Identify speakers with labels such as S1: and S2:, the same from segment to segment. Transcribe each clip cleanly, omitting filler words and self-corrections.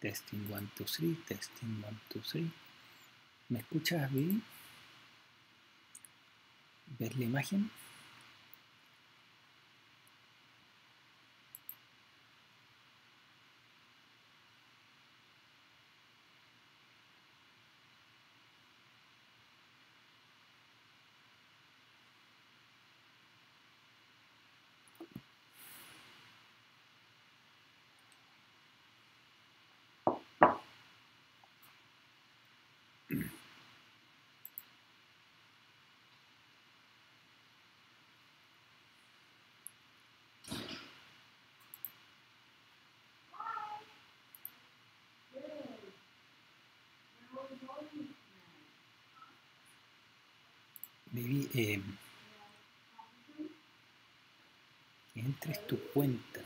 S1: Testing 1, 2, 3, testing 1, 2, 3. ¿Me escuchas bien? ¿Ves la imagen? Baby, que entres tu cuenta.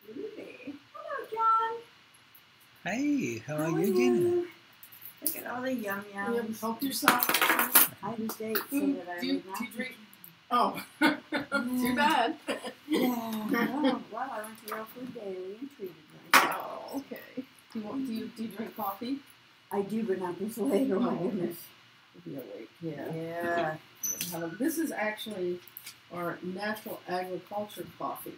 S2: Hello, John.
S1: Hi, how are you, Gina?
S2: Look at all the yum yums.
S3: Help yourself.
S2: I just ate so
S3: Do
S2: that I
S3: you
S2: would not.
S3: drink? Oh, too bad.
S2: Yeah. Oh, well, I went to Real Food Daily and treated myself.
S3: Oh, okay. Do you drink coffee?
S2: I do, but not this late. Oh my goodness.
S3: You'll be awake. Yeah.
S2: Yeah.
S3: This is actually our natural agriculture coffee,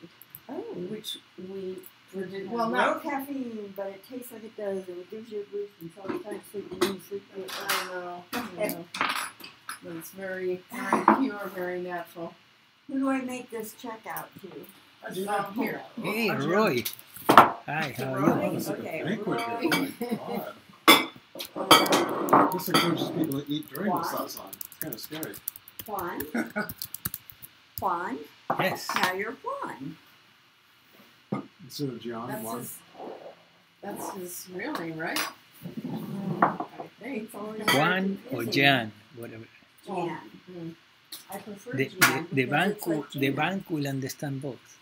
S2: Oh.
S3: which we did.
S2: Well,
S3: Well,
S2: no
S3: not.
S2: caffeine, but it tastes like it does, and it gives you a boost, and sometimes sleep when you sleep.
S3: I know. But it's very, very pure, very natural.
S2: Who do I make this check out to?
S3: Here.
S1: Hey, Roy. Hi, how are
S2: Roy?
S1: you?
S4: This is like
S2: Okay,
S4: a banquet
S2: Roy.
S4: here. Oh my God. This encourages people to eat during the satsang. It's kind of scary.
S2: Juan. Juan.
S1: Yes.
S2: Now you're Juan.
S4: Instead of Gian, one.
S3: That's his real name, right? I think.
S1: Juan or Gian, whatever.
S2: Gian.
S3: Mm.
S2: I prefer
S1: The
S2: Gian.
S1: bank,
S2: because it's like
S1: the
S2: Gian.
S1: bank will understand both.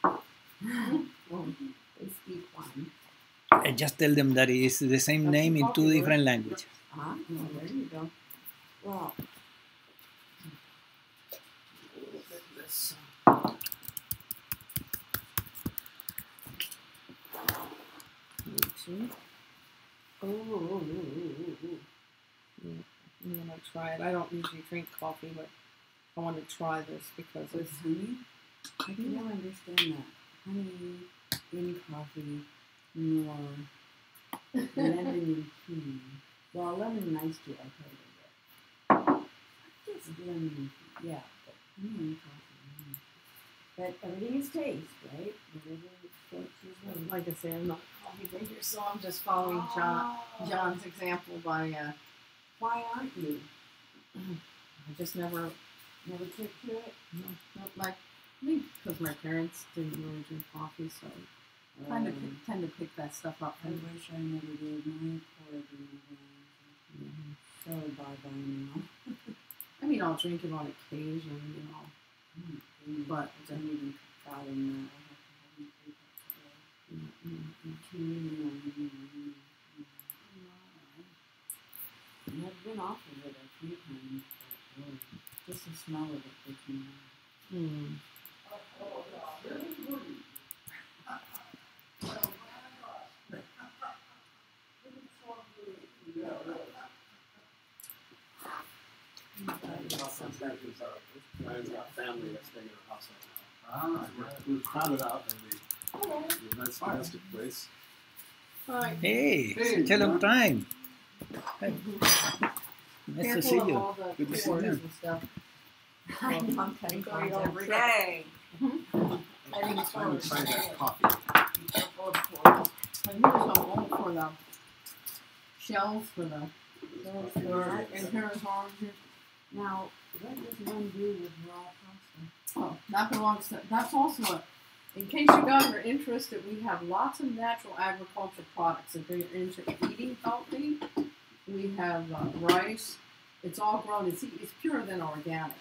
S2: They speak one.
S1: I just tell them that it is the same name in two different languages.
S2: Well, there you go. Well,
S3: I'm gonna try it. I don't usually drink coffee, but I want to try this because
S2: with
S3: it's.
S2: honey? I don't understand that. Honey in coffee, nor lemon in tea. Well, lemon in iced tea, I totally get. Just lemon in tea, yeah, but honey in coffee. But everything is taste, right?
S3: Like I say, I'm not a coffee drinker, so I'm just following John's example by.
S2: Why aren't you?
S3: I just never
S2: took to it?
S3: like. I think because my parents didn't really drink coffee, so I tend to pick that stuff up.
S2: I wish I never did. My poor baby. So bye-bye now.
S3: I mean, I'll drink it on occasion, you know, but
S2: I don't even thought in that. I have to have I've been off of it a few times, but really, just the smell of it gets me mad.
S4: Ryan's got family that's staying in our house right now. We're crowded out in the nice domestic place.
S3: Hi.
S1: Hey,
S4: Hey,
S1: such a long
S4: John.
S1: time. Hey. Nice to see
S3: Careful of
S1: you.
S3: all the
S4: Good to see
S3: cords
S4: you.
S3: and stuff.
S2: I'm cutting cords every day.
S4: I'm trying to find that coffee.
S2: Careful of cords.
S3: And here's a hole for the shells for the. And here's oranges.
S2: Now, what does one do with raw pasta?
S3: Oh, that belongs to. That's also a. In case you guys are interested, we have lots of natural agriculture products. If you're into eating healthy, we have rice. It's all grown. It's purer than organic.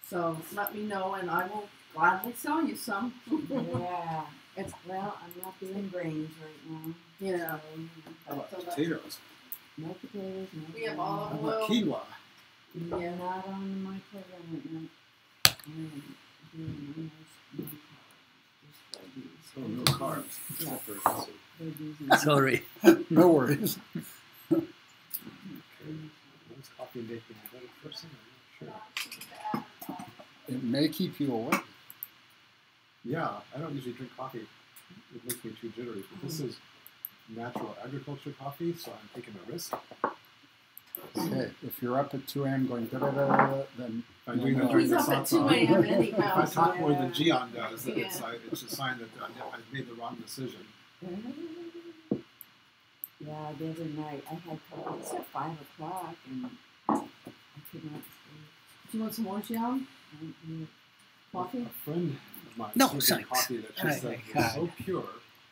S3: So let me know, and I will gladly sell you some.
S2: Yeah. Well, I'm not doing grains right now.
S3: Yeah.
S4: How about potatoes?
S2: No potatoes, no.
S3: We have
S2: grains.
S3: olive
S4: How
S3: oil.
S4: about quinoa?
S2: Yeah, not on my program right now. I am doing my nice no carbs. Just like
S4: So no carbs.
S2: Yeah.
S4: Except for acid.
S2: They're using
S1: Sorry.
S5: No worries.
S4: Okay. Does coffee make me a better person? I'm not sure.
S5: It may keep you awake.
S4: Yeah, I don't usually drink coffee. It makes me too jittery. But this is natural agriculture coffee, so I'm taking a risk.
S5: Okay, if you're up at 2 a.m. going da-da-da-da, then
S4: I'm doing that
S5: you'll
S4: during
S3: He's
S4: the
S3: up at
S4: satsang.
S3: 2 a.m.
S4: If
S3: anyhow.
S4: I talk more than
S3: so-
S4: Gian does, then
S3: Yeah.
S4: it's a sign that I've made the wrong decision.
S2: Yeah, the other night I had coffee. It's at 5 o'clock and I could not sleep.
S3: Do you want some more, Gian? Coffee?
S4: A friend of mine
S1: No,
S4: drinking
S1: thanks.
S4: coffee that she
S1: I
S4: said
S1: had.
S4: was so pure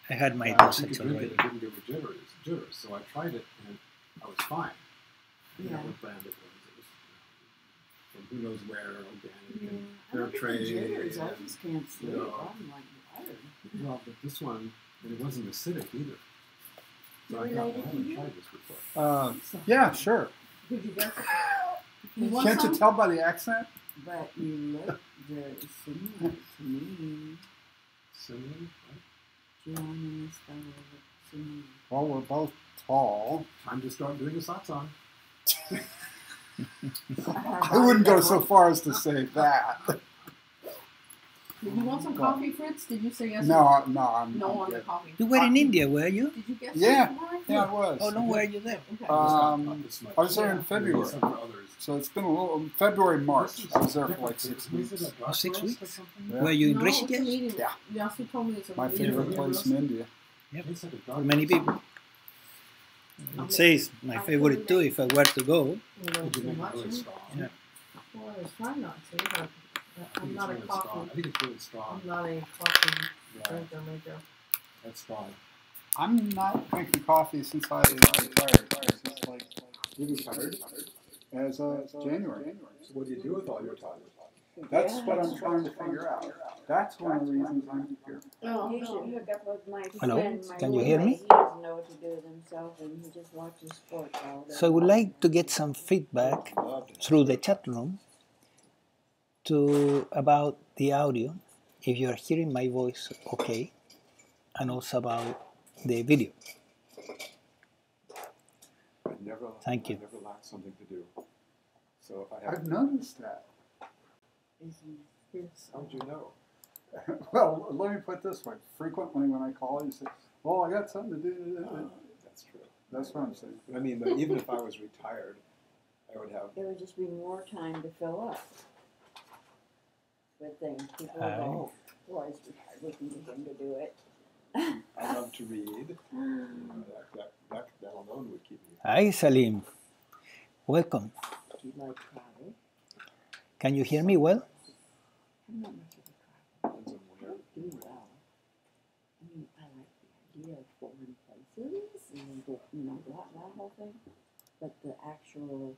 S1: I had my
S4: that she could
S1: dosage
S4: drink
S1: already.
S4: it and didn't give her jitters. So I tried it and I was fine. I
S2: Yeah.
S4: forget what brand it was. It was from who knows where, organic
S2: Yeah.
S4: and
S2: I don't
S4: fair
S2: get the
S4: trade.
S2: jitters. I
S4: and-
S2: just can't sleep.
S4: No.
S2: I'm like wired.
S4: Well, but this one, and it wasn't acidic either. So I thought,
S2: Related
S4: I
S2: to
S4: haven't
S2: you?
S4: tried this before.
S5: yeah, sure.
S3: Could you guess it? You want
S5: Can't
S3: some?
S5: you tell by the accent?
S2: But you look very similar to me.
S4: Cinnamon, right?
S2: John and this fellow look similar.
S5: Well, we're both tall.
S4: Time to start doing a satsang.
S5: I wouldn't go so far as to say that.
S3: Did you want some coffee, Fritz? Did you say yes?
S5: No, I'm
S3: No
S5: I'm
S3: on the
S5: good.
S3: coffee.
S1: You were in India, were you?
S3: Did you guess
S5: Yeah.
S3: it? Mike?
S5: Yeah, it was.
S1: Oh, no, were you there?
S3: Okay.
S5: I was there in
S3: Yeah.
S5: February,
S4: Some for others.
S5: so it's been a little February, March. I was there for like 6
S4: Is
S5: weeks.
S4: it a dark
S1: 6
S4: roast or
S1: weeks?
S4: something?
S5: Yeah.
S1: Were you in
S3: No, it's a
S1: Rishikesh?
S3: medium.
S5: Yeah.
S3: You also told me it's a
S5: My
S3: medium
S5: favorite
S3: rare
S5: place in
S3: roast.
S5: India.
S1: Yep.
S4: It's like a dark
S1: Many
S4: roast.
S1: people. It says my favorite too if I were to go.
S3: A little
S4: Did you
S3: too
S4: make it
S3: much.
S4: really
S3: huh?
S4: strong?
S1: Yeah.
S3: Well, I was trying not to, but
S4: I
S3: I'm
S4: think
S3: not a
S4: it's really strong.
S3: coffee.
S4: I think it's really strong.
S3: I'm not a coffee
S4: Yeah,
S3: drinker maker.
S4: that's strong.
S5: I'm not drinking coffee since I retired. Since like
S4: You retired?
S5: as of January.
S4: So what do you do with all your time?
S5: That's what I'm trying to figure out. That's one of the reasons I'm here.
S3: Oh,
S2: You should hook up with my
S1: Hello?
S2: friend, my
S1: Can you hear me?
S2: roommate. He doesn't know what to do with himself, and he just watches sports all day.
S1: So I would like to get some feedback through the chat room about the audio, if you are hearing my voice okay, and also about the video. Thank you.
S4: I never lack something to do. So if I have,
S5: I've noticed that.
S2: Isn't this?
S4: how would you know?
S5: Well, let me put it this way. Frequently when I call, you say, well, I got something to do.
S4: That's true.
S5: That's what I'm saying.
S4: I mean, but even if I was retired, I would have.
S2: There would just be more time to fill up with things. People
S1: Hi.
S2: go, boy, he's retired, we can get him to do it.
S4: I love to read. That alone would keep me.
S1: Hi Salim, welcome.
S2: Do you like travel?
S1: Can you hear me well?
S2: I'm not much of a traveler.
S4: Depends on where.
S2: I do well. I mean, I like the idea of foreign places and, that whole thing. But the actual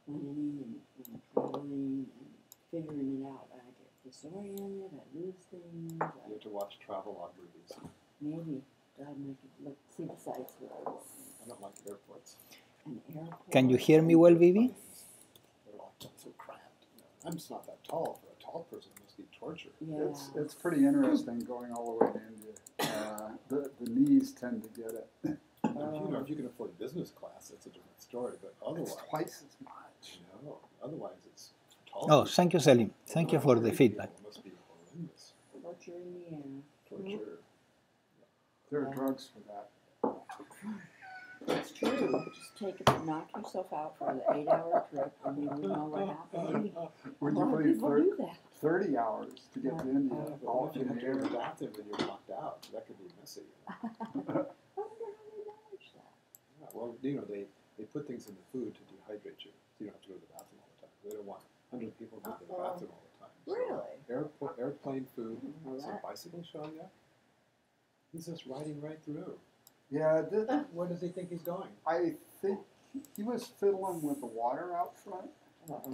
S2: planning and traveling and figuring it out, I get disoriented, I lose things.
S4: You have to watch travel movies.
S2: Maybe God make it look, see the sights with
S4: I don't like airports.
S2: an airport.
S1: Can you hear me well, Vivi?
S4: They're all so cramped. I'm just not that tall. For a tall person, it must be torture.
S2: Yeah.
S5: It's pretty interesting going all the way to India. The knees tend to get it.
S4: If you can afford business class, that's a different story. But
S5: It's
S4: otherwise,
S5: twice as much.
S4: otherwise it's tall.
S1: Oh, thank you Salim. Thank you for the feedback.
S4: It must be horrendous.
S2: Torture in the air.
S4: Torture.
S5: There are drugs for that.
S2: It's true. Just take it, knock yourself out for the 8-hour trip, and you don't know what happened.
S5: When
S2: A
S5: you
S2: lot of
S5: leave
S2: people do that.
S5: 30 hours to get to India,
S4: But
S5: all
S4: if you
S5: in
S4: have
S5: the
S4: to go to
S5: air.
S4: the bathroom when you're knocked out, that could be messy.
S2: I wonder how they manage that.
S4: Yeah, well, they put things in the food to dehydrate you, so you don't have to go to the bathroom all the time. They don't want 100 people going to the bathroom all the time. So
S2: Really?
S4: airplane food.
S2: Well,
S4: Is there
S2: that-
S4: bicycle showing yet? He's just riding right through.
S5: Yeah,
S4: Where does he think he's going?
S5: I think he was fiddling with the water out front.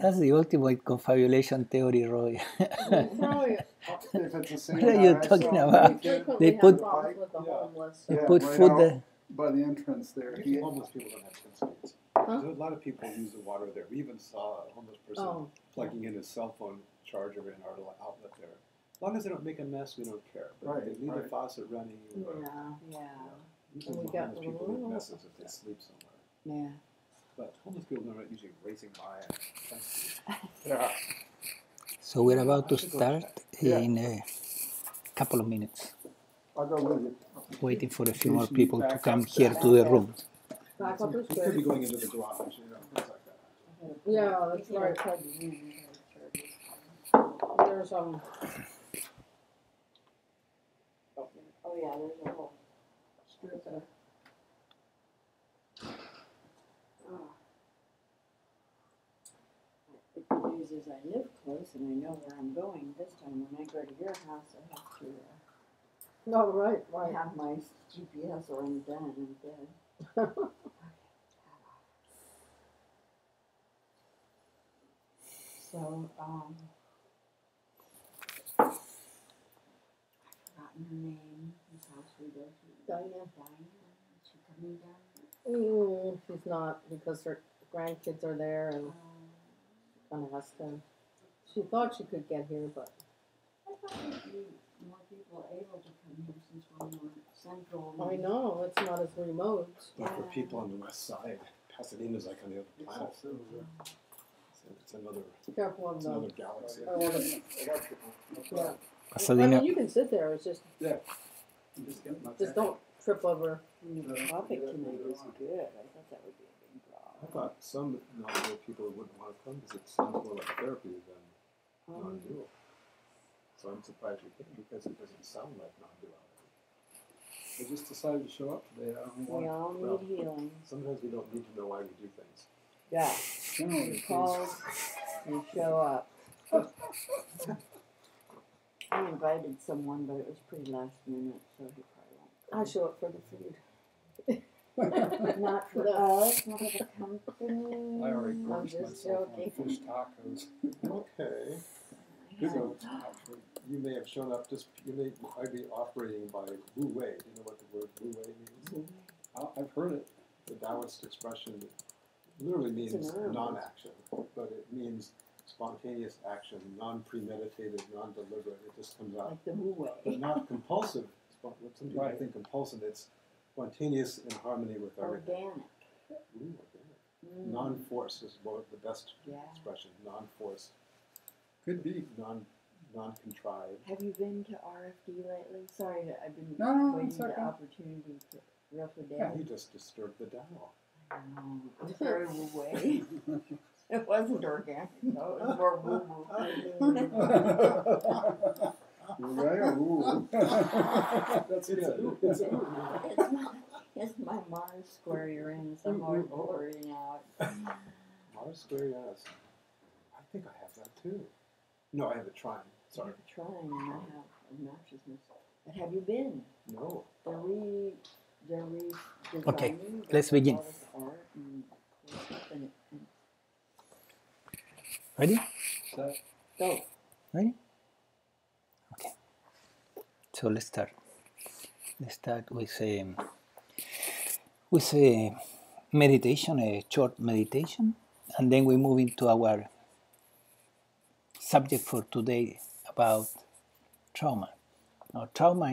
S1: That's the ultimate confabulation theory, Roy.
S3: Probably,
S5: If it's the same
S1: What are you
S5: guy I
S1: talking
S5: saw
S1: about?
S3: we
S5: with the-
S3: frequently
S1: They
S3: have
S1: put-
S3: problems with the homeless.
S1: They
S5: Yeah,
S1: put
S5: right
S1: food
S5: out
S1: there.
S5: by the entrance there.
S4: Usually homeless people don't have 10 speeds.
S3: Huh?
S4: A lot of people use the water there. We even saw a homeless person
S3: Oh.
S4: plugging in his cell phone charger in our outlet there. As long as they don't make a mess, we don't care. But
S5: Right,
S4: if they leave the
S5: right.
S4: faucet running, or
S2: Yeah.
S4: usually
S3: And we got
S4: homeless people
S3: little-
S4: leave messes if they sleep somewhere.
S2: Yeah.
S4: But homeless people are not usually racing by and
S5: Yeah.
S1: So we're about to
S4: I should go
S1: start
S4: check.
S5: Yeah.
S1: in a couple of minutes,
S5: I'll go with you.
S1: waiting for a few
S5: In
S1: more
S5: case you
S1: people to
S5: back
S1: come
S5: up,
S1: here
S5: back
S1: to the
S5: up.
S1: room.
S3: Back up is
S4: You could be
S3: good.
S4: going into the garage, you know, things like that.
S3: Yeah, that's right. There's
S2: Oh yeah, there's a whole strip of. Oh. The good news is I live close and I know where I'm going. This time when I go to your house, I have to
S3: no, right, right.
S2: have my GPS or I'm done. I'm dead. So, I've forgotten her name. Whose house we go to?
S3: Diane.
S2: Is she coming down?
S3: She's not because her grandkids are there and gonna ask them. She thought she could get here, but
S2: I thought there'd be more people able to come here since we're more central.
S3: I know it's not as remote.
S4: But for people on the west side, Pasadena's like on the other planet. So it's another,
S3: Careful of
S4: it's
S3: them.
S4: another galaxy.
S3: Yeah. I
S1: Pasadena,
S3: mean, you can sit there. It's just
S5: Just
S3: don't trip over.
S2: The topic tonight is good. I thought that would be a big draw.
S4: I thought some non-dual people wouldn't want to come because it sounds more like therapy than non-dual. So I'm surprised you came because it doesn't sound like non-duality.
S5: I just decided to show up today. I don't know
S2: We
S5: why.
S2: all
S4: Well,
S2: need healing.
S4: Sometimes we don't need to know why we do things.
S2: Yeah.
S5: Generally,
S2: You call, you show up. I invited someone, but it was pretty last minute, so he
S3: I show up for the food.
S2: probably won't. Not for us, not for the company.
S5: I already
S2: I'm
S5: gorged
S2: just
S5: myself on
S2: joking.
S5: fish tacos.
S4: Okay.
S5: Good
S2: Yeah.
S5: ones, actually.
S4: You may have shown up just, I'd be operating by Wu Wei. Do you know what the word Wu Wei means?
S5: I've heard it.
S4: The Taoist expression literally means
S2: It's an herb.
S4: non-action, but it means spontaneous action, non-premeditated, non-deliberate. It just comes out.
S2: Like the Wu
S4: But
S2: Wei.
S4: not compulsive. What some people
S5: Right.
S4: think compulsive, it's spontaneous in harmony with everything.
S2: Organic.
S4: Ooh, organic.
S2: Mm.
S4: Non-force is more the best
S2: Yeah.
S4: expression. Non-force,
S5: Could be.
S4: non-contrived.
S2: Have you been to RFD lately? Sorry, I've been
S5: No,
S2: waiting
S5: it's
S2: the
S5: okay.
S2: opportunity to ruffle
S4: Yeah,
S2: down.
S4: he just disturbed the Tao.
S2: It was very Wu Wei. It wasn't organic, no, it was more woo woo.
S5: Right? Ooh.
S4: That's good.
S2: It's my Mars square Uranus. I'm always worrying out.
S4: Mars square, yes. I think I have that too. No, I have a trine.
S2: I
S4: Sorry.
S2: have a trine and I have obnoxiousness. But have you been?
S4: No.
S2: They're redesigning.
S1: Okay,
S2: There's
S1: let's
S2: a
S1: begin.
S2: lot of art and close-up and
S1: ready?
S5: So,
S2: go.
S1: Ready? Okay. So let's start. Let's start with a meditation, a short meditation, and then we move into our subject for today about trauma. Now, trauma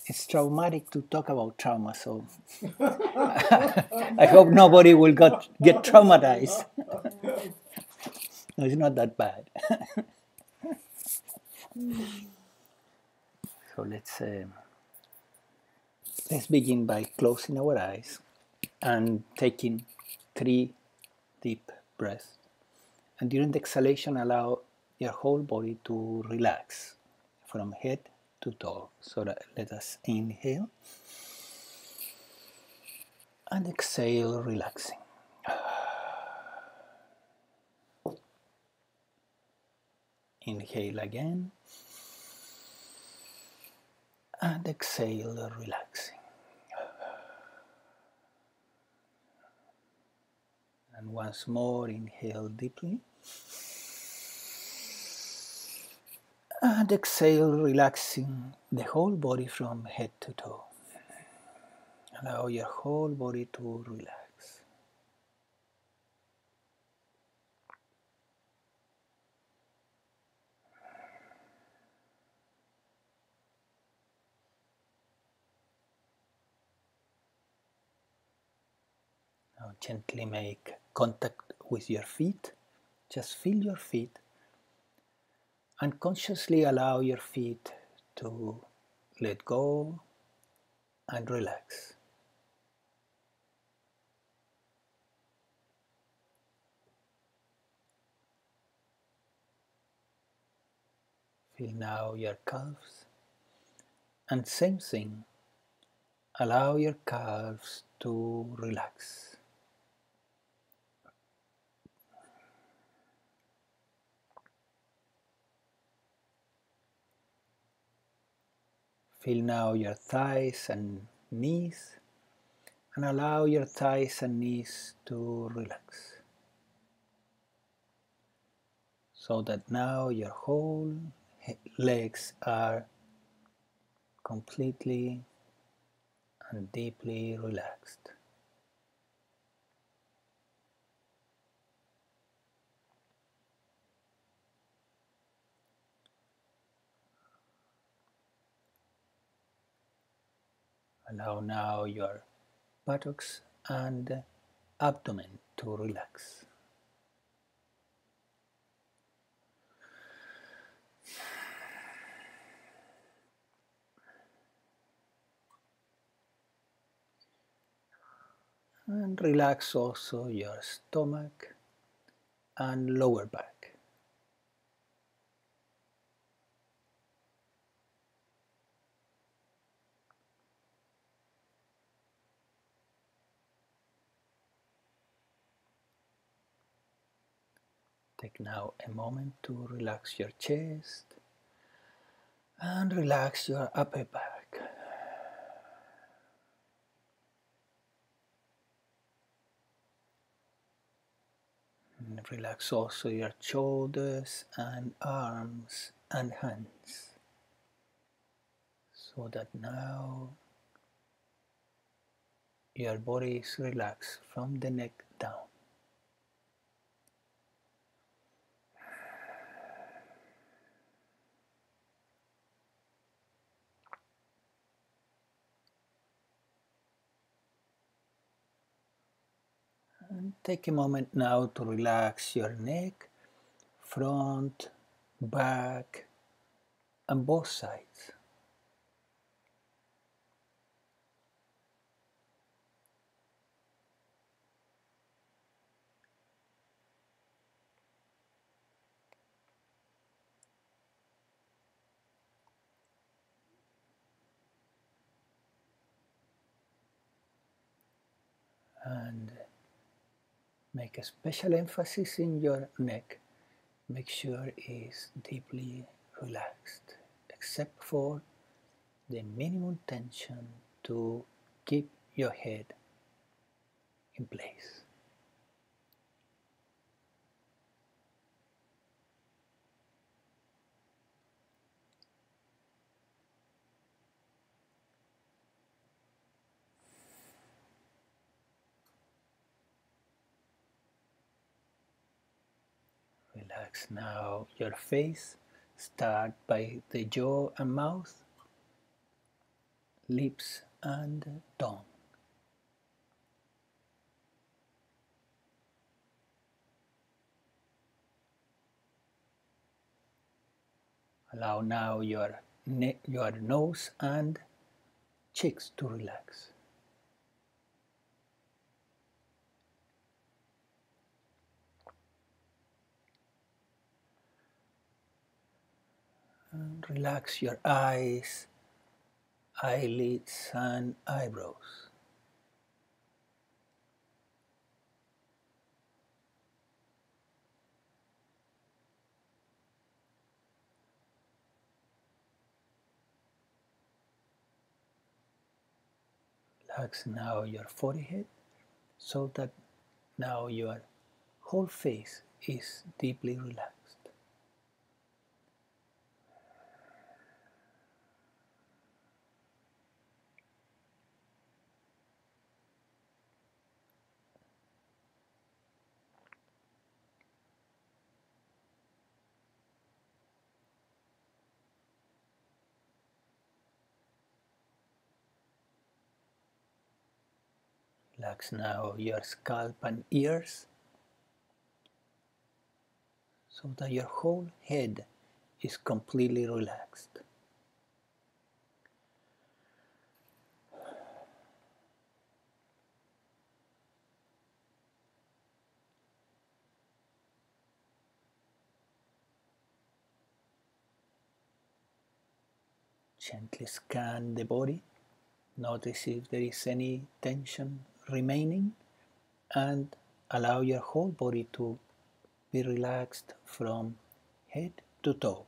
S1: it's traumatic to talk about trauma, so I hope nobody will get traumatized. No, it's not that bad. So let's begin by closing our eyes and taking 3 deep breaths. And during the exhalation, allow your whole body to relax from head to toe. So let us inhale and exhale, relaxing. Inhale again and exhale, relaxing. And once more, inhale deeply. And exhale, relaxing the whole body from head to toe. Allow your whole body to relax. Gently make contact with your feet. Just feel your feet and consciously allow your feet to let go and relax. Feel now your calves, and same thing, allow your calves to relax. Feel now your thighs and knees, and allow your thighs and knees to relax. So that now your whole legs are completely and deeply relaxed. Allow now your buttocks and abdomen to relax. And relax also your stomach and lower back. Take now a moment to relax your chest and relax your upper back. And relax also your shoulders and arms and hands, so that now your body is relaxed from the neck down. And take a moment now to relax your neck, front, back, and both sides. And make a special emphasis in your neck. Make sure it's deeply relaxed, except for the minimum tension to keep your head in place. Relax now your face. Start by the jaw and mouth, lips and tongue. Allow now your nose and cheeks to relax. And relax your eyes, eyelids and eyebrows. Relax now your forehead, so that now your whole face is deeply relaxed. Relax now your scalp and ears so that your whole head is completely relaxed. Gently scan the body. Notice if there is any tension remaining and allow your whole body to be relaxed from head to toe.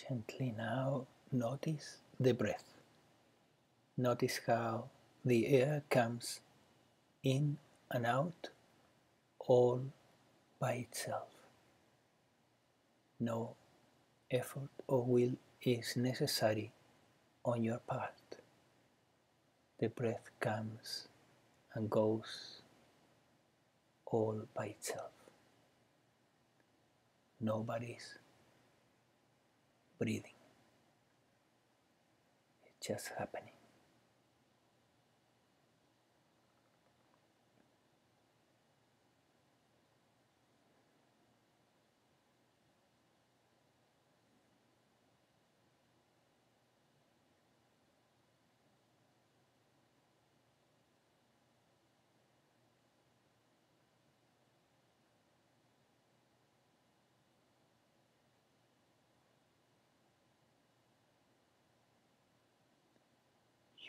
S1: Gently now notice the breath. Notice how the air comes in and out all by itself. No effort or will is necessary on your part. The breath comes and goes all by itself. Nobody's breathing. It's just happening.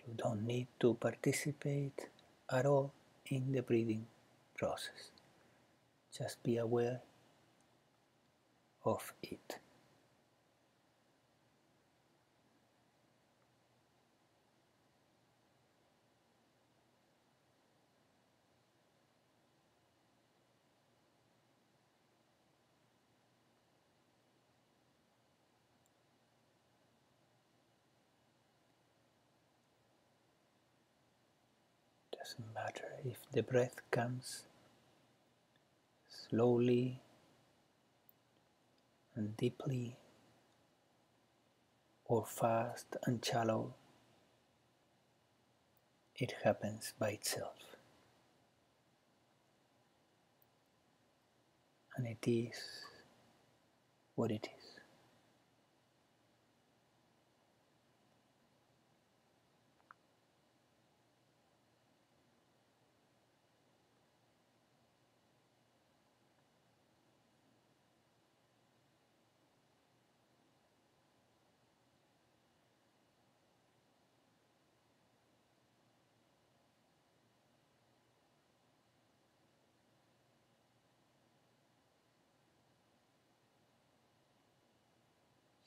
S1: You don't need to participate at all in the breathing process. Just be aware of it. Doesn't matter if the breath comes slowly and deeply or fast and shallow, it happens by itself. And it is what it is.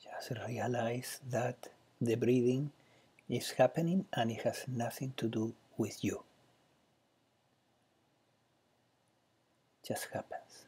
S1: Just realize that the breathing is happening and it has nothing to do with you. It just happens.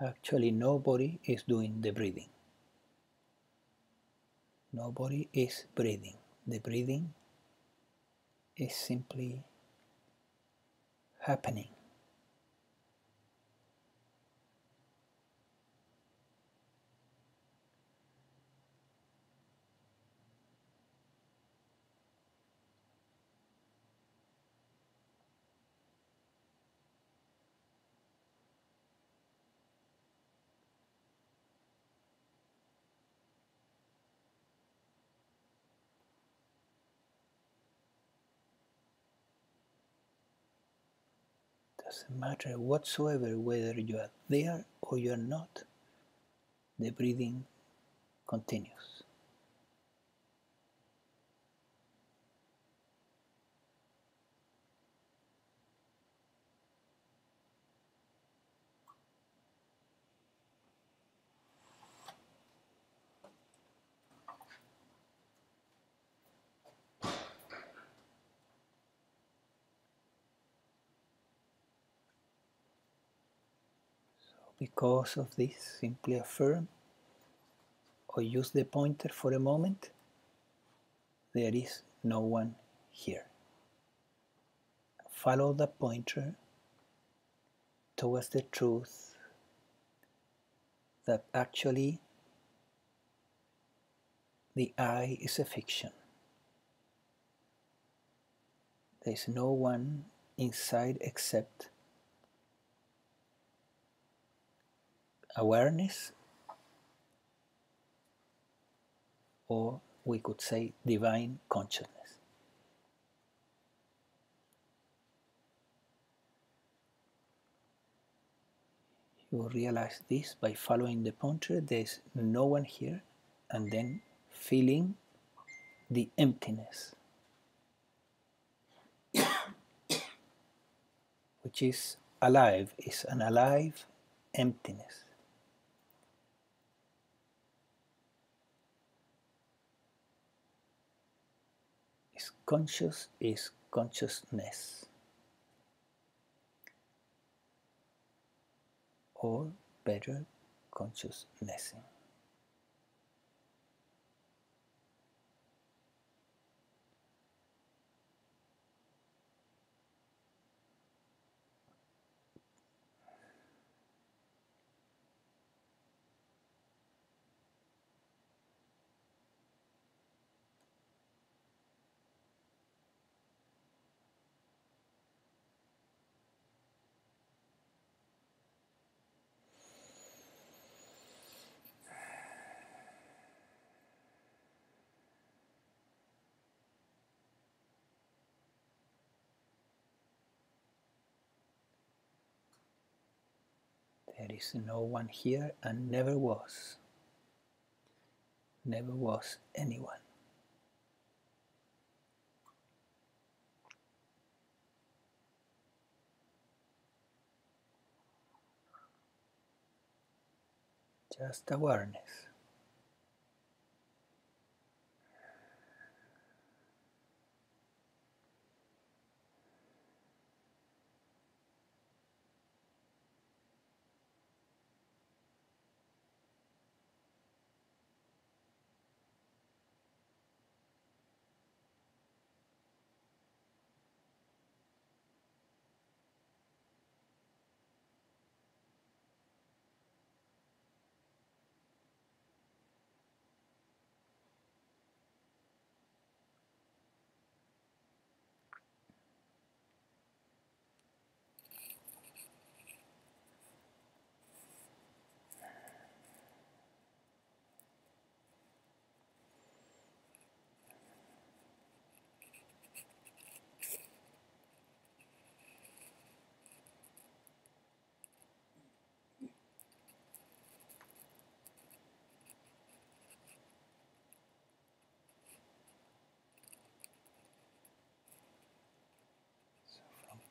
S1: Actually, nobody is doing the breathing. Nobody is breathing. The breathing is simply happening. Doesn't matter whatsoever whether you are there or you are not, the breathing continues. Because of this, simply affirm or use the pointer for a moment. There is no one here. Follow the pointer towards the truth that actually the I is a fiction. There is no one inside except awareness, or we could say divine consciousness. You realize this by following the pointer. There is no one here, and then feeling the emptiness, which is alive, is an alive emptiness. Is conscious, is consciousness, or better, consciousnessing. There is no one here and never was. Never was anyone. Just awareness.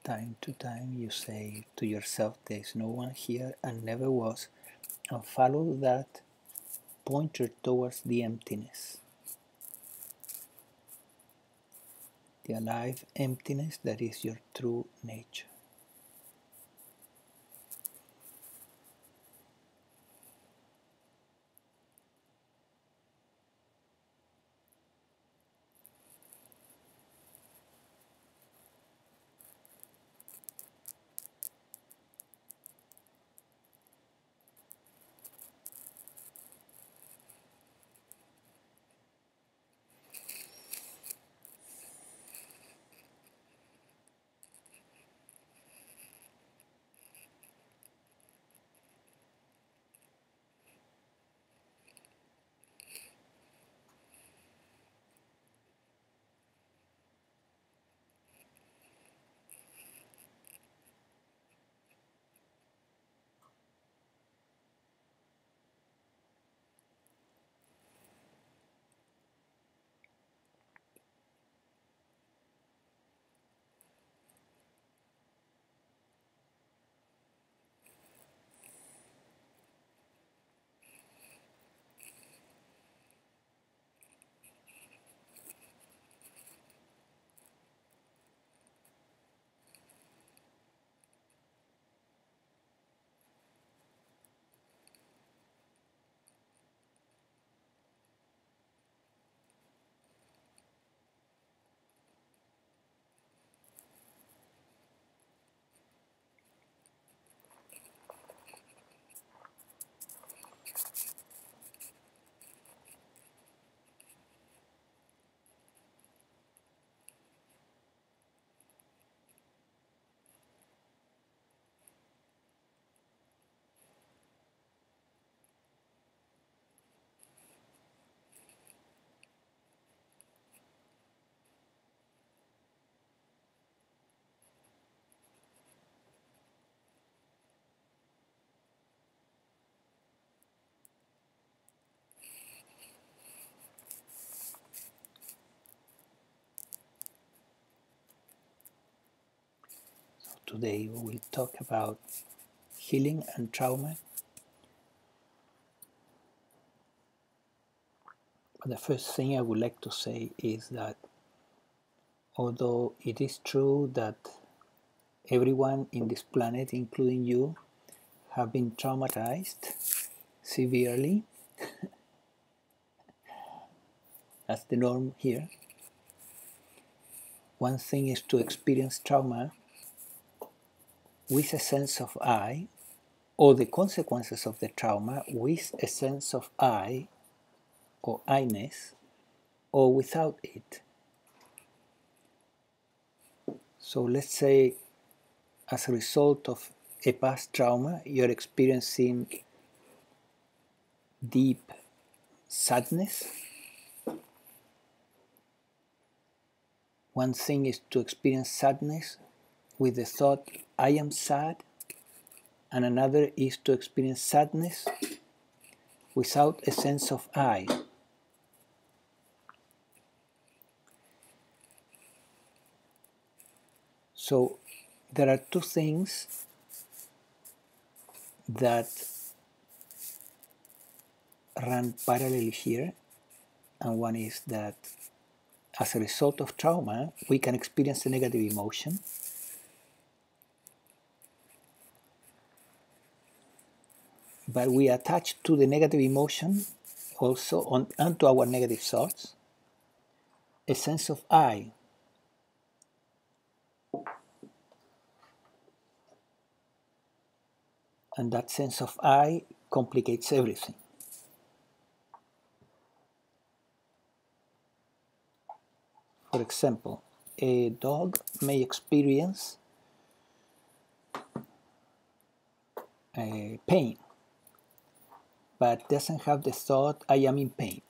S1: Time to time you say to yourself, there is no one here and never was, and follow that pointer towards the emptiness, the alive emptiness that is your true nature. today. We will talk about healing and trauma. But the first thing I would like to say is that although it is true that everyone in this planet, including you, have been traumatized severely, that's the norm here. One thing is to experience trauma with a sense of I, or the consequences of the trauma with a sense of I, or I-ness, or without it. So let's say as a result of a past trauma, you're experiencing deep sadness. One thing is to experience sadness with the thought, I am sad, and another is to experience sadness without a sense of I. So there are two things that run parallel here, and one is that as a result of trauma, we can experience a negative emotion. But we attach to the negative emotion also and to our negative thoughts a sense of I. And that sense of I complicates everything. For example, a dog may experience pain, but doesn't have the thought, I am in pain.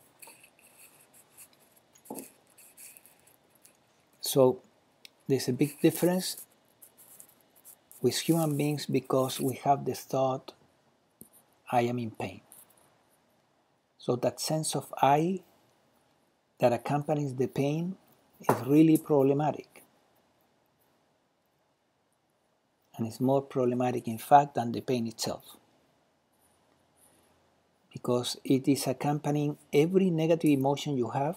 S1: So there's a big difference with human beings because we have the thought, I am in pain. So that sense of I that accompanies the pain is really problematic. And it's more problematic, in fact, than the pain itself. Because it is accompanying every negative emotion you have,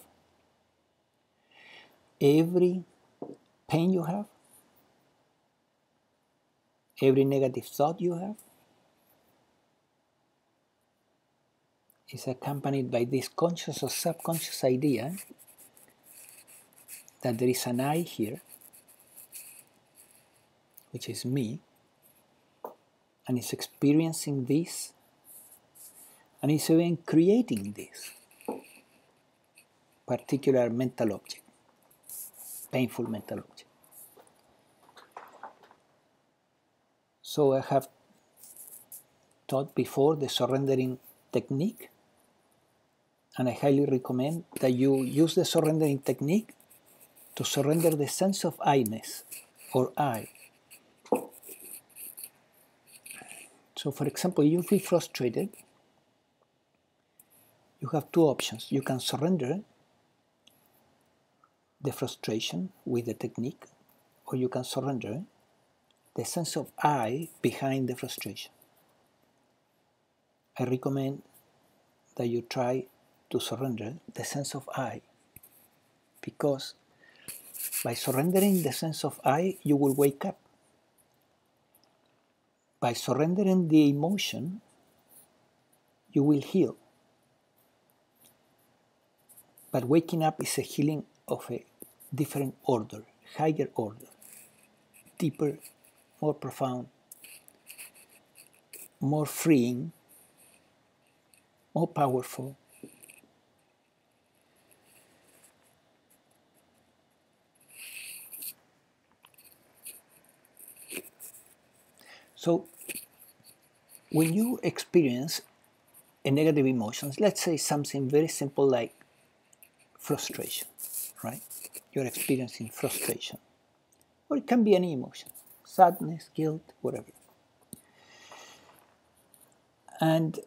S1: every pain you have, every negative thought you have, is accompanied by this conscious or subconscious idea that there is an I here, which is me, and is experiencing this, and is even creating this particular mental object, painful mental object. So I have taught before the surrendering technique, and I highly recommend that you use the surrendering technique to surrender the sense of I-ness, or I. So for example, you feel frustrated, you have two options. You can surrender the frustration with the technique, or you can surrender the sense of I behind the frustration. I recommend that you try to surrender the sense of I, because by surrendering the sense of I, you will wake up. By surrendering the emotion, you will heal. But waking up is a healing of a different order, higher order, deeper, more profound, more freeing, more powerful. So when you experience a negative emotions, let's say something very simple like frustration, right? You're experiencing frustration. Or it can be any emotion, sadness, guilt, whatever. And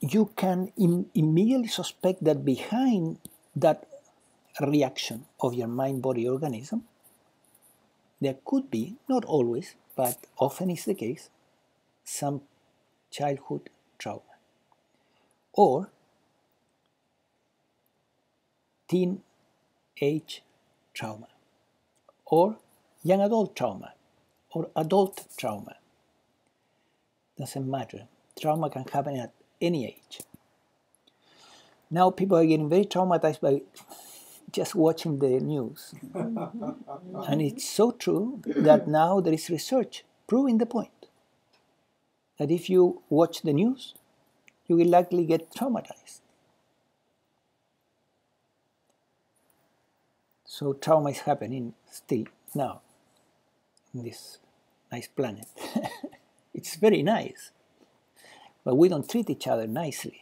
S1: you can immediately suspect that behind that reaction of your mind, body, organism, there could be, not always, but often is the case, some childhood trauma or teen-age trauma or young adult trauma or adult trauma. Doesn't matter. Trauma can happen at any age. Now people are getting very traumatized by just watching the news. And it's so true that now there is research proving the point that if you watch the news, you will likely get traumatized. So trauma is happening still now in this nice planet. It's very nice, but we don't treat each other nicely.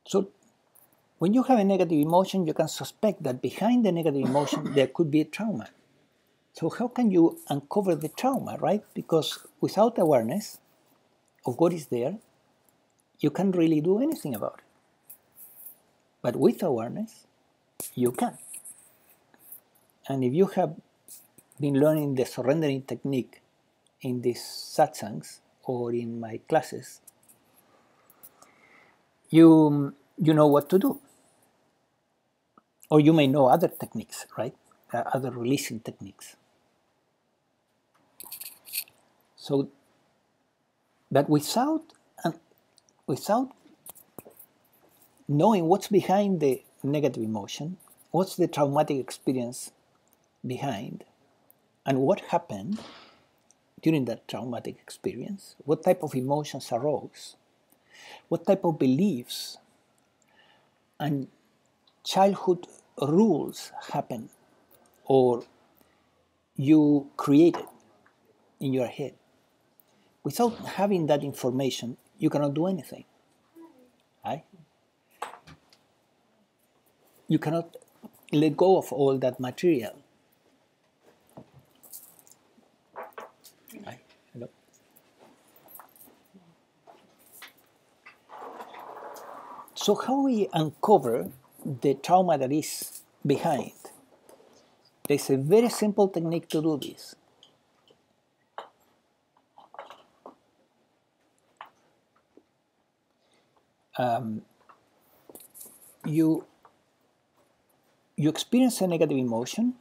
S1: So when you have a negative emotion, you can suspect that behind the negative emotion there could be a trauma. So how can you uncover the trauma, right? Because without awareness of what is there, you can't really do anything about it. But with awareness, you can. And if you have been learning the surrendering technique in these satsangs or in my classes, you know what to do. Or you may know other techniques, right? Other releasing techniques. So that without knowing what's behind the negative emotion, what's the traumatic experience behind, and what happened during that traumatic experience, what type of emotions arose, what type of beliefs and childhood rules happened or you created in your head. Without having that information, you cannot do anything. Right? You cannot let go of all that material. Right? Hello? So how we uncover the trauma that is behind? There's a very simple technique to do this. You experience a negative emotion,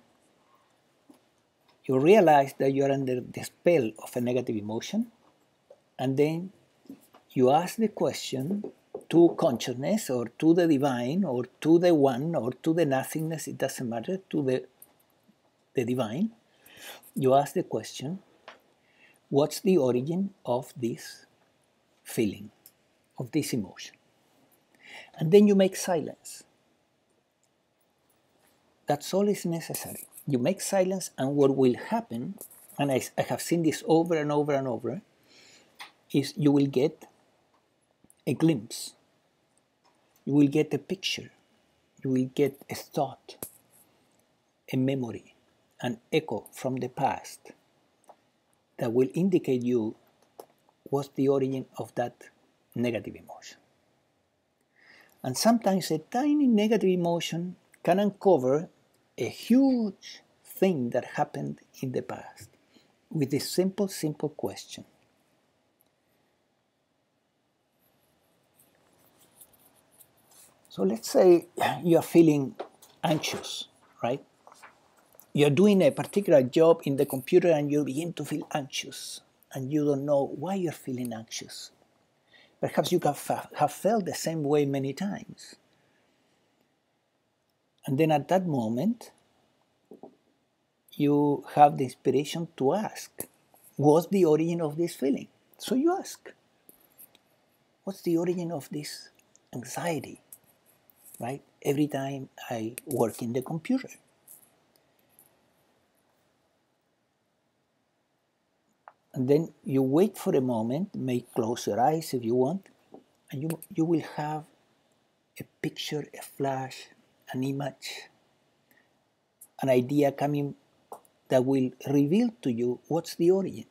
S1: you realize that you are under the spell of a negative emotion, and then you ask the question to consciousness or to the divine or to the one or to the nothingness, it doesn't matter, to the divine. You ask the question, what's the origin of this feeling, of this emotion? And then you make silence. That's all is necessary. You make silence, and what will happen, and I have seen this over and over and over, is you will get a glimpse. You will get a picture. You will get a thought, a memory, an echo from the past that will indicate you what's the origin of that negative emotion. And sometimes a tiny negative emotion can uncover a huge thing that happened in the past with this simple question. So let's say you're feeling anxious, right? You're doing a particular job in the computer and you begin to feel anxious and you don't know why you're feeling anxious. Perhaps you have felt the same way many times. And then at that moment, you have the inspiration to ask, what's the origin of this feeling? So you ask, what's the origin of this anxiety, right? Every time I work in the computer. And then you wait for a moment, may close your eyes if you want, and you will have a picture, a flash, an image, an idea coming that will reveal to you what's the origin.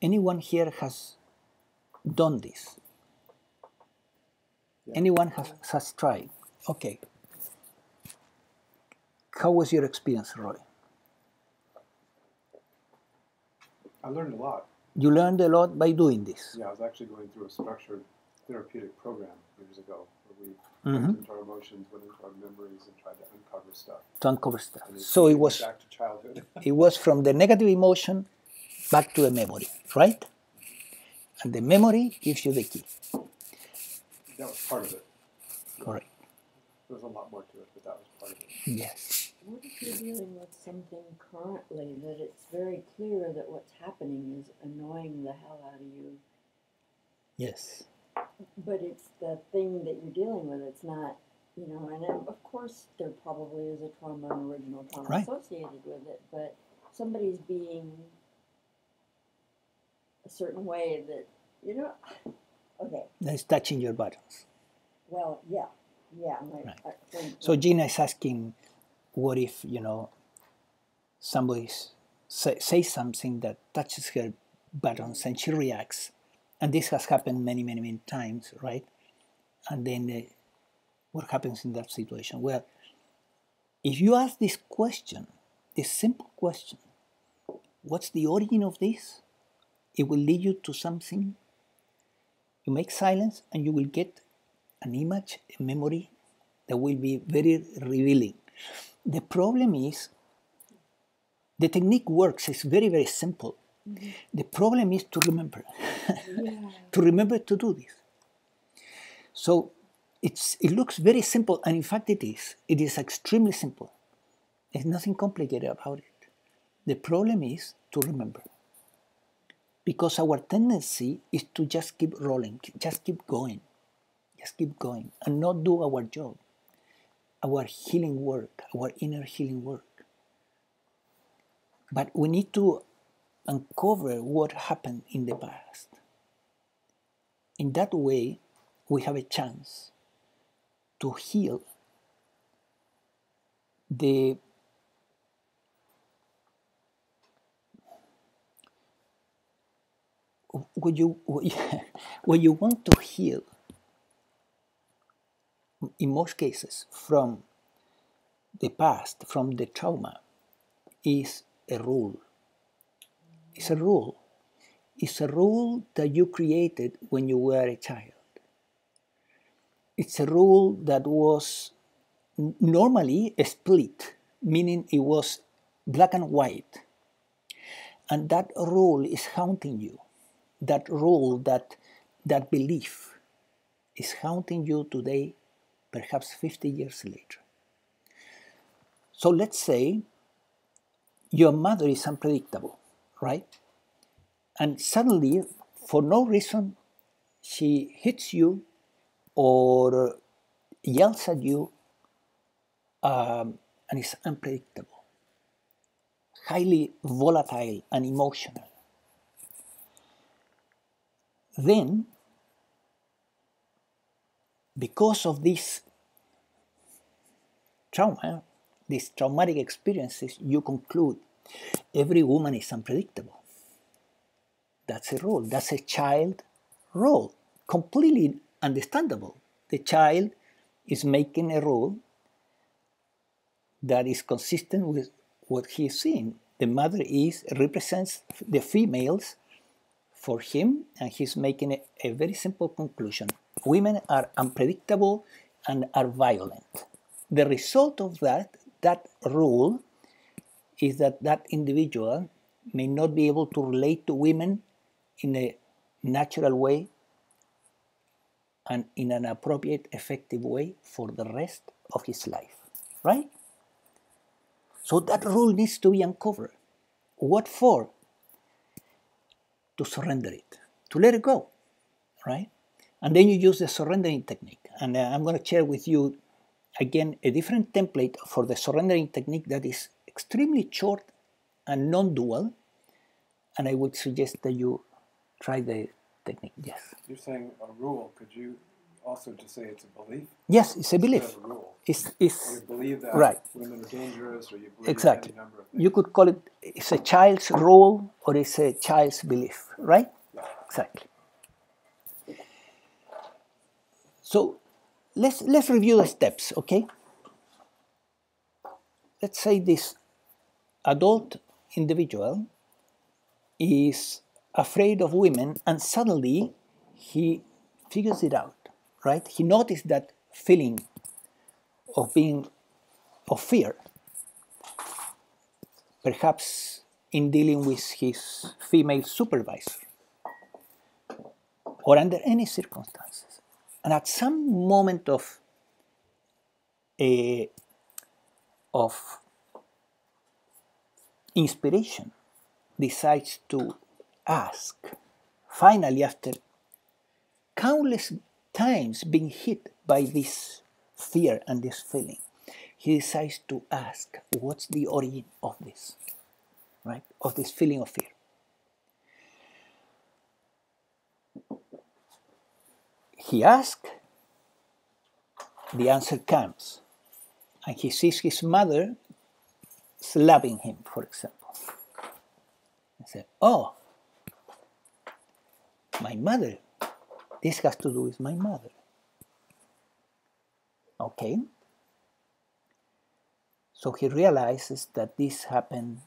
S1: Anyone here has done this?
S4: Yeah.
S1: Anyone has tried? Okay. How was your experience, Roy?
S4: I learned a lot.
S1: You learned a lot by doing this.
S4: Yeah, I was actually going through a structured therapeutic program years ago where we
S1: Mhm.
S4: went into our emotions, went into our memories, and tried to uncover stuff.
S1: To uncover stuff.
S4: And
S1: So it
S4: took me
S1: was
S4: back to childhood.
S1: it was from the negative emotion back to a memory, right? And the memory gives you the key.
S4: That was part of it.
S1: Correct.
S4: There's a lot more to it, but that was part of it.
S1: Yes.
S2: What if you're dealing with something currently that it's very clear that what's happening is annoying the hell out of you,
S1: Yes.
S2: but it's the thing that you're dealing with, it's not, you know, and then, of course there probably is a trauma and original trauma
S1: Right.
S2: associated with it, but somebody's being a certain way that, you know, okay,
S1: That's touching your buttons.
S2: well, yeah, my
S1: Right.
S2: friend,
S1: So Gina is asking, what if, somebody says something that touches her buttons and she reacts? And this has happened many, many, many times, right? And then what happens in that situation? Well, if you ask this question, this simple question, what's the origin of this? It will lead you to something. You make silence and you will get an image, a memory that will be very revealing. The problem is, the technique works, it's very, very simple.
S2: Mm-hmm.
S1: The problem is to remember,
S2: yeah,
S1: to remember to do this. So it looks very simple, and in fact it is. It is extremely simple. There's nothing complicated about it. The problem is to remember. Because our tendency is to just keep rolling, just keep going, and not do our job, our healing work, our inner healing work. But we need to uncover what happened in the past. In that way, we have a chance to heal the when you want to heal, in most cases, from the past, from the trauma, is a rule. It's a rule. It's a rule that you created when you were a child. It's a rule that was normally a split, meaning it was black and white. And that rule is haunting you. That rule, that belief is haunting you today, perhaps 50 years later. So let's say your mother is unpredictable, right? And suddenly, for no reason, she hits you or yells at you, and it's unpredictable, highly volatile and emotional. Then, because of this trauma, these traumatic experiences, you conclude every woman is unpredictable. That's a rule. That's a child rule. Completely understandable. The child is making a rule that is consistent with what he is seeing. The mother represents the females for him, and he's making a very simple conclusion. Women are unpredictable and are violent. The result of that rule is that individual may not be able to relate to women in a natural way and in an appropriate, effective way for the rest of his life, right? So that rule needs to be uncovered. What for? To surrender it, to let it go, right? And then you use the surrendering technique. And I'm going to share with you, again, a different template for the surrendering technique that is extremely short and non-dual. And I would suggest that you try the technique. Yes.
S4: You're saying a rule. Could you also just say it's a belief?
S1: Yes, it's a belief.
S4: Instead of a rule.
S1: It's
S4: You believe that
S1: right.
S4: women are dangerous, or you believe
S1: Exactly.
S4: any number of things.
S1: You could call it's a child's rule or it's a child's belief, right?
S4: Yeah.
S1: Exactly. So let's review the steps, okay? Let's say this adult individual is afraid of women, and suddenly he figures it out, right? He noticed that feeling of fear, perhaps in dealing with his female supervisor or under any circumstances. And at some moment of inspiration, decides to ask, finally, after countless times being hit by this fear and this feeling, he decides to ask, what's the origin of this, right? Of this feeling of fear. He asks, the answer comes, and he sees his mother slapping him, for example. He said, oh, my mother. This has to do with my mother. Okay. So he realizes that this happened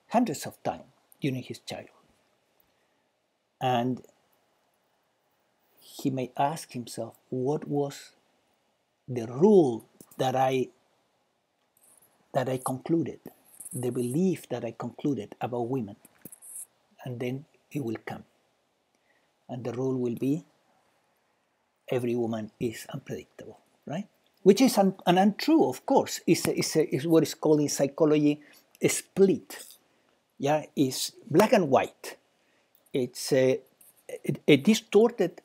S1: hundreds of times during his childhood. And he may ask himself, what was the rule that I concluded, the belief that I concluded about women? And then it will come. And the rule will be, every woman is unpredictable, right? Which is an untrue, of course. It's what is called in psychology a split. Yeah, it's black and white. It's a distorted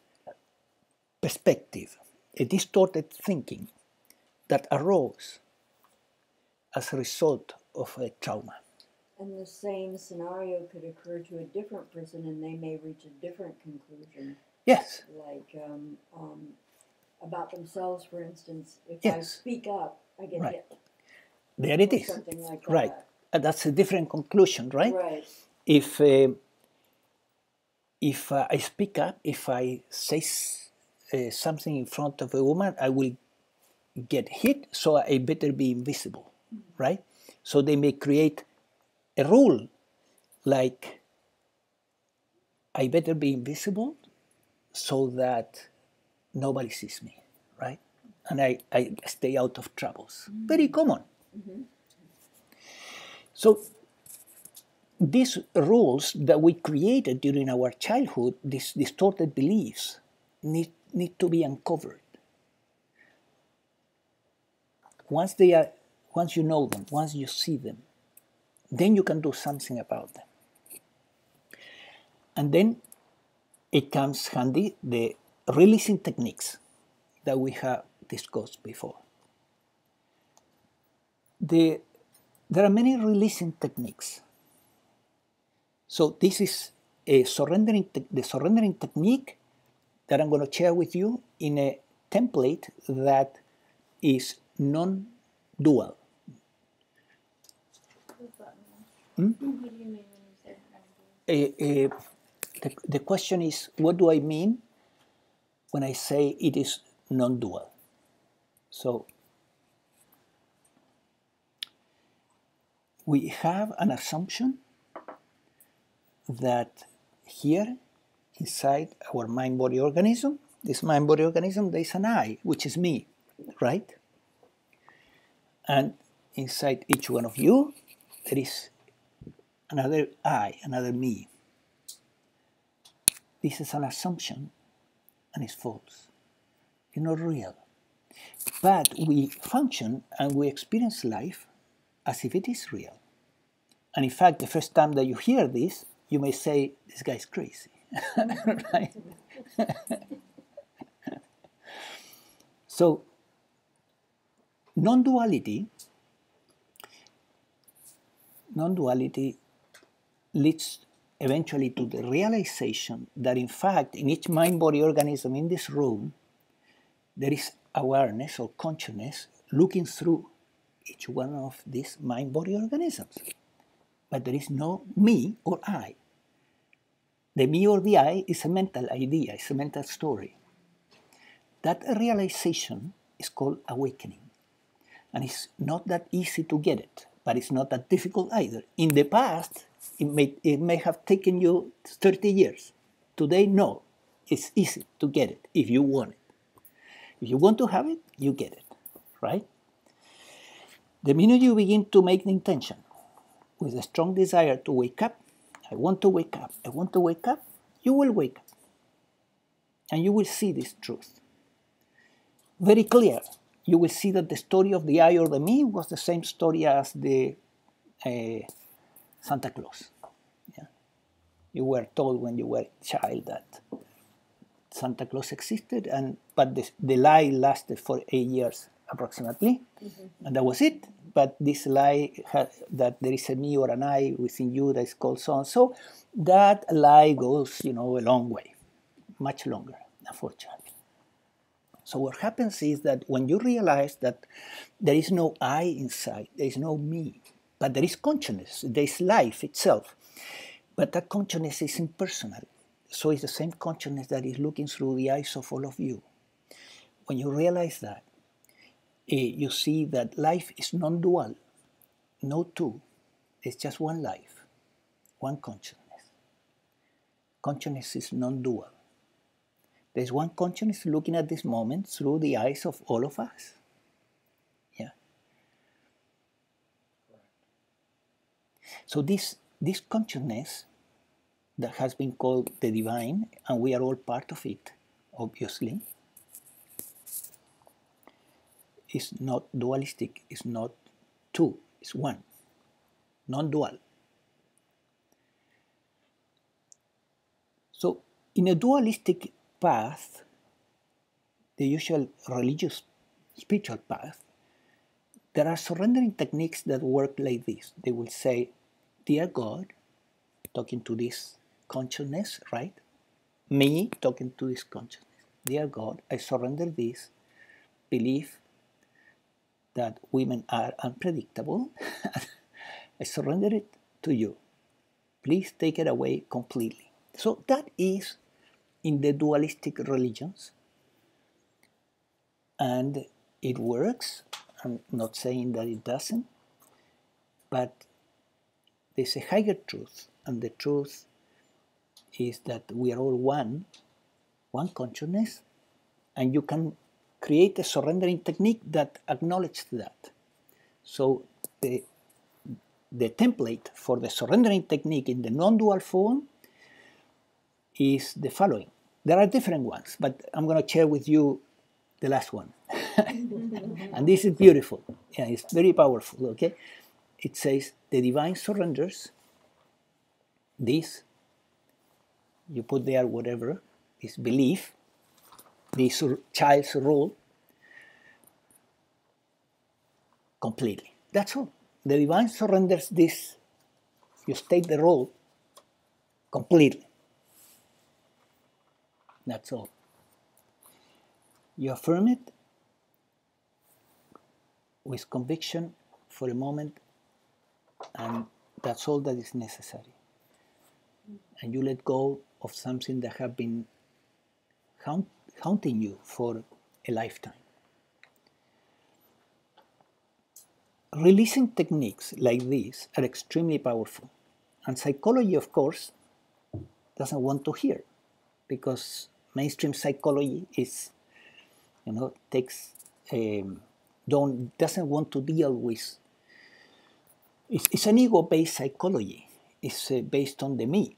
S1: perspective, a distorted thinking that arose as a result of a trauma.
S2: And the same scenario could occur to a different person, and they may reach a different conclusion.
S1: Yes.
S2: Like about themselves, for instance. If I
S1: Yes.
S2: speak up, I get
S1: Right.
S2: hit.
S1: There it
S2: Or
S1: is.
S2: something like
S1: Right.
S2: that.
S1: That's a different conclusion, right?
S2: Right.
S1: If I speak up, if I say something in front of a woman, I will get hit, so I better be invisible, right? So they may create a rule like, I better be invisible so that nobody sees me, right? And I stay out of troubles. Very common. So these rules that we created during our childhood, these distorted beliefs, need to be uncovered. Once you know them, once you see them, then you can do something about them. And then it comes handy the releasing techniques that we have discussed before. There are many releasing techniques. So this is the surrendering technique that I'm going to share with you in a template that is non-dual.
S6: What do you mean when you say non-dual?
S1: The question is, what do I mean when I say it is non-dual? So we have an assumption that here inside our mind-body organism, this mind-body organism, there is an I, which is me, right? And inside each one of you, there is another I, another me. This is an assumption, and it's false. It's not real. But we function and we experience life as if it is real. And in fact, the first time that you hear this, you may say, this guy's crazy. Right? So, non-duality leads eventually to the realization that in fact, in each mind-body organism in this room, there is awareness or consciousness looking through each one of these mind-body organisms. But there is no me or I. The me or the I is a mental idea, it's a mental story. That realization is called awakening. And it's not that easy to get it, but it's not that difficult either. In the past, it may have taken you 30 years. Today, no. It's easy to get it if you want it. If you want to have it, you get it, right? The minute you begin to make the intention with a strong desire to wake up, I want to wake up, I want to wake up, you will wake up. And you will see this truth. Very clear. You will see that the story of the I or the me was the same story as the Santa Claus. Yeah? You were told when you were a child that Santa Claus existed, but the lie lasted for 8 years approximately, and that was it. But this lie that there is a me or an I within you that is called so and so, that lie goes, a long way, much longer, unfortunately. So what happens is that when you realize that there is no I inside, there is no me, but there is consciousness, there is life itself, but that consciousness is impersonal. So it's the same consciousness that is looking through the eyes of all of you. When you realize that, you see that life is non-dual, no two. It's just one life, one consciousness. Consciousness is non-dual. There's one consciousness looking at this moment through the eyes of all of us. Yeah. So this consciousness that has been called the divine, and we are all part of it, obviously, is not dualistic, it's not two, it's one, non-dual. So in a dualistic path, the usual religious spiritual path, there are surrendering techniques that work like this. They will say, dear God, talking to this consciousness, right? Me talking to this consciousness. Dear God, I surrender this belief that women are unpredictable. I surrender it to you. Please take it away completely. So that is in the dualistic religions. And it works. I'm not saying that it doesn't. But there's a higher truth. And the truth is that we are all one consciousness. And you can create a surrendering technique that acknowledges that. So the template for the surrendering technique in the non-dual form is the following. There are different ones, but I'm going to share with you the last one. And this is beautiful. Yeah, it's very powerful, okay? It says, the divine surrenders this, you put there whatever, this belief, this child's role, completely. That's all. The divine surrenders this, you state the role completely. That's all. You affirm it with conviction for a moment, and that's all that is necessary. And you let go of something that have been haunting you for a lifetime. Releasing techniques like this are extremely powerful. And psychology, of course, doesn't want to hear, because mainstream psychology is, doesn't want to deal with. It's an ego-based psychology. It's based on the me.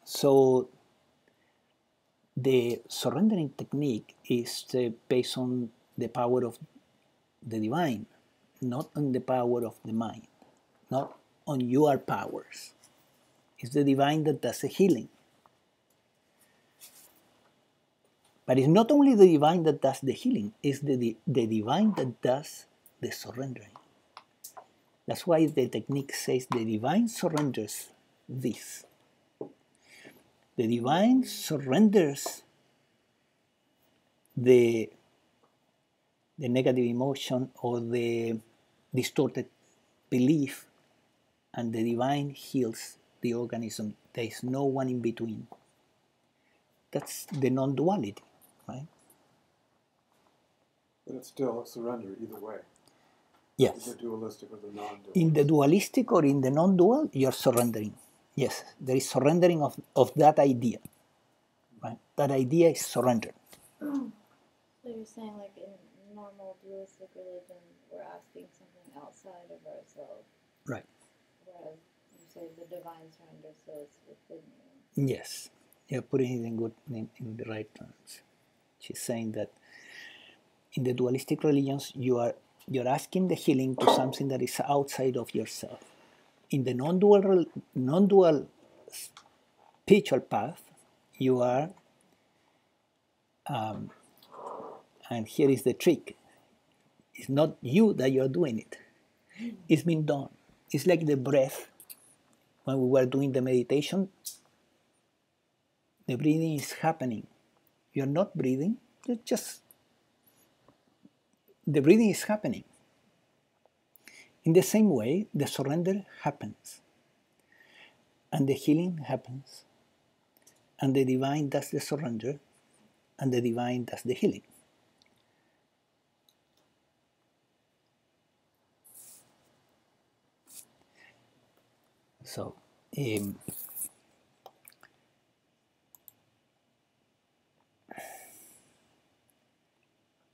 S1: So the surrendering technique is based on the power of the divine, not on the power of the mind, not on your powers. It's the divine that does the healing. But it's not only the divine that does the healing, it's the divine that does the surrendering. That's why the technique says the divine surrenders this. The divine surrenders the negative emotion or the distorted belief, and the divine heals the organism. There is no one in between. That's the non-duality, right?
S5: But it's still a surrender either way.
S1: Yes.
S5: The dualistic or the non-dualistic.
S1: In the dualistic or in the non-dual, you're surrendering. Yes, there is surrendering of that idea. Right? That idea is surrender.
S6: So you're saying, like in normal dualistic religion, we're asking something outside of ourselves.
S1: Right.
S6: Whereas you say the divine surrender, so it's within you.
S1: Yes. You're putting it in the right terms. She's saying that in the dualistic religions, you're asking the healing to something that is outside of yourself. In the non-dual spiritual path, you are, and here is the trick, it's not you that you're doing it. It's been done. It's like the breath. When we were doing the meditation, the breathing is happening. You're not breathing, you're just, the breathing is happening. In the same way, the surrender happens, and the healing happens, and the divine does the surrender, and the divine does the healing. So,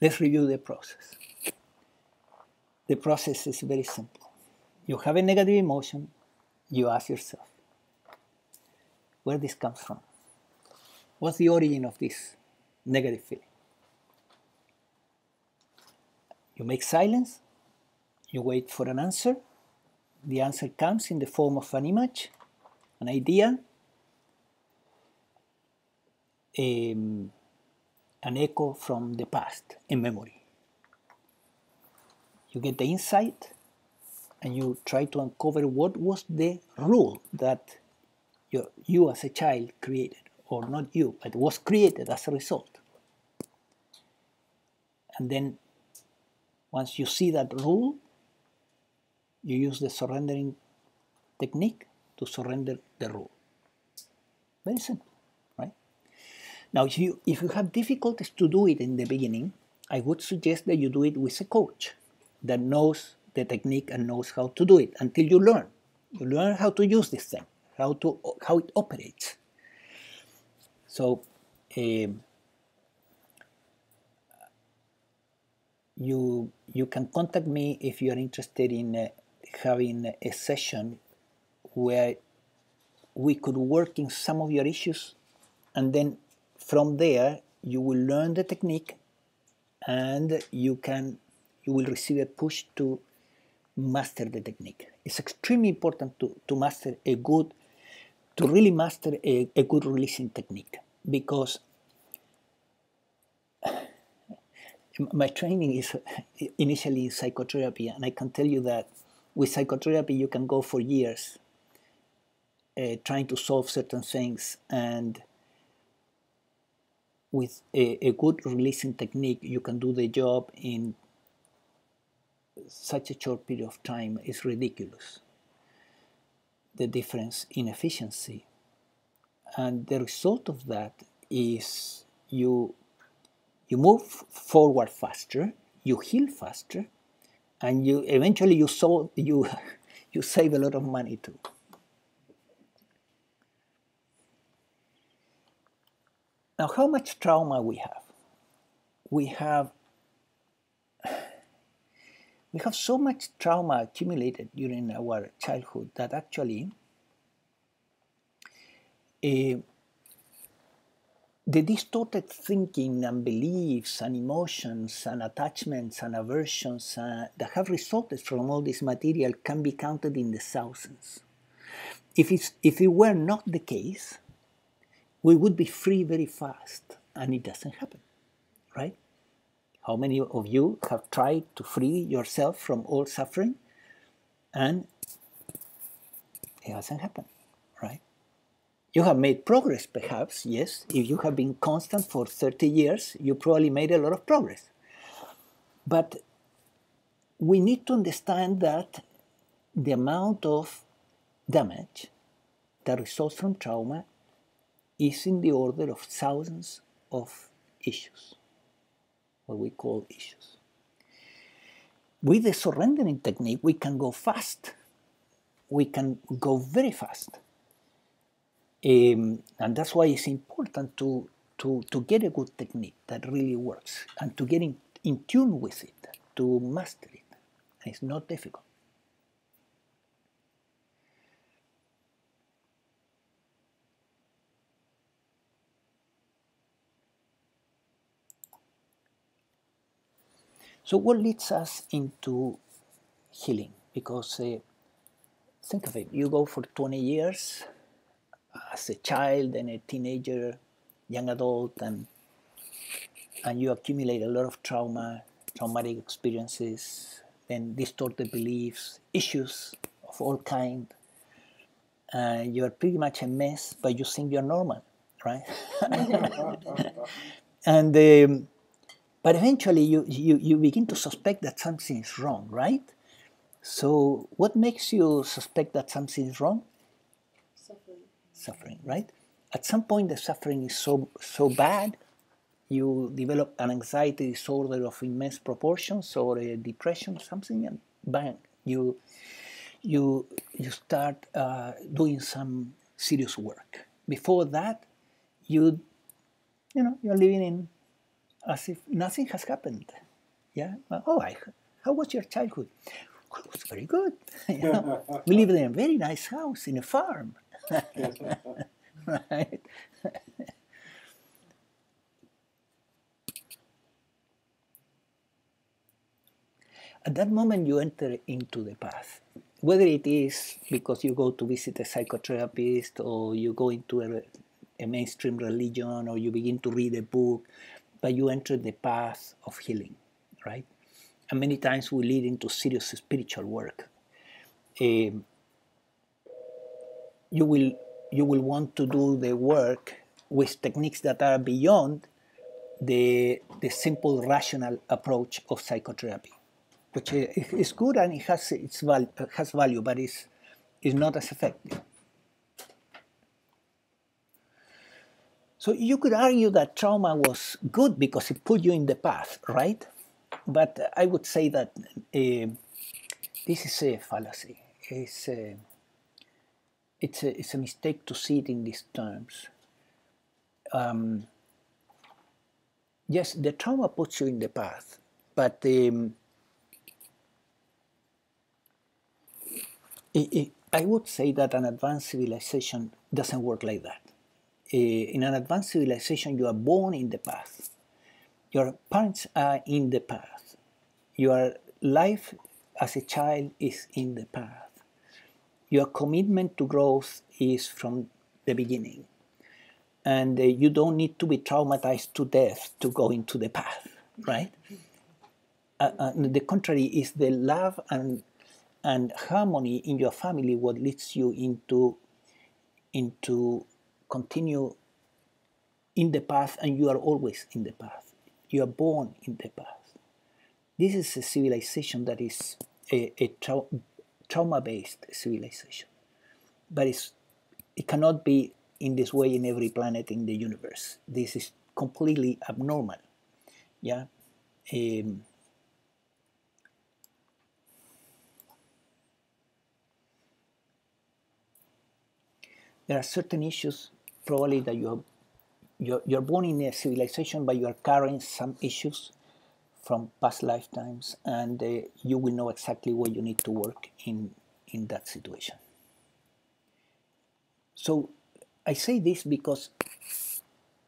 S1: let's review the process. The process is very simple. You have a negative emotion, you ask yourself, where this comes from? What's the origin of this negative feeling? You make silence, you wait for an answer. The answer comes in the form of an image, an idea, an echo from the past, a memory. You get the insight and you try to uncover what was the rule that you as a child created, or not you, but was created as a result. And then once you see that rule, you use the surrendering technique to surrender the rule. Very simple, right? Now, if you have difficulties to do it in the beginning, I would suggest that you do it with a coach that knows the technique and knows how to do it until you learn. You learn how to use this thing, how it operates. So you can contact me if you are interested in having a session where we could work in some of your issues, and then from there you will learn the technique, and you will receive a push to master the technique. It's extremely important to really master a good releasing technique, because my training is initially in psychotherapy, and I can tell you that with psychotherapy you can go for years trying to solve certain things, and with a good releasing technique you can do the job in such a short period of time. Is ridiculous, the difference in efficiency. And the result of that is you move forward faster, you heal faster, and you eventually you save a lot of money too. Now, how much trauma we have? We have so much trauma accumulated during our childhood that actually the distorted thinking and beliefs and emotions and attachments and aversions that have resulted from all this material can be counted in the thousands. If it were not the case, we would be free very fast, and it doesn't happen, right? How many of you have tried to free yourself from all suffering, and it hasn't happened, right? You have made progress, perhaps, yes. If you have been constant for 30 years, you probably made a lot of progress. But we need to understand that the amount of damage that results from trauma is in the order of thousands of issues, what we call issues. With the surrendering technique, we can go fast. We can go very fast. And that's why it's important to get a good technique that really works and to get in tune with it, to master it. It's not difficult. So what leads us into healing? Because think of it, you go for 20 years as a child and a teenager, young adult, and you accumulate a lot of traumatic experiences, and distorted beliefs, issues of all kind. You are pretty much a mess, but you think you're normal, right? And but eventually you begin to suspect that something is wrong, right? So what makes you suspect that something is wrong? Suffering, right? At some point the suffering is so bad, you develop an anxiety disorder of immense proportions or a depression or something, and bang, you start doing some serious work. Before that, you're living in as if nothing has happened. Yeah. Oh, how was your childhood? Oh, it was very good. We lived in a very nice house in a farm. Right. At that moment, you enter into the path. Whether it is because you go to visit a psychotherapist, or you go into a mainstream religion, or you begin to read a book, but you enter the path of healing, right? And many times we lead into serious spiritual work. You will want to do the work with techniques that are beyond the simple rational approach of psychotherapy, which is good and it has value, but is not as effective. So you could argue that trauma was good because it put you in the path, right? But I would say that this is a fallacy. It's a mistake to see it in these terms. Yes, the trauma puts you in the path, but I would say that an advanced civilization doesn't work like that. In an advanced civilization, you are born in the path. Your parents are in the path. Your life as a child is in the path. Your commitment to growth is from the beginning. And you don't need to be traumatized to death to go into the path, right? The contrary is the love and harmony in your family what leads you into continue in the path, and you are always in the path. You are born in the path. This is a civilization that is a trauma-based civilization, but it cannot be in this way in every planet in the universe. This is completely abnormal. Yeah. There are certain issues probably that you're born in a civilization, but you are carrying some issues from past lifetimes, and you will know exactly where you need to work in that situation. So I say this because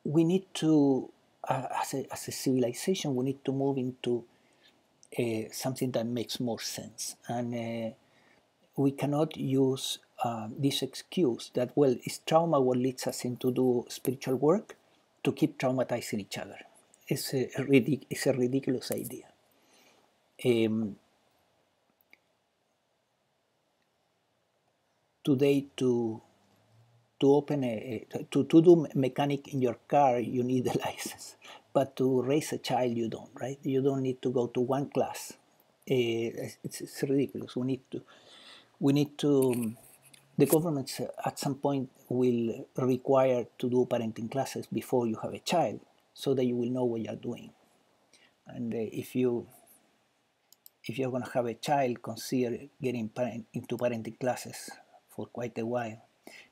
S1: we need to, as a civilization, we need to move into something that makes more sense. And we cannot use this excuse that, well, it's trauma what leads us into do spiritual work to keep traumatizing each other. It's a ridiculous idea. Today, to open to do mechanic in your car, you need a license, but to raise a child, you don't, right? You don't need to go to one class. It's ridiculous. We need to. The government at some point will require to do parenting classes before you have a child, so that you will know what you are doing. And if you if you're going to have a child, consider getting into parenting classes for quite a while,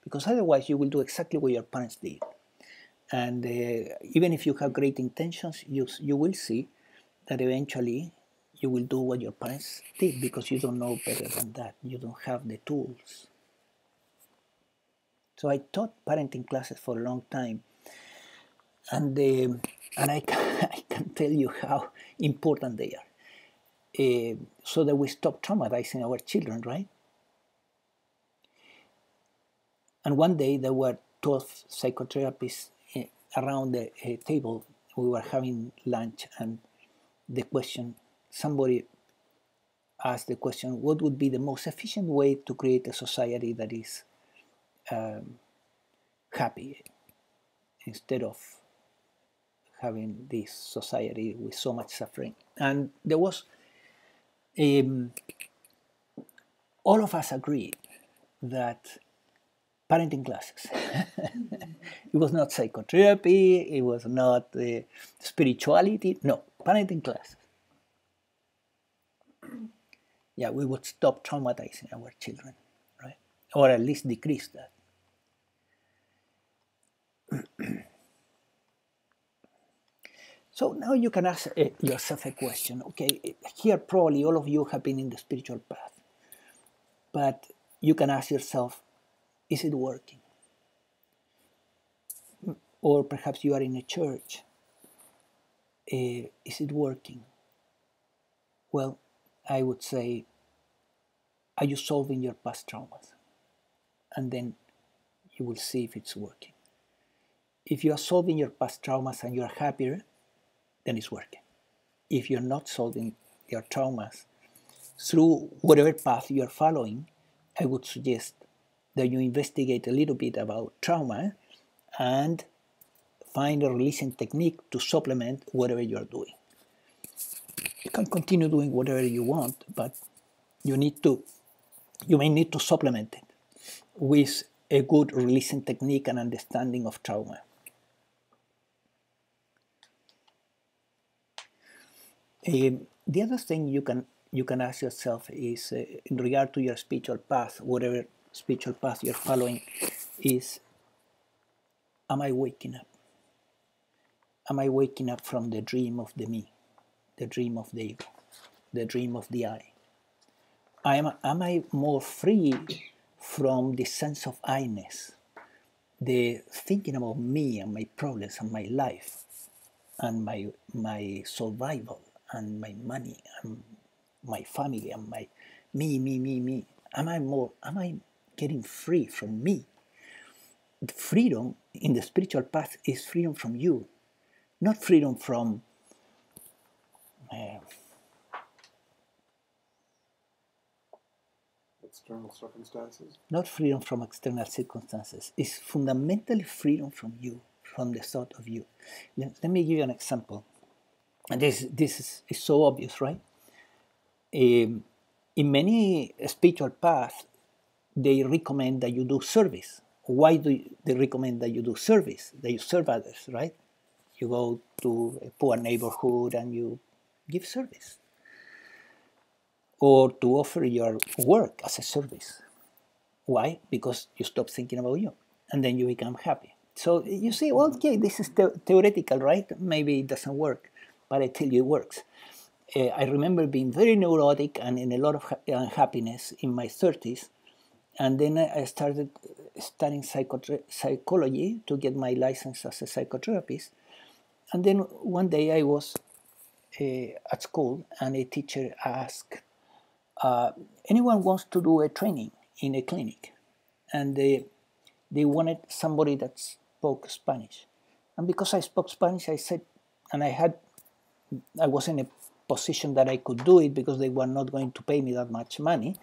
S1: because otherwise you will do exactly what your parents did. And even if you have great intentions, you will see that eventually you will do what your parents did, because you don't know better than that. You don't have the tools. So I taught parenting classes for a long time, and I can tell you how important they are, so that we stop traumatizing our children, right? And one day there were 12 psychotherapists around the table. We were having lunch, and somebody asked the question, what would be the most efficient way to create a society that is happy, instead of having this society with so much suffering? And there was, all of us agreed that parenting classes. It was not psychotherapy, it was not spirituality, no, parenting classes. Yeah, we would stop traumatizing our children, right? Or at least decrease that. So now you can ask yourself a question. Okay, here probably all of you have been in the spiritual path, but you can ask yourself, is it working? Or perhaps you are in a church. Is it working? Well, I would say, are you solving your past traumas? And then you will see if it's working. If you are solving your past traumas and you are happier, then it's working. If you're not solving your traumas through whatever path you're following, I would suggest that you investigate a little bit about trauma and find a releasing technique to supplement whatever you're doing. You can continue doing whatever you want, but you may need to supplement it with a good releasing technique and understanding of trauma. The other thing you can ask yourself is, in regard to your spiritual path, whatever spiritual path you're following, is, am I waking up? Am I waking up from the dream of the me, the dream of the ego, the dream of the I? Am I more free from the sense of I-ness, the thinking about me and my problems and my life and my survival and my money and my family and my me? Am I getting free from me? The freedom in the spiritual path is freedom from you, not freedom from
S4: external circumstances.
S1: Not freedom from external circumstances. It's fundamentally freedom from you, from the thought of you. Let me give you an example. And this is so obvious, right? In many spiritual paths, they recommend that you do service. Why do they recommend that you do service? That you serve others, right? You go to a poor neighborhood and you give service. Or to offer your work as a service. Why? Because you stop thinking about you, and then you become happy. So you say, well, okay, this is theoretical, right? Maybe it doesn't work, but I tell you it works. I remember being very neurotic and in a lot of unhappiness in my 30s, and then I started studying psychology to get my license as a psychotherapist. And then one day I was at school, and a teacher asked, anyone wants to do a training in a clinic? And they wanted somebody that spoke Spanish. And because I spoke Spanish, I said, and I was in a position that I could do it because they were not going to pay me that much money.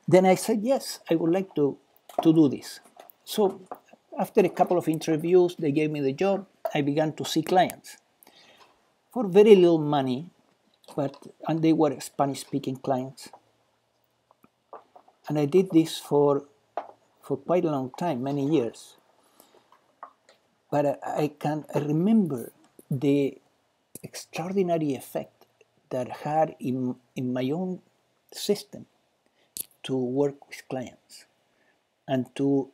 S1: Then I said, yes, I would like to do this. So after a couple of interviews, they gave me the job. I began to see clients for very little money, and they were Spanish-speaking clients. And I did this for quite a long time, many years. But I remember the extraordinary effect that had in my own system to work with clients and to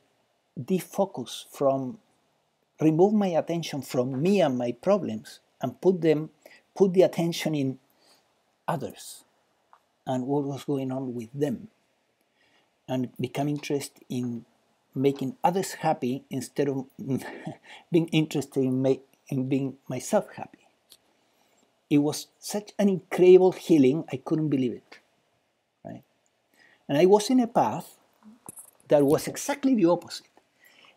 S1: defocus from, remove my attention from me and my problems and put the attention in others and what was going on with them, and become interested in making others happy instead of being interested in being myself happy. It was such an incredible healing, I couldn't believe it, right? And I was in a path that was exactly the opposite.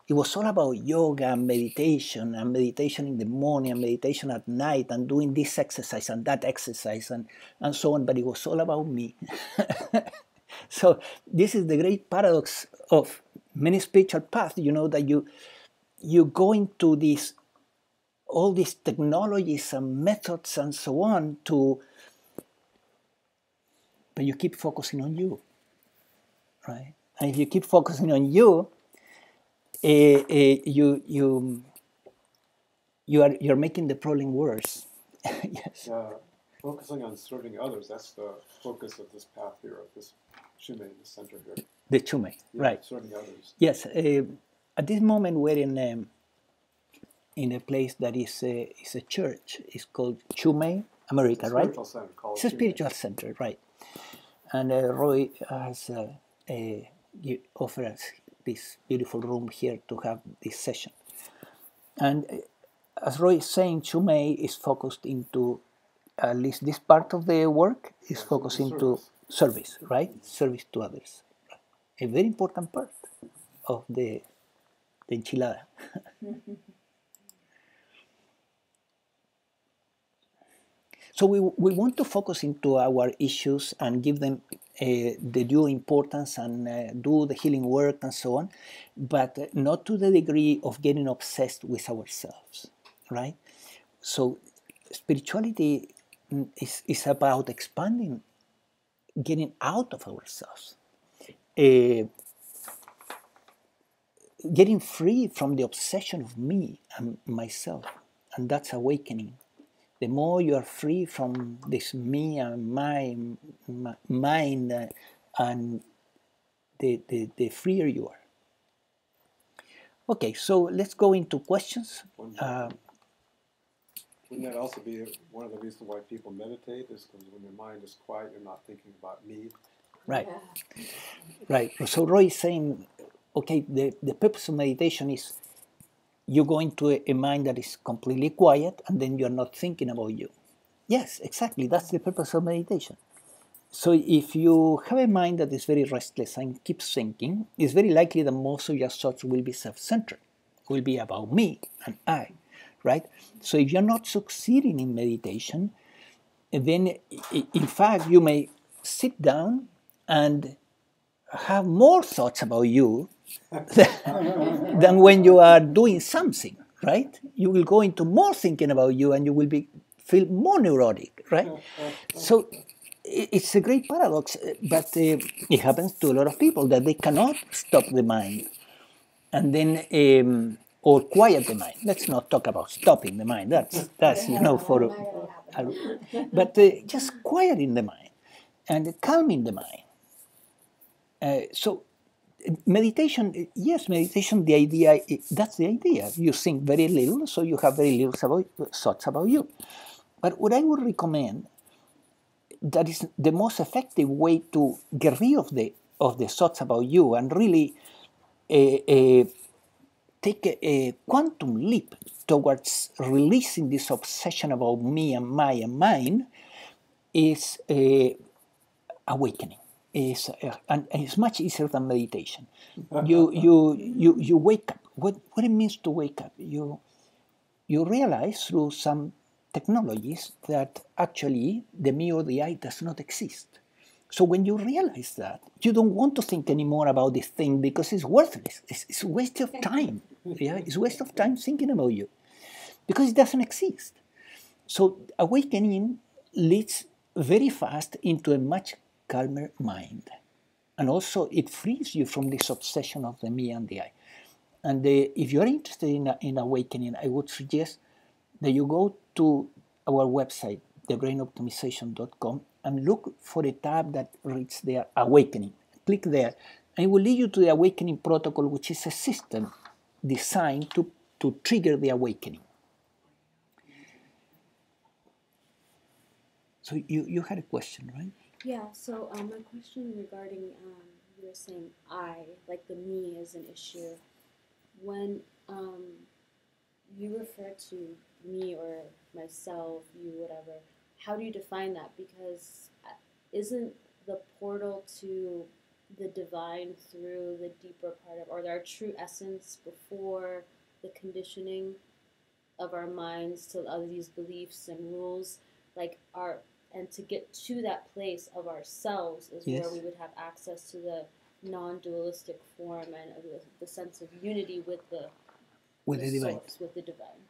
S1: It was all about yoga and meditation in the morning and meditation at night and doing this exercise and that exercise and so on, but it was all about me. So this is the great paradox of many spiritual paths, that you go into all these technologies and methods and so on but you keep focusing on you, right? And if you keep focusing on you, you're making the problem worse. Yes.
S4: Focusing on serving others, that's the focus of this path here, of this shume, the center here.
S1: The shume, right.
S4: Serving others.
S1: Yes. At this moment, we're in a place that is a church. It's called Shume, America, right?
S4: Center called
S1: It's a spiritual center, right. And Roy has offered us this beautiful room here to have this session. And as Roy is saying, Shume is focused into, at least this part of the work is focused into service, right? Service to others. A very important part of the enchilada. So we want to focus into our issues and give them the due importance and do the healing work and so on, but not to the degree of getting obsessed with ourselves, right? So spirituality is about expanding, getting out of ourselves, getting free from the obsession of me and myself, and that's awakening. The more you are free from this me and my mind, and the freer you are. Okay, so let's go into questions.
S4: Wouldn't that also be one of the reasons why people meditate, is because when your mind is quiet, you're not thinking about me?
S1: Right.
S6: Yeah.
S1: Right. So Roy is saying, okay, the purpose of meditation is you go into a mind that is completely quiet and then you're not thinking about you. Yes, exactly. That's the purpose of meditation. So if you have a mind that is very restless and keeps thinking, it's very likely that most of your thoughts will be self-centered, will be about me and I, right? So if you're not succeeding in meditation, then in fact you may sit down and have more thoughts about you than when you are doing something, right? You will go into more thinking about you and you will feel more neurotic, right? So it's a great paradox, but it happens to a lot of people that they cannot stop the mind and then or quiet the mind. Let's not talk about stopping the mind. That's for but just quieting the mind and calming the mind. So meditation, yes, meditation, the idea, that's the idea. You think very little, so you have very little thoughts about you. But what I would recommend, that is the most effective way to get rid of the thoughts about you and really take a quantum leap towards releasing this obsession about me and my and mine, is awakening. And it's much easier than meditation. You wake up. What it means to wake up? You realize through some technologies that actually the me or the I does not exist. So when you realize that, you don't want to think anymore about this thing because it's worthless. It's a waste of time. Yeah, it's a waste of time thinking about you because it doesn't exist. So awakening leads very fast into a much calmer mind, and also it frees you from this obsession of the me and the I. And if you're interested in awakening, I would suggest that you go to our website thebrainoptimization.com and look for the tab that reads there, Awakening. Click there, and it will lead you to the Awakening Protocol, which is a system designed to trigger the awakening. So you had a question, right?
S7: Yeah, so my question regarding, you were saying I, like the me is an issue. When you refer to me or myself, you, whatever, how do you define that? Because isn't the portal to the divine through the deeper part of, or our true essence before the conditioning of our minds to other these beliefs and rules, like our, and to get to that place of ourselves is
S1: Yes.
S7: where we would have access to the non-dualistic form and the sense of unity with the
S1: Divine.
S7: source, with the divine.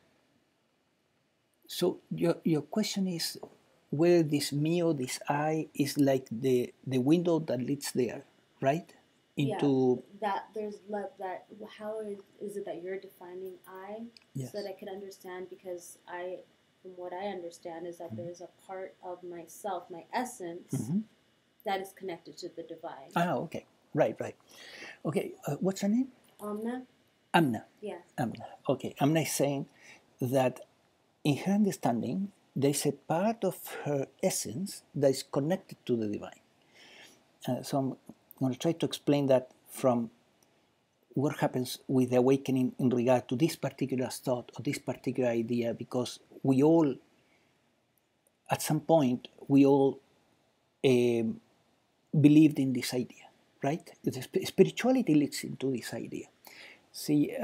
S1: So your question is whether this me or this I is like the window that leads there, right? Into
S7: that there's that. How is it that you're defining I,
S1: yes.
S7: so that I could understand? Because I, from what I understand, is that there's a part of myself, my essence, that is connected to the divine.
S1: Ah, okay, right. Okay, what's her name? Amna.
S7: Yes.
S1: Amna. Okay, Amna is saying that in her understanding, there is a part of her essence that is connected to the divine. So I'm going to try to explain that from what happens with the awakening in regard to this particular thought or this particular idea, because we all, at some point, we all believed in this idea, right? Spirituality leads into this idea. See,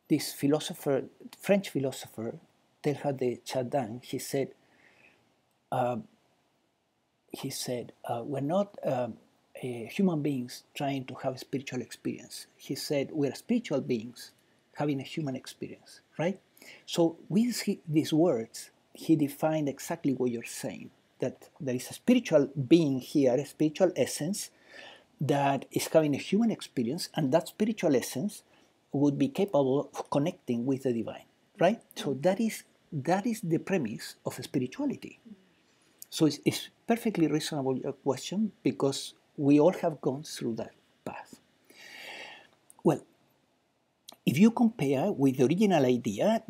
S1: this philosopher, French philosopher, Teilhard de Chardin, he said, we're not human beings trying to have a spiritual experience. He said, we're spiritual beings having a human experience, right? So with these words, he defined exactly what you're saying, that there is a spiritual being here, a spiritual essence that is having a human experience, and that spiritual essence would be capable of connecting with the divine, right? So that is the premise of spirituality. So it's perfectly reasonable, your question, because we all have gone through that path. Well, if you compare with the original idea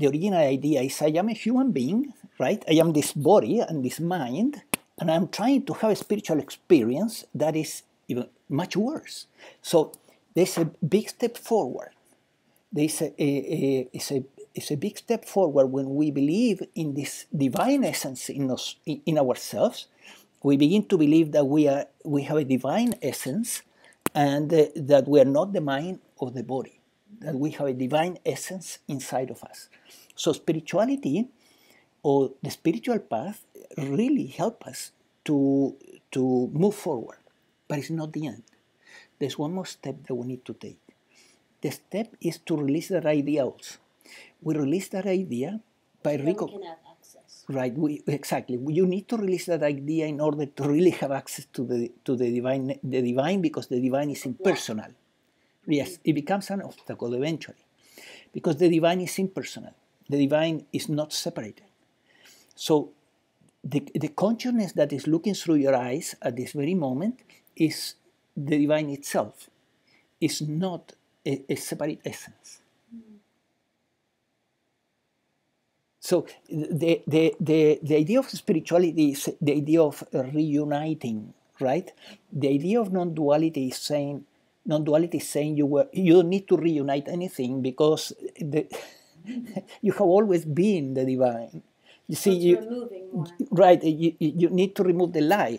S1: is I am a human being, right? I am this body and this mind, and I'm trying to have a spiritual experience that is even much worse. So there's a big step forward. There's a big step forward when we believe in this divine essence in us, in ourselves. We begin to believe that we have a divine essence, and that we are not the mind or the body, that we have a divine essence inside of us. So spirituality or the spiritual path really help us to move forward, but it's not the end. There's one more step that we need to take. The step is to release that idea also. We release that idea by
S7: we can have access.
S1: Right, exactly. You need to release that idea in order to really have access to the divine, because the divine is impersonal. Yes, it becomes an obstacle eventually, because the divine is impersonal. The divine is not separated. So the consciousness that is looking through your eyes at this very moment is the divine itself. It's not a separate essence. So the idea of spirituality is the idea of reuniting, right? The idea of non-duality is saying you don't need to reunite anything, because you have always been the divine. You see,
S7: removing more.
S1: Right? You need to remove the lie.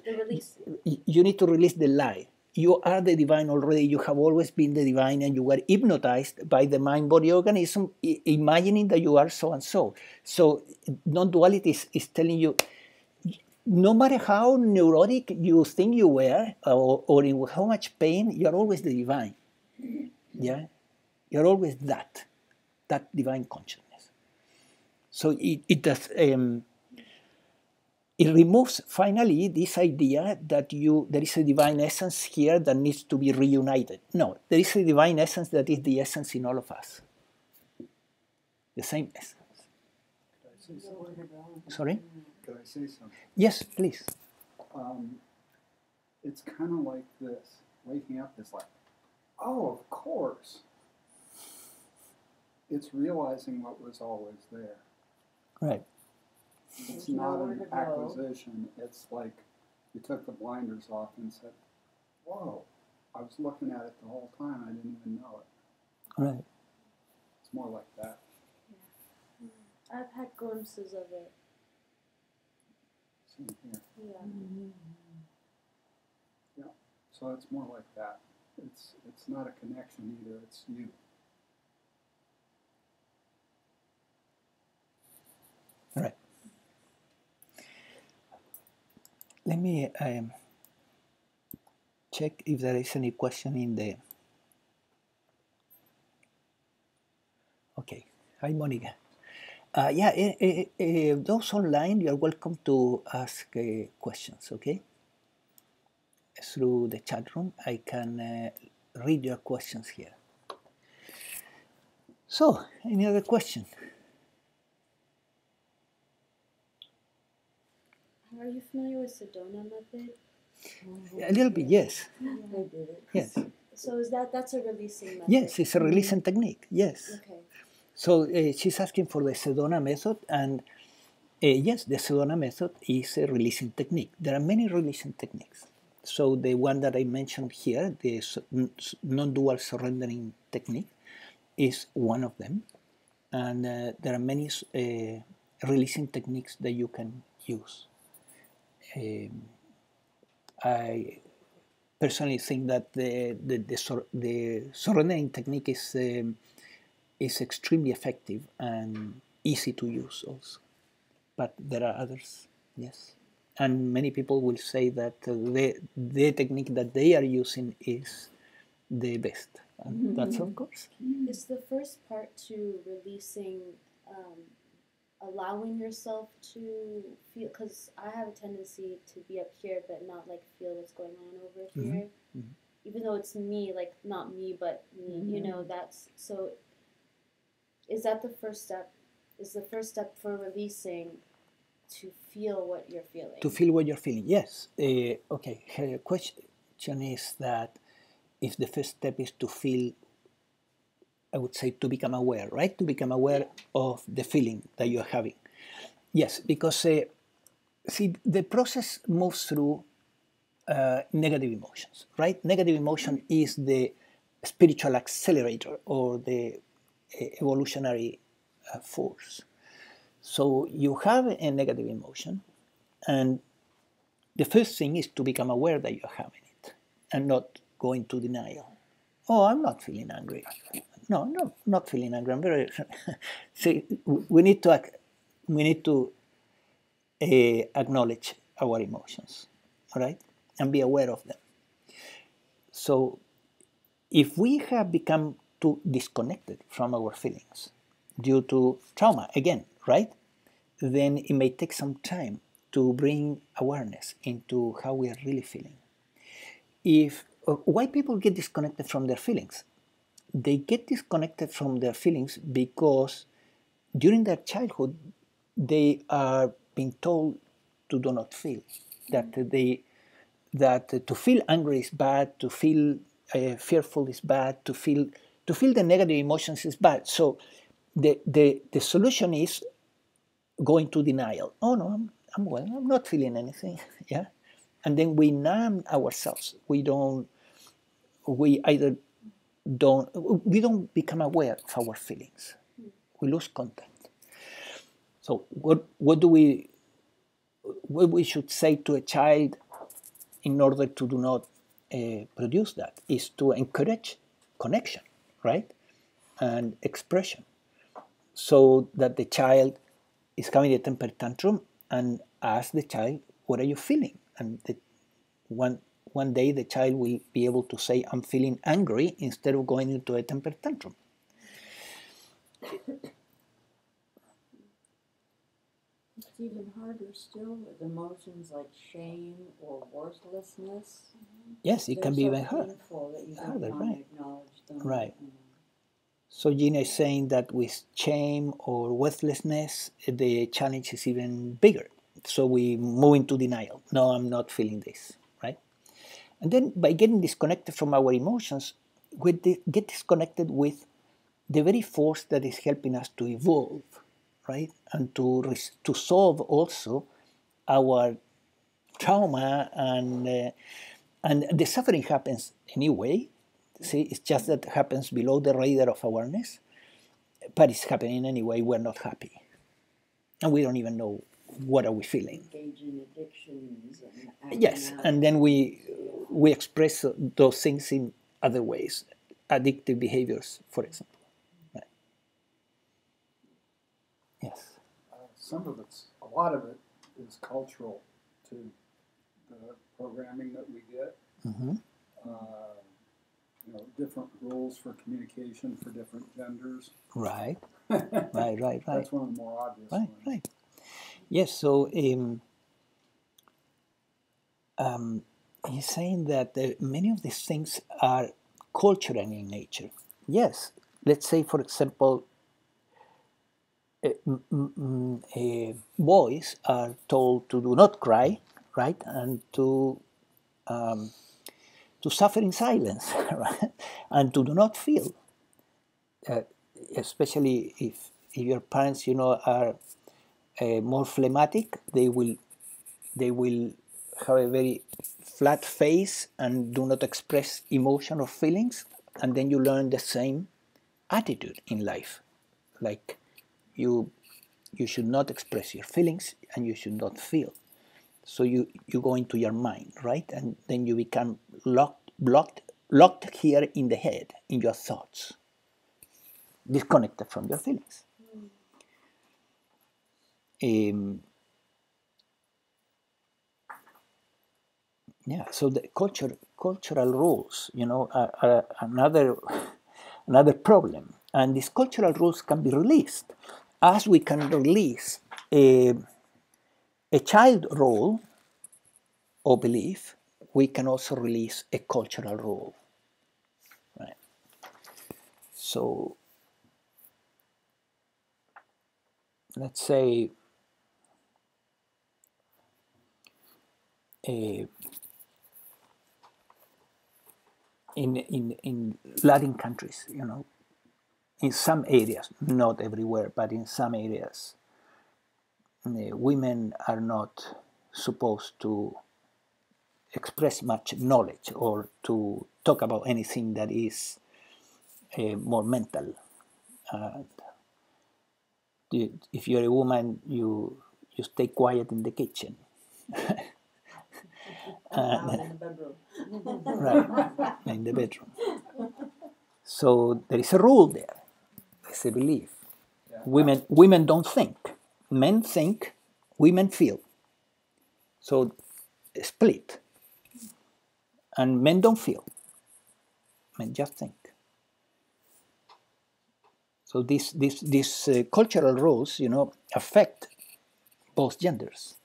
S1: You need to release the lie. You are the divine already. You have always been the divine, and you were hypnotized by the mind-body organism, imagining that you are so and so. So non-duality is telling you, no matter how neurotic you think you were, or in how much pain, you are always the divine. Yeah, you're always that divine consciousness. So it does. It removes finally this idea that there is a divine essence here that needs to be reunited. No, there is a divine essence that is the essence in all of us. The same essence. Sorry?
S5: Could I say something?
S1: Yes, please.
S5: It's kind of like this. Waking up is like, oh, of course. It's realizing what was always there.
S1: Right.
S5: It's
S2: There's
S5: not
S2: nowhere
S5: an
S2: to go.
S5: acquisition. It's like you took the blinders off and said, whoa, I was looking at it the whole time. I didn't even know it.
S1: Right.
S5: It's more like that.
S7: I've had glimpses of it.
S5: Same here.
S7: Yeah.
S5: So it's more like that. It's not a connection either. It's you.
S1: Right. Let me check if there is any question in the. Okay. Hi, Monica. Those online, you are welcome to ask questions, okay? Through the chat room, I can read your questions here. So, any other question?
S7: Are you familiar with Sedona method?
S1: A little bit, yes.
S2: I did it.
S1: Yes.
S7: So that's a releasing method?
S1: Yes, it's a releasing technique, yes.
S7: Okay.
S1: So she's asking for the Sedona method, and yes, the Sedona method is a releasing technique. There are many releasing techniques. So the one that I mentioned here, the non-dual surrendering technique, is one of them. And there are many releasing techniques that you can use. I personally think that the surrendering technique is extremely effective and easy to use also. But there are others, yes. And many people will say that the technique that they are using is the best. And that's of course.
S7: Is the first part to releasing, allowing yourself to feel, because I have a tendency to be up here but not like feel what's going on over here.
S1: Mm-hmm.
S7: Even though it's me, like not me, but me, you know, that's, so is that the first step? Is the first step for releasing to feel what you're feeling?
S1: To feel what you're feeling, yes. Okay, her question is that if the first step is to feel, I would say to become aware, right? To become aware of the feeling that you're having. Yes, because see, the process moves through negative emotions, right? Negative emotion is the spiritual accelerator or the evolutionary force. So you have a negative emotion, and the first thing is to become aware that you're having it and not go into denial. Oh, I'm not feeling angry. No, not feeling angry. I'm very. See, we need to acknowledge our emotions, all right, and be aware of them. So, if we have become too disconnected from our feelings due to trauma, again, right, then it may take some time to bring awareness into how we are really feeling. Why people get disconnected from their feelings? They get disconnected from their feelings because during their childhood they are being told to do not feel, that to feel angry is bad, to feel fearful is bad, to feel the negative emotions is bad. So the solution is go into denial. Oh no, I'm well. I'm not feeling anything. Yeah, and then we numb ourselves. We don't become aware of our feelings. We lose contact. So what we should say to a child in order to do not produce that is to encourage connection, right, and expression, so that the child is having a temper tantrum and ask the child, what are you feeling? And one day the child will be able to say, I'm feeling angry, instead of going into a temper tantrum.
S2: It's even harder still with emotions like shame or worthlessness.
S1: Yes, it can be even harder.
S2: That you don't
S1: Harder,
S2: want
S1: right.
S2: to acknowledge them.
S1: Right.
S2: You know.
S1: So Gina is saying that with shame or worthlessness, the challenge is even bigger, So we move into denial. No, I'm not feeling this, right? And then by getting disconnected from our emotions, we get disconnected with the very force that is helping us to evolve, right? And to solve also our trauma, and the suffering happens anyway. See, it's just that it happens below the radar of awareness, but it's happening anyway. We're not happy, and we don't even know what are we feeling.
S2: Engage in addictions and acting
S1: Yes,
S2: out.
S1: and then we express those things in other ways, addictive behaviors, for example. Right. Yes.
S5: A lot of it is cultural too. The programming that we get,
S1: Mm-hmm.
S5: different rules for communication for different genders.
S1: Right. Right.
S5: That's one of the more obvious
S1: Right.
S5: ones.
S1: Right. Yes. So he's saying that many of these things are cultural in nature. Yes. Let's say, for example, boys are told to do not cry, right, and to suffer in silence, right, and to do not feel. Especially if your parents, are more phlegmatic, they will have a very flat face and do not express emotion or feelings, and then you learn the same attitude in life, like you should not express your feelings and you should not feel. So you go into your mind, right, and then you become locked here in the head, in your thoughts, disconnected from your feelings. Yeah, so the cultural rules, are another problem, and these cultural rules can be released, as we can release a child role or belief. We can also release a cultural rule, right? So let's say in Latin countries, in some areas, not everywhere, but in some areas, women are not supposed to express much knowledge or to talk about anything that is more mental. If you're a woman, you stay quiet in the kitchen.
S2: Out in the bedroom.
S1: Right, in the bedroom. So there is a rule there. There's a belief.
S5: Yeah.
S1: Women don't think. Men think, women feel. So split. And men don't feel. Men just think. So these cultural rules, affect both genders.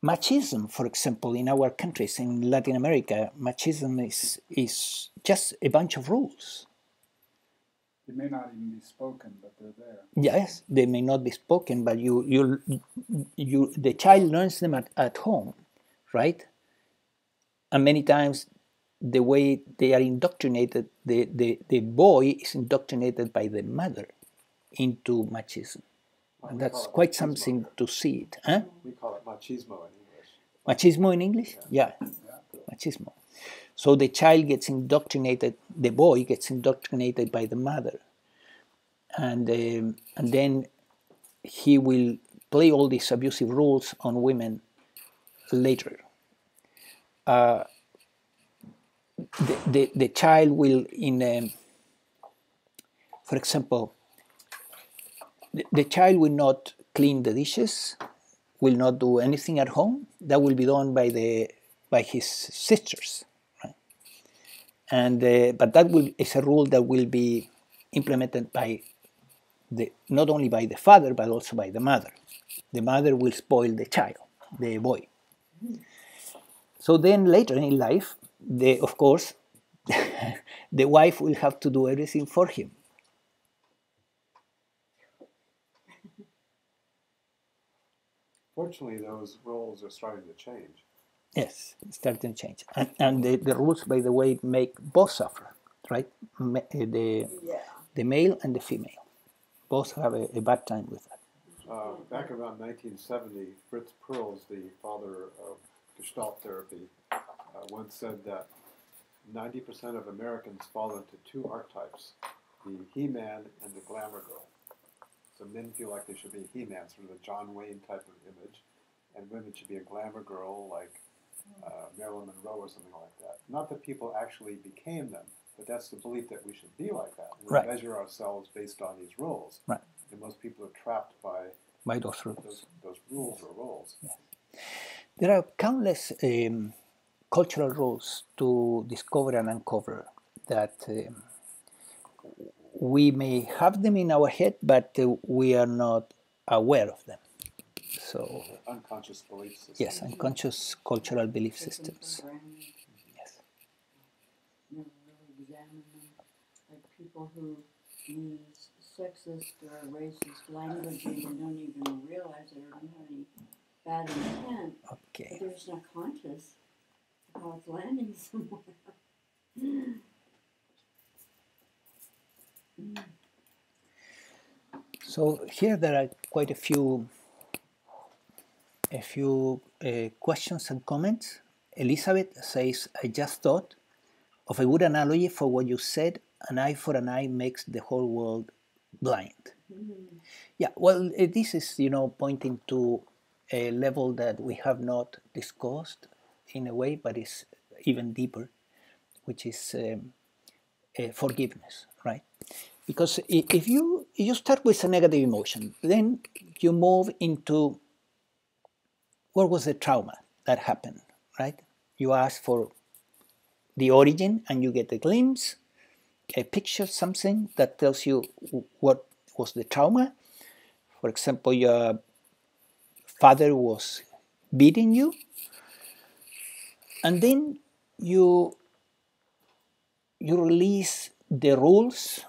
S1: Machismo, for example, in our countries, in Latin America, machismo is just a bunch of rules.
S5: They may not even be spoken, but they're there.
S1: Yes, they may not be spoken, but the child learns them at home, right? And many times, the way they are indoctrinated, the boy is indoctrinated by the mother into machismo. And that's quite something to see it. Huh?
S4: We call it machismo in English.
S1: Machismo in English? Yeah. Machismo. So the child gets indoctrinated, the boy gets indoctrinated by the mother. And then he will play all these abusive rules on women later. The child will, for example, the child will not clean the dishes, will not do anything at home. That will be done by his sisters, right? And but that is a rule that will be implemented by not only by the father but also by the mother. The mother will spoil the child, the boy. So then later in life, of course, the wife will have to do everything for him.
S4: Fortunately, those roles are starting to change.
S1: Yes, it's starting to change. And the rules, by the way, make both suffer, right? The male and the female. Both have a bad time with that.
S4: Back around 1970, Fritz Perls, the father of Gestalt therapy, once said that 90% of Americans fall into two archetypes, the he-man and the glamour girl. So men feel like they should be a he-man, sort of a John Wayne type of image, and women should be a glamour girl like Marilyn Monroe or something like that. Not that people actually became them, but that's the belief that we should be like that. And we
S1: Right.
S4: measure ourselves based on these roles.
S1: Right.
S4: And most people are trapped by
S1: Those rules.
S4: those rules or roles.
S1: Yes. There are countless cultural rules to discover and uncover that we may have them in our head, but we are not aware of them. So,
S4: Unconscious belief systems.
S1: yes, unconscious cultural belief systems. Yes.
S2: Never really examine them. Like people who use sexist or racist language and don't even realize it or don't have any bad intent, but
S1: Okay.
S2: they're just not conscious of how it's landing somewhere.
S1: So here there are quite a few questions and comments. Elizabeth says, I just thought of a good analogy for what you said, an eye for an eye makes the whole world blind. Yeah, well, this is, pointing to a level that we have not discussed in a way, but is even deeper, which is forgiveness, right? Because if you start with a negative emotion, then you move into what was the trauma that happened, right? You ask for the origin and you get a glimpse, a picture, something that tells you what was the trauma. For example, your father was beating you, and then you release the rules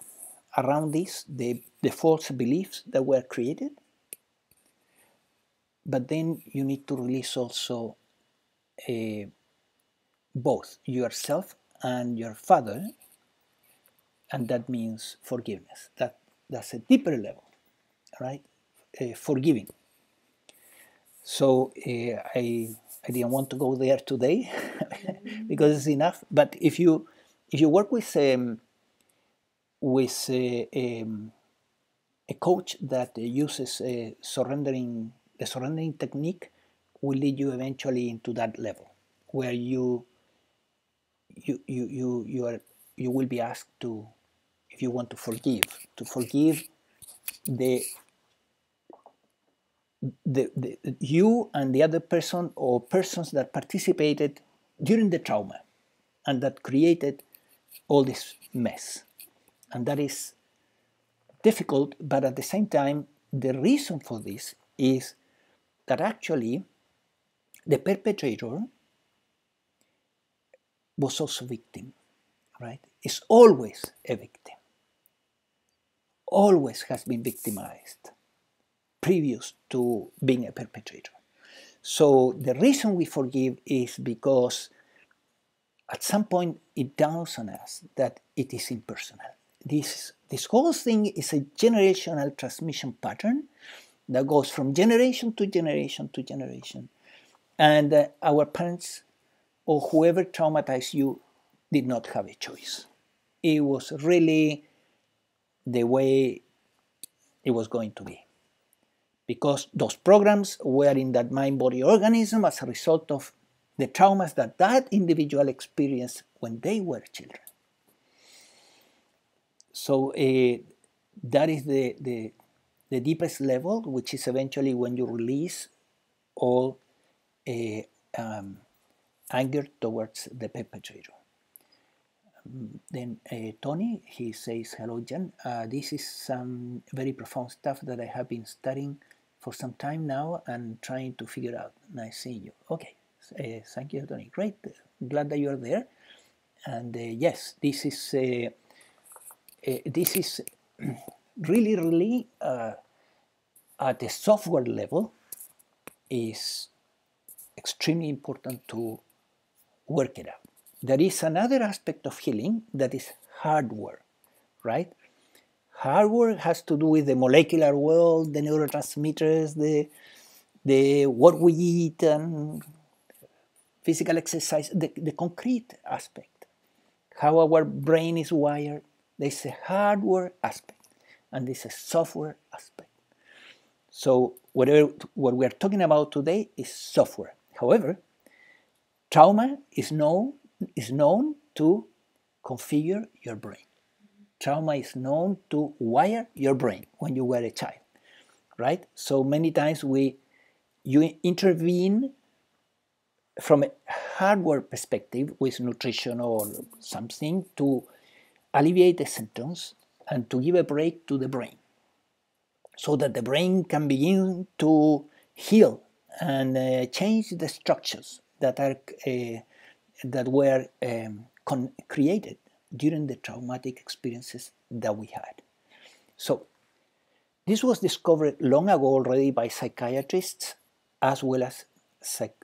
S1: around this, the false beliefs that were created, but then you need to release also both yourself and your father, and that means forgiveness. That's a deeper level, right? Forgiving. So I didn't want to go there today because it's enough. But if you work with a coach that uses the surrendering technique, will lead you eventually into that level where you will be asked to, if you want to forgive the you and the other person or persons that participated during the trauma and that created all this mess. And that is difficult, but at the same time, the reason for this is that actually the perpetrator was also victim, right? Is always a victim, always has been victimized previous to being a perpetrator. So the reason we forgive is because at some point it dawns on us that it is impersonal. This whole thing is a generational transmission pattern that goes from generation to generation to generation. And our parents or whoever traumatized you did not have a choice. It was really the way it was going to be. Because those programs were in that mind-body organism as a result of the traumas that individual experienced when they were children. So that is the deepest level, which is eventually when you release all anger towards the perpetrator. Then Tony, he says, hello Gian, this is some very profound stuff that I have been studying for some time now and trying to figure out. Nice seeing you. Okay, thank you, Tony. Great, glad that you are there. And yes, this is really at the software level, is extremely important to work it out. There is another aspect of healing that is hardware, right? Hardware has to do with the molecular world, the neurotransmitters, the what we eat, and physical exercise, the concrete aspect, how our brain is wired. There's a hardware aspect and there's a software aspect. So what we are talking about today is software. However, trauma is known to configure your brain. Trauma is known to wire your brain when you were a child, right? So many times you intervene from a hardware perspective with nutrition or something to alleviate the symptoms and to give a break to the brain so that the brain can begin to heal and change the structures that were created during the traumatic experiences that we had. So this was discovered long ago already by psychiatrists as well as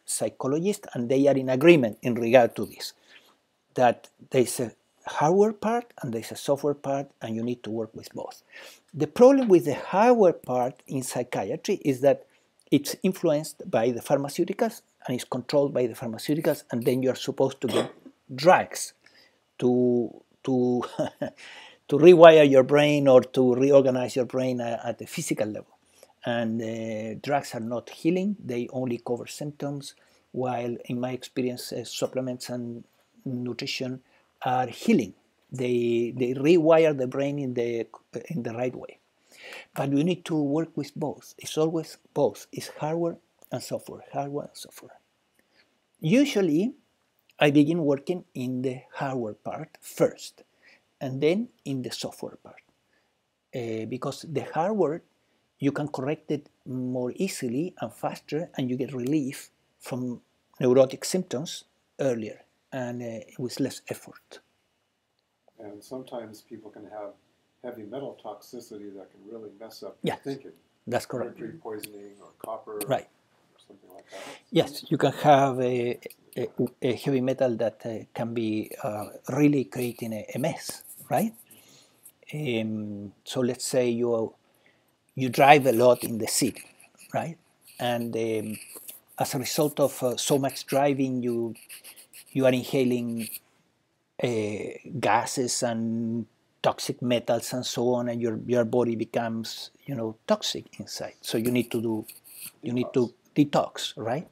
S1: psychologists, and they are in agreement in regard to this, that there's a hardware part and there's a software part, and you need to work with both. The problem with the hardware part in psychiatry is that it's influenced by the pharmaceuticals and is controlled by the pharmaceuticals, and then you're supposed to get drugs to to rewire your brain or to reorganize your brain at the physical level. And drugs are not healing, they only cover symptoms, while in my experience supplements and nutrition are healing. They rewire the brain in the right way. But you need to work with both. It's always both. It's hardware and software, hardware and software. Usually, I begin working in the hardware part first, and then in the software part. Because the hardware, you can correct it more easily and faster, and you get relief from neurotic symptoms earlier and with less effort.
S4: And sometimes people can have heavy metal toxicity that can really mess up your thinking.
S1: That's correct.
S4: Mercury poisoning or copper,
S1: right,
S4: or something like that.
S1: Yes, you can have a heavy metal that can be really creating a mess, right? So let's say you drive a lot in the city, right? And as a result of so much driving, you are inhaling gases and toxic metals and so on, and your body becomes toxic inside. So you need to detox, right?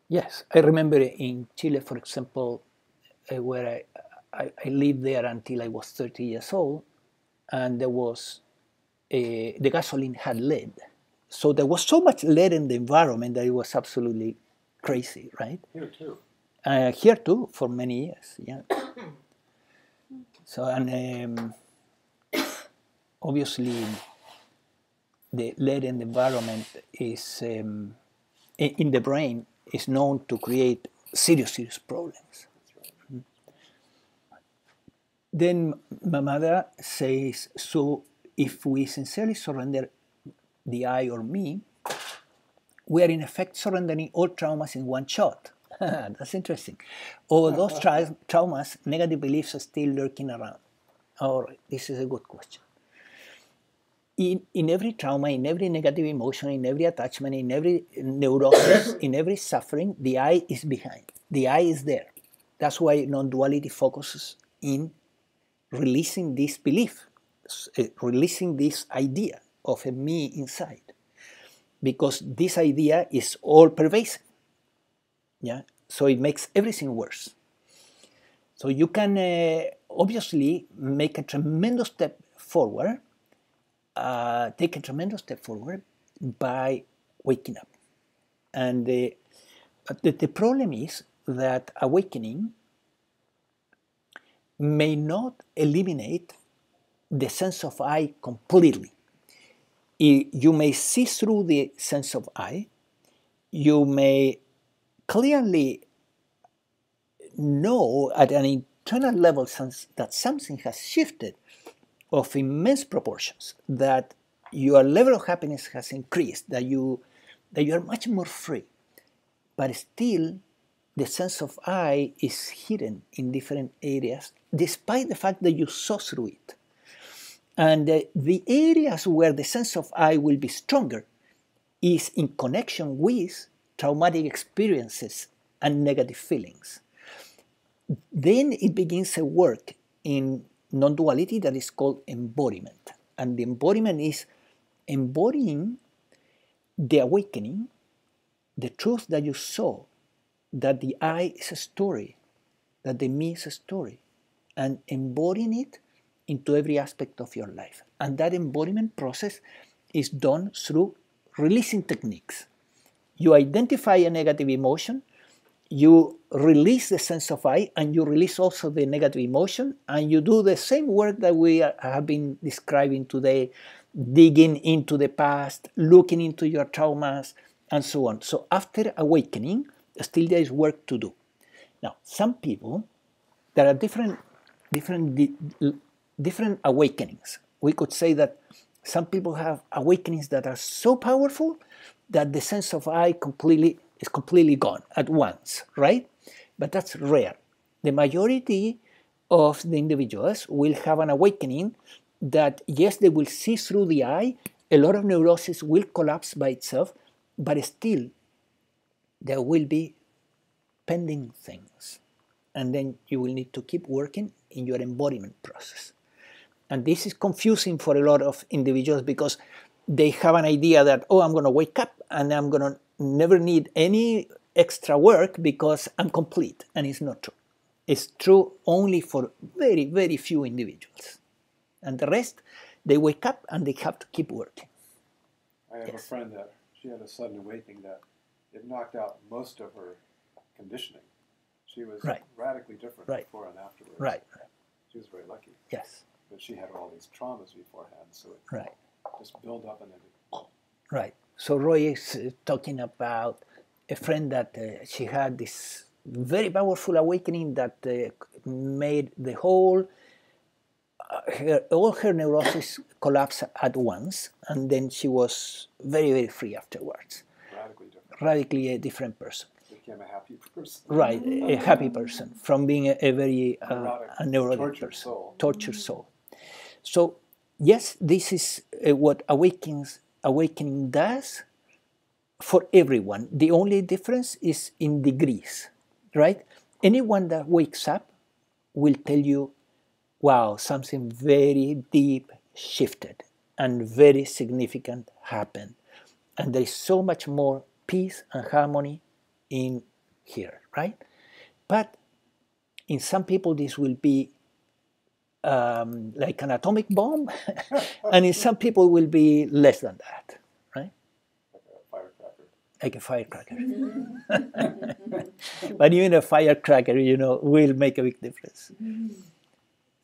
S1: Yes, I remember in Chile, for example, where I lived there until I was 30 years old, and there was the gasoline had lead. So there was so much lead in the environment that it was absolutely crazy, right?
S4: Here too.
S1: Here too, for many years, yeah. So, and obviously the lead in the environment is, in the brain, is known to create serious problems. Then my mother says, so if we sincerely surrender the I or me, we are in effect surrendering all traumas in one shot. That's interesting. All those traumas, negative beliefs are still lurking around. All right, this is a good question. In every trauma, in every negative emotion, in every attachment, in every neurosis, in every suffering, the I is behind. The I is there. That's why non-duality focuses in releasing this belief, releasing this idea of a me inside. Because this idea is all pervasive. Yeah, so it makes everything worse. So you can obviously make a tremendous step forward, take a tremendous step forward by waking up. And the problem is that awakening may not eliminate the sense of I completely. You may see through the sense of I. You may clearly know at an internal level that something has shifted of immense proportions, that your level of happiness has increased, that you that you are much more free, but still the sense of I is hidden in different areas, despite the fact that you saw through it. And the areas where the sense of I will be stronger is in connection with traumatic experiences and negative feelings. Then it begins a work in non-duality that is called embodiment. And the embodiment is embodying the awakening, the truth that you saw, that the I is a story, that the me is a story, and embodying it into every aspect of your life. And that embodiment process is done through releasing techniques. You identify a negative emotion, you release the sense of I, and you release also the negative emotion, and you do the same work that we have been describing today, digging into the past, looking into your traumas, and so on. So after awakening, still there is work to do. Now, some people, there are different awakenings. We could say that some people have awakenings that are so powerful that the sense of I is completely gone at once, right? But that's rare. The majority of the individuals will have an awakening that, yes, they will see through the I, a lot of neurosis will collapse by itself, but still there will be pending things. And then you will need to keep working in your embodiment process. And this is confusing for a lot of individuals because they have an idea that, oh, I'm going to wake up and I'm going to never need any extra work because I'm complete. And it's not true. It's true only for very, very few individuals. And the rest, they wake up and they have to keep working.
S4: I have a friend that she had a sudden awakening that it knocked out most of her conditioning. She was radically different before and afterwards.
S1: Right.
S4: She was very lucky.
S1: Yes.
S4: But she had all these traumas beforehand, so it just built up and then
S1: Right. So Roy is talking about a friend that she had this very powerful awakening that made the whole, all her neurosis collapse at once, and then she was very, very free afterwards.
S4: radically different.
S1: Radically a different person.
S4: Became a happy person.
S1: Right, a happy person from being a very neurotic
S4: tortured
S1: person.
S4: soul.
S1: Tortured soul. So, yes, this is what awakening does for everyone. The only difference is in degrees, right? Anyone that wakes up will tell you, wow, something very deep shifted and very significant happened. And there is so much more peace and harmony in here, right? But in some people, this will be like an atomic bomb, and in some people will be less than that, right? Like a firecracker. But even a firecracker, will make a big difference.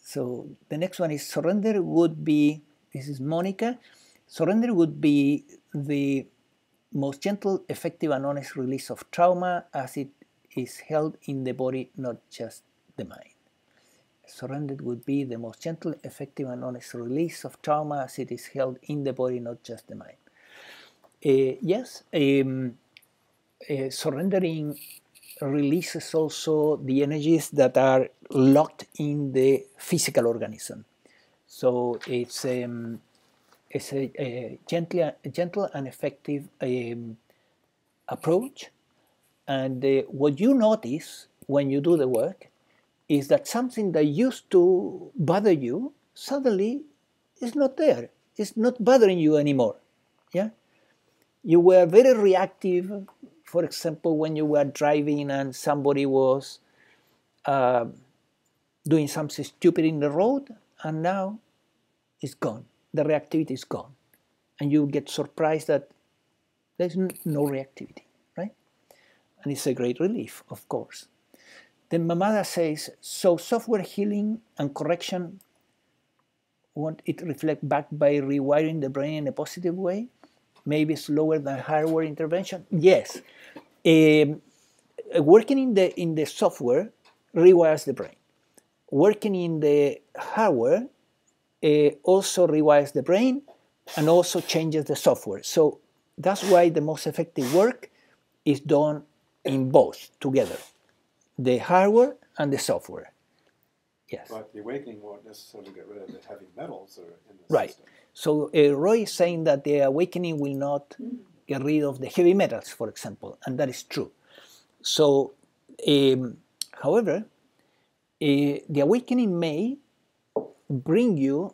S1: So the next one is surrender would be, this is Monica, surrender would be the most gentle, effective, and honest release of trauma as it is held in the body, not just the mind. Surrender would be the most gentle, effective, and honest release of trauma as it is held in the body, not just the mind. Yes, surrendering releases also the energies that are locked in the physical organism. So it's a gentle and effective approach. And what you notice when you do the work is that something that used to bother you suddenly is not there. It's not bothering you anymore. Yeah, you were very reactive. For example, when you were driving and somebody was doing something stupid in the road, and now it's gone. The reactivity is gone, and you get surprised that there's no reactivity, right? And it's a great relief, of course. Then Mamada says, so software healing and correction, won't it reflect back by rewiring the brain in a positive way? Maybe slower than hardware intervention? Yes. Working in the software rewires the brain. Working in the hardware also rewires the brain and also changes the software. So that's why the most effective work is done in both together, the hardware and the software. Yes.
S4: But the awakening won't necessarily get rid of the heavy metals that are in the
S1: Right.
S4: system.
S1: So Roy is saying that the awakening will not get rid of the heavy metals, for example, and that is true. So, however, the awakening may bring you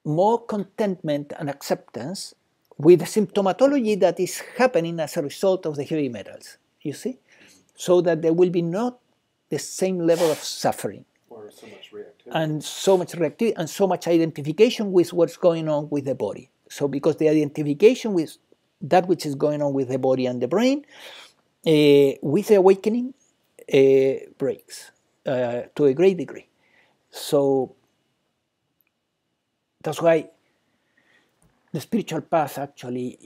S1: more contentment and acceptance with the symptomatology that is happening as a result of the heavy metals, you see? So that there will be not the same level of suffering.
S4: Or so much reactivity.
S1: And so much reactivity and so much identification with what's going on with the body. So because the identification with that which is going on with the body and the brain, with the awakening, breaks to a great degree. So that's why the spiritual path actually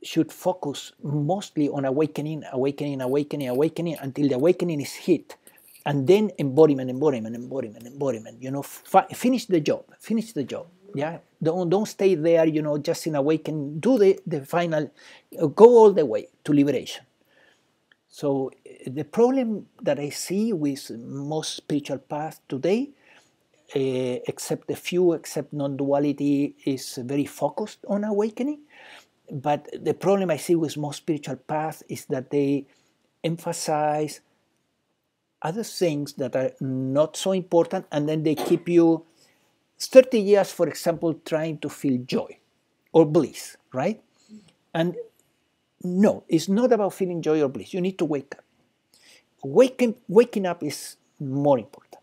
S1: should focus mostly on awakening until the awakening is hit. And then embodiment. Finish the job. Yeah, don't stay there. Just in awakening. Do the final. Go all the way to liberation. So the problem that I see with most spiritual paths today, except a few, except non-duality, is very focused on awakening. But the problem I see with most spiritual paths is that they emphasize other things that are not so important, and then they keep you 30 years, for example, trying to feel joy or bliss, right? And no, it's not about feeling joy or bliss. You need to wake up. Waking up is more important,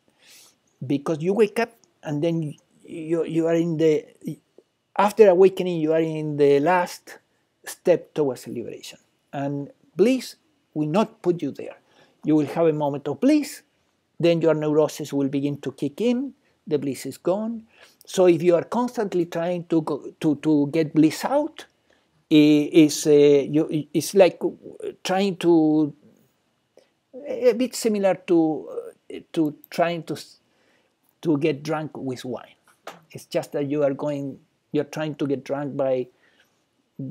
S1: because you wake up and then you are in the, after awakening, you are in the last step towards liberation. And bliss will not put you there. You will have a moment of bliss, then your neurosis will begin to kick in, the bliss is gone. So if you are constantly trying to get bliss out, it's like trying to, a bit similar to trying to get drunk with wine. It's just that you're trying to get drunk by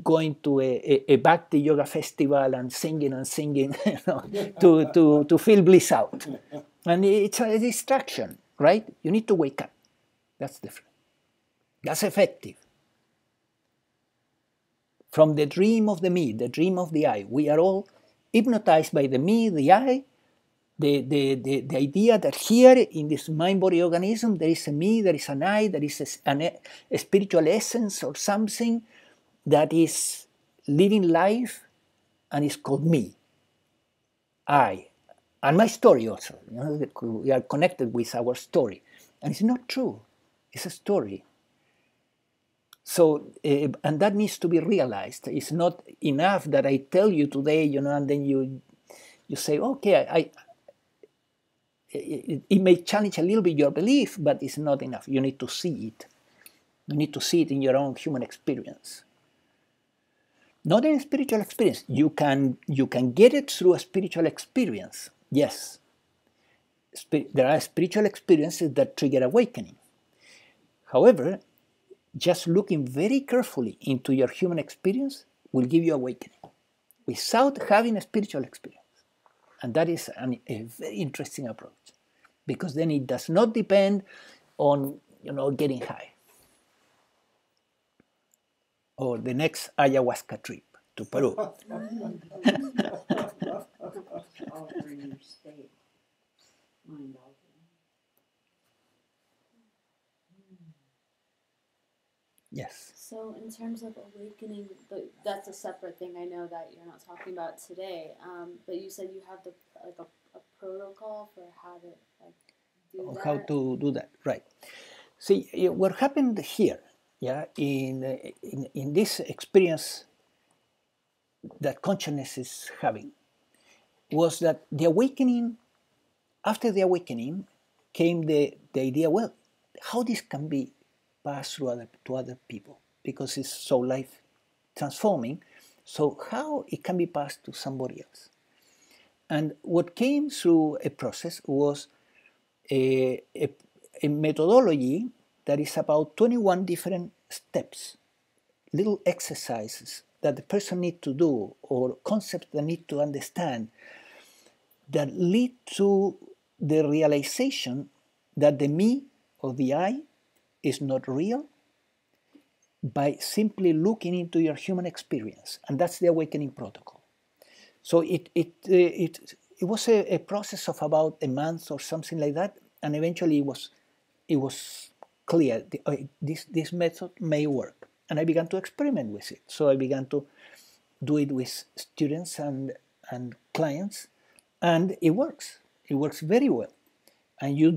S1: going to a Bhakti yoga festival and singing, to feel bliss out. And it's a distraction, right? You need to wake up. That's different. That's effective. From the dream of the me, the dream of the I, we are all hypnotized by the me, the I, the idea that here in this mind-body organism there is a me, there is an I, there is a spiritual essence or something that is living life and is called me, I, and my story also. We are connected with our story, and it's not true. It's a story. So, and that needs to be realized. It's not enough that I tell you today, and then you say, okay, it may challenge a little bit your belief, but it's not enough. You need to see it. You need to see it in your own human experience. Not in a spiritual experience. You can get it through a spiritual experience. Yes. There are spiritual experiences that trigger awakening. However, just looking very carefully into your human experience will give you awakening without having a spiritual experience. And that is a very interesting approach, because then it does not depend on getting high or the next ayahuasca trip to Peru.
S2: Altering your state. Mind altering.
S1: Yes.
S7: So in terms of awakening, but that's a separate thing. I know that you're not talking about today. But you said you have a protocol for how to do that.
S1: How to do that, right? See, what happened here, in this experience that consciousness is having, was that the awakening. After the awakening, came the idea. Well, how this can be passed through to other people, because it's so life transforming. So how it can be passed to somebody else? And what came through a process was a methodology that is about 21 different steps, little exercises that the person need to do, or concepts they need to understand, that lead to the realization that the me or the I is not real, by simply looking into your human experience. And that's the awakening protocol. So it was a process of about a month or something like that, and eventually it was clear this method may work, and I began to experiment with it. So I began to do it with students and clients, and it works. It works very well, and you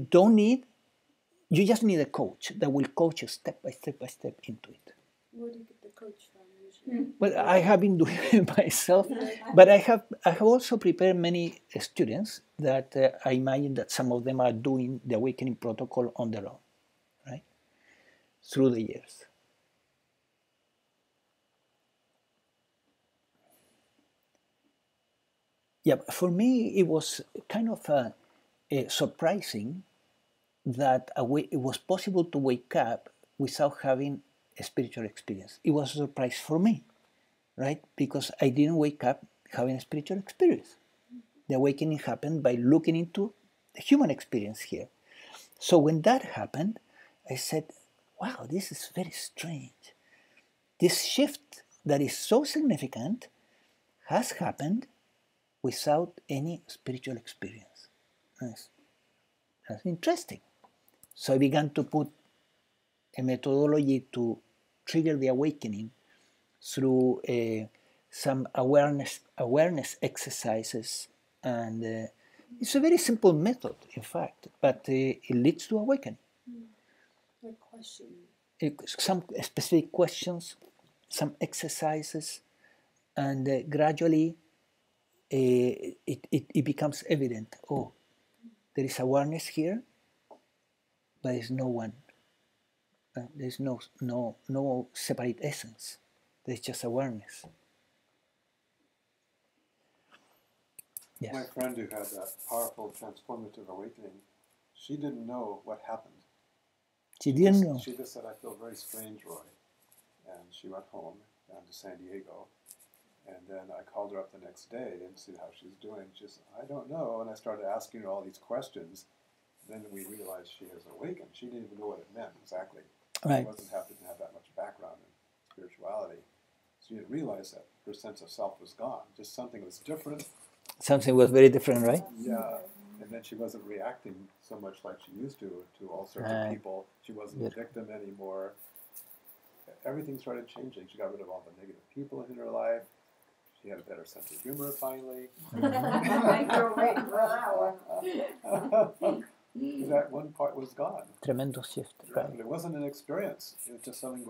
S1: just need a coach that will coach you step by step into it.
S7: Where do you get the coach from usually?
S1: Well, I have been doing it myself, but I have also prepared many students that I imagine that some of them are doing the awakening protocol on their own, right? Through the years. Yeah, for me it was kind of surprising that it was possible to wake up without having a spiritual experience. It was a surprise for me, right? Because I didn't wake up having a spiritual experience. The awakening happened by looking into the human experience here. So when that happened, I said, wow, this is very strange. This shift that is so significant has happened without any spiritual experience. That's interesting. So I began to put a methodology to trigger the awakening through some awareness exercises, and it's a very simple method, in fact, but it leads to awakening.
S7: Like question.
S1: Some specific questions, some exercises, and gradually it becomes evident. Oh, there is awareness here, but there's no one. There's no separate essence. There's just awareness. Yes.
S4: My friend who had that powerful transformative awakening, she didn't know what happened.
S1: She didn't know.
S4: She just said, I feel very strange, Roy. And she went home down to San Diego. And then I called her up the next day and see how she's doing. She said, I don't know. And I started asking her all these questions. Then we realized she has awakened. She didn't even know what it meant exactly.
S1: Right.
S4: She didn't have that much background in spirituality. So she didn't realize that her sense of self was gone. Just something was different.
S1: Something was very different, right?
S4: Yeah. And then she wasn't reacting so much like she used to all sorts of people. She wasn't a victim anymore. Everything started changing. She got rid of all the negative people in her life. She had a better sense of humor finally. That one part was gone.
S1: Tremendous shift, right?
S4: It wasn't an experience. It was just something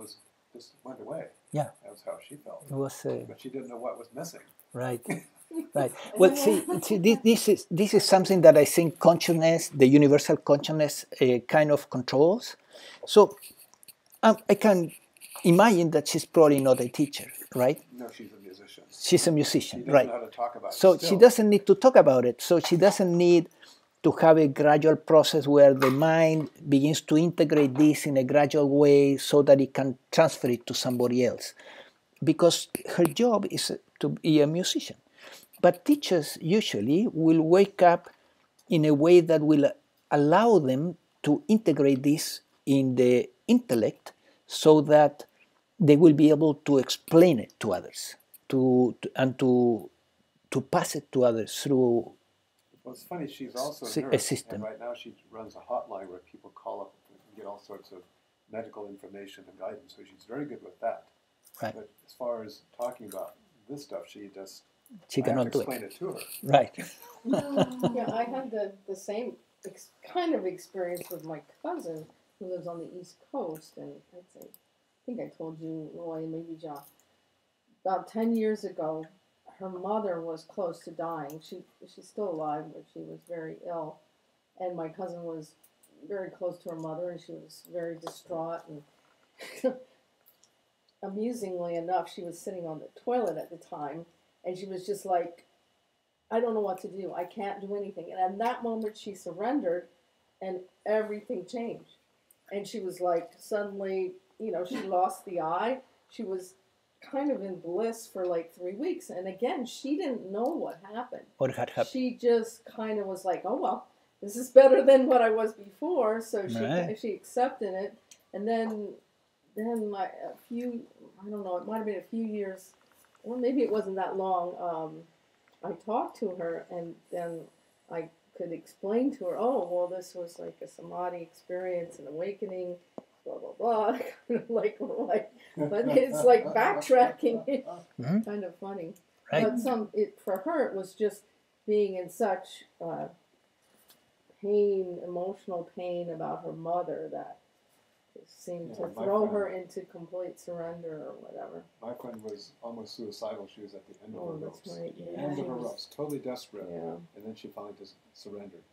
S4: just went away.
S1: Yeah.
S4: That was how she felt.
S1: It was.
S4: But she didn't know what was missing.
S1: Right. Right. Well, see, this is something that I think consciousness, the universal consciousness, kind of controls. So I can imagine that she's probably not a teacher, right?
S4: No, she's a musician.
S1: She's a musician,
S4: She doesn't
S1: right?
S4: know how to talk about it.
S1: So
S4: still.
S1: she doesn't need to talk about it. So she doesn't need to have a gradual process where the mind begins to integrate this in a gradual way so that it can transfer it to somebody else. Because her job is to be a musician. But teachers usually will wake up in a way that will allow them to integrate this in the intellect so that they will be able to explain it to others, to pass it to others through.
S4: Well, it's funny, she's also
S1: a
S4: nurse,
S1: system.
S4: and right now she runs a hotline where people call up and get all sorts of medical information and guidance, so she's very good with that.
S1: Right.
S4: But as far as talking about this stuff, she
S1: cannot do
S4: explain it to her.
S1: Right.
S3: Yeah, I had the same kind of experience with my cousin who lives on the East Coast, and I think I told you, Roy, and maybe John, about 10 years ago, her mother was close to dying. She's still alive, but she was very ill, and my cousin was very close to her mother, and she was very distraught. And amusingly enough, she was sitting on the toilet at the time, and she was just like, I don't know what to do. I can't do anything. And at that moment, she surrendered, and everything changed. And she was like, suddenly, she lost the eye, she was kind of in bliss for like 3 weeks. And again, she didn't know what happened.
S1: What had happened?
S3: She just kind of was like, oh, well, this is better than what I was before. So she accepted it. And then like a few, I don't know, it might have been a few years, or maybe it wasn't that long, I talked to her, and then I could explain to her, oh, well, this was like a samadhi experience, an awakening, blah, blah, blah. Kind of like, but it's like backtracking.
S1: Mhm.
S3: Kind of funny.
S1: Right.
S3: But for her, it was just being in such pain, emotional pain about her mother that it seemed to throw her into complete surrender or whatever.
S4: My friend was almost suicidal. She was at the end of her
S3: Oh,
S4: ropes.
S3: that's right.
S4: The
S3: Yeah.
S4: end of her ropes, totally desperate.
S3: Yeah.
S4: And then she finally just surrendered.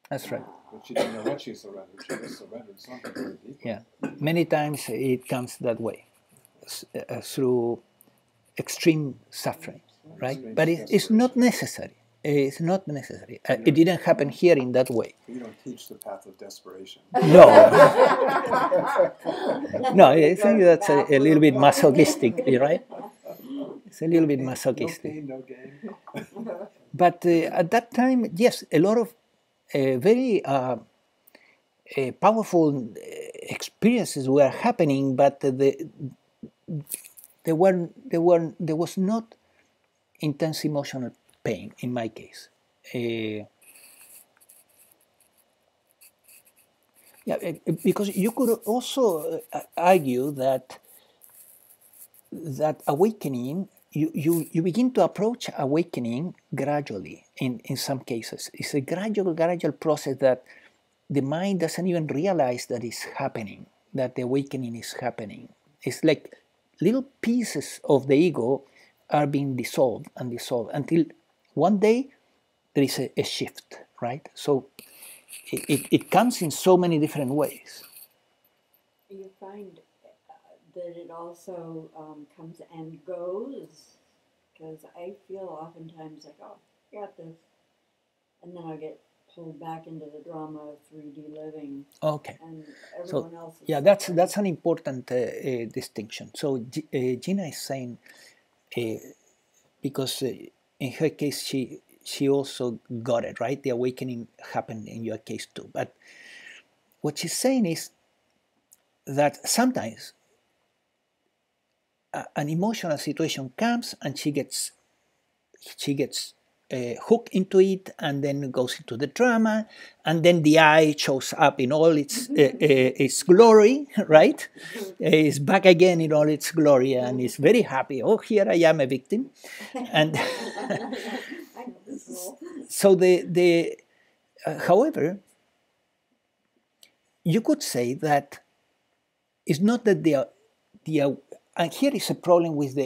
S1: That's right.
S4: But she didn't know what she surrendered. She just surrendered something very deep.
S1: Yeah. Many times it comes that way, through extreme suffering, right?
S4: Extreme
S1: But it's not necessary. It's not necessary.
S4: Yeah.
S1: It didn't happen here in that way.
S4: You don't teach the path of desperation.
S1: No. No, I think that's a little bit masochistic, right? It's a little bit
S4: No
S1: masochistic.
S4: pain, no gain.
S1: But at that time, yes, a lot of very powerful experiences were happening, but there was not intense emotional pain in my case. Because you could also argue that awakening, you begin to approach awakening gradually in some cases. It's a gradual process that the mind doesn't even realize that it's happening, that the awakening is happening. It's like little pieces of the ego are being dissolved until one day there is a shift, right? So it comes in so many different ways.
S8: You find that it also comes and goes, because I feel oftentimes like, oh, I got this, and then I get pulled back into the drama of 3D living.
S1: Okay.
S8: And everyone else is
S1: yeah, that's an important distinction. So Gina is saying, because in her case she also got it, right? The awakening happened in your case too. But what she's saying is that sometimes an emotional situation comes and she gets hooked into it, and then goes into the drama, and then the I shows up in all its glory, right? It's back again in all its glory, and is very happy. Oh, here I am, a victim, and so however, you could say that it's not that and here is a problem with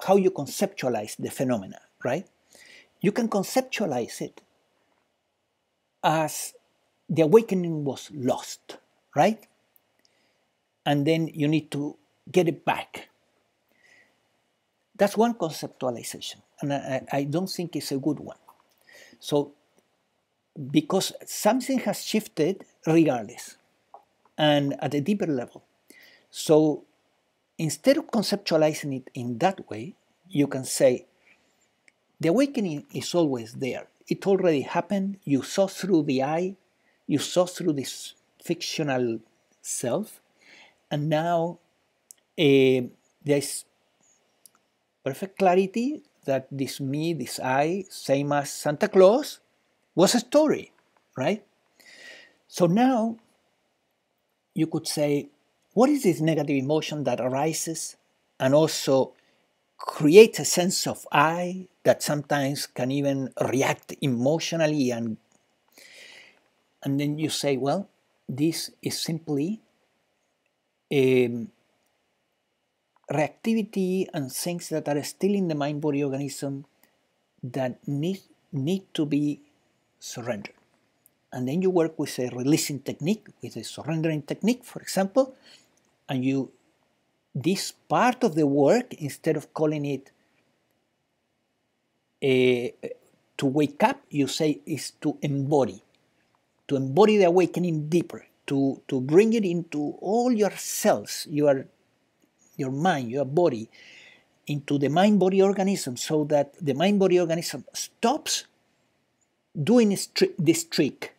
S1: how you conceptualize the phenomena, right? You can conceptualize it as the awakening was lost, right? And then you need to get it back. That's one conceptualization, and I don't think it's a good one. So, because something has shifted regardless, and at a deeper level. So, instead of conceptualizing it in that way, you can say, the awakening is always there. It already happened. You saw through the eye. You saw through this fictional self. And now there's perfect clarity that this me, this I, same as Santa Claus, was a story, right? So now you could say, what is this negative emotion that arises and also creates a sense of I that sometimes can even react emotionally, and then you say, well, this is simply reactivity and things that are still in the mind-body organism that need to be surrendered. And then you work with a releasing technique, with a surrendering technique, for example, and this part of the work, instead of calling it to wake up, you say is to embody the awakening deeper, to bring it into all your cells, your your mind, your body, into the mind-body organism, so that the mind-body organism stops doing this trick,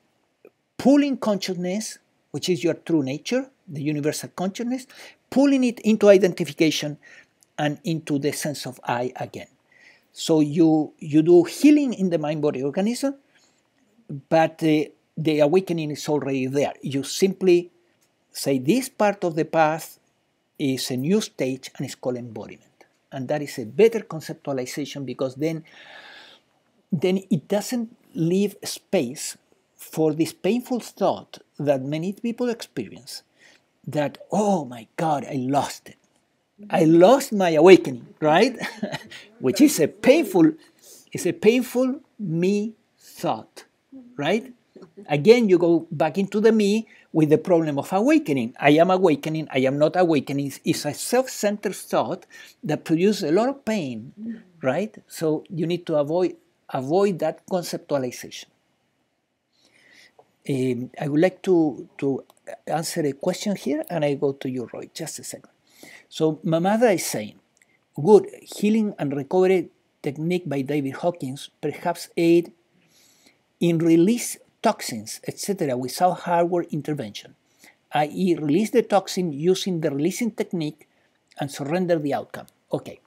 S1: pulling consciousness, which is your true nature, the universal consciousness, pulling it into identification and into the sense of I again. So you do healing in the mind-body organism, but the awakening is already there. You simply say this part of the path is a new stage and it's called embodiment. And that is a better conceptualization, because then it doesn't leave space for this painful thought that many people experience, that, oh my God, I lost it. I lost my awakening, right? Which is a painful me thought, right? Again, you go back into the me with the problem of awakening. I am awakening, I am not awakening. It's a self-centered thought that produces a lot of pain, right? So you need to avoid that conceptualization. I would like to answer a question here, and I go to you, Roy. Just a second. So Mamada is saying, good healing and recovery technique by David Hawkins perhaps aid in release toxins, etc., without hardware intervention, i.e. release the toxin using the releasing technique and surrender the outcome. Okay.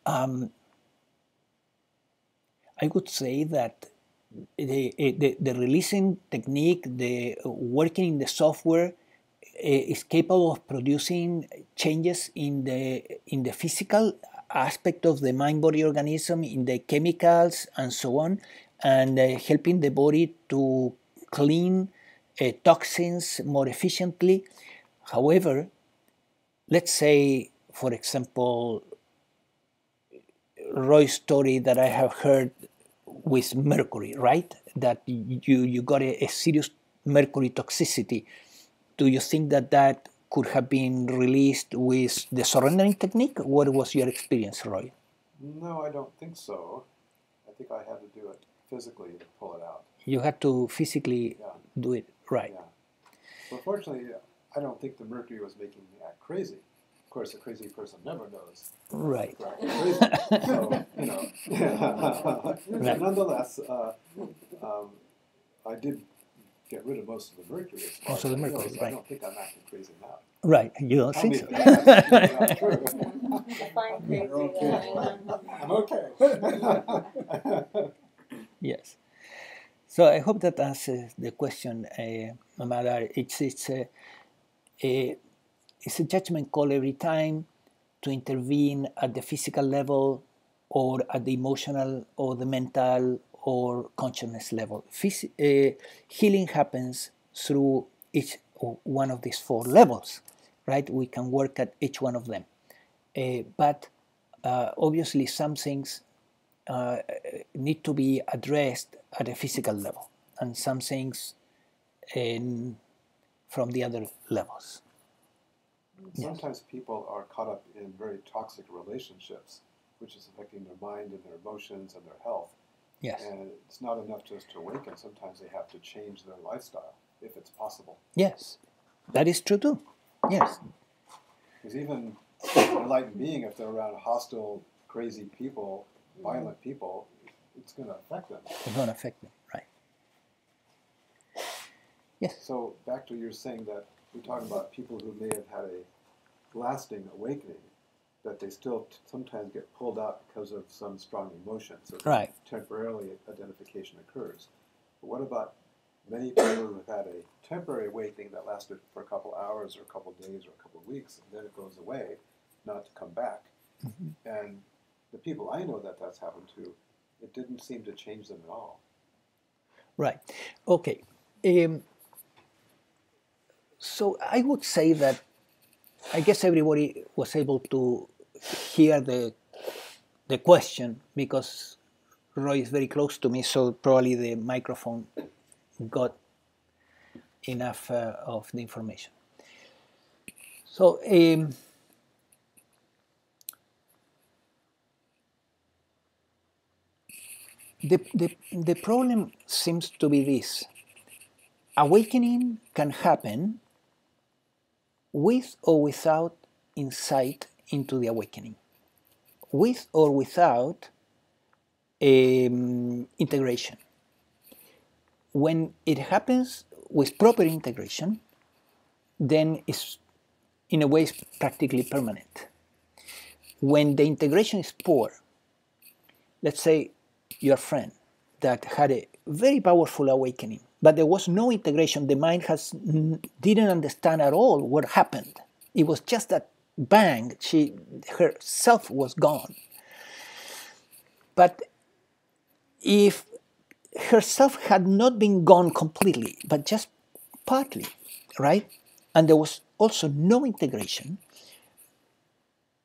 S1: I would say that the releasing technique, the working in the software, is capable of producing changes in the physical aspect of the mind-body organism, in the chemicals and so on, and helping the body to clean toxins more efficiently. However, let's say, for example, Roy's story that I have heard with mercury, right? That you got a serious mercury toxicity. Do you think that could have been released with the surrendering technique? What was your experience, Roy?
S4: No, I don't think so. I think I had to do it physically to pull it out.
S1: You had to physically do it, right?
S4: Yeah. Well, fortunately, I don't think the mercury was making me act crazy. Of course, a crazy person never knows.
S1: Right.
S4: Crazy. So, you know.
S1: Right.
S4: Nonetheless, I did get rid of most of the mercury.
S1: Most of the mercury,
S4: right. I don't think I'm acting crazy now.
S1: Right. You don't think so?
S4: That's true.
S6: Define crazy.
S4: I'm okay.
S1: Yes. So I hope that answers the question, Mamada. It's a judgment call every time to intervene at the physical level, or at the emotional, or the mental, or consciousness level. Healing happens through each one of these four levels, right? We can work at each one of them. But obviously some things need to be addressed at a physical level, and some things from the other levels.
S4: Sometimes people are caught up in very toxic relationships, which is affecting their mind and their emotions and their health.
S1: Yes.
S4: And it's not enough just to awaken. Sometimes they have to change their lifestyle, if it's possible.
S1: Yes, that is true too. Yes.
S4: Because even an enlightened being, if they're around hostile, crazy people, violent people, it's going to affect them.
S1: It's going to affect them, right. Yes.
S4: So back to your saying that we're talking about people who may have had a lasting awakening, that they still sometimes get pulled out because of some strong emotion. So
S1: right.
S4: Temporarily identification occurs. But what about many people who have had a temporary awakening that lasted for a couple hours or a couple days or a couple of weeks, and then it goes away, not to come back?
S1: Mm-hmm.
S4: And the people I know that that's happened to, it didn't seem to change them at all.
S1: Right. Okay. So I would say that I guess everybody was able to hear the question, because Roy is very close to me, so probably the microphone got enough of the information. So the problem seems to be this: awakening can happen with or without insight into the awakening, with or without integration. When it happens with proper integration, then it's, in a way, it's practically permanent. When the integration is poor, let's say your friend that had a very powerful awakening, but there was no integration, the mind didn't understand at all what happened. It was just that bang, her self was gone. But if herself had not been gone completely, but just partly, right? And there was also no integration,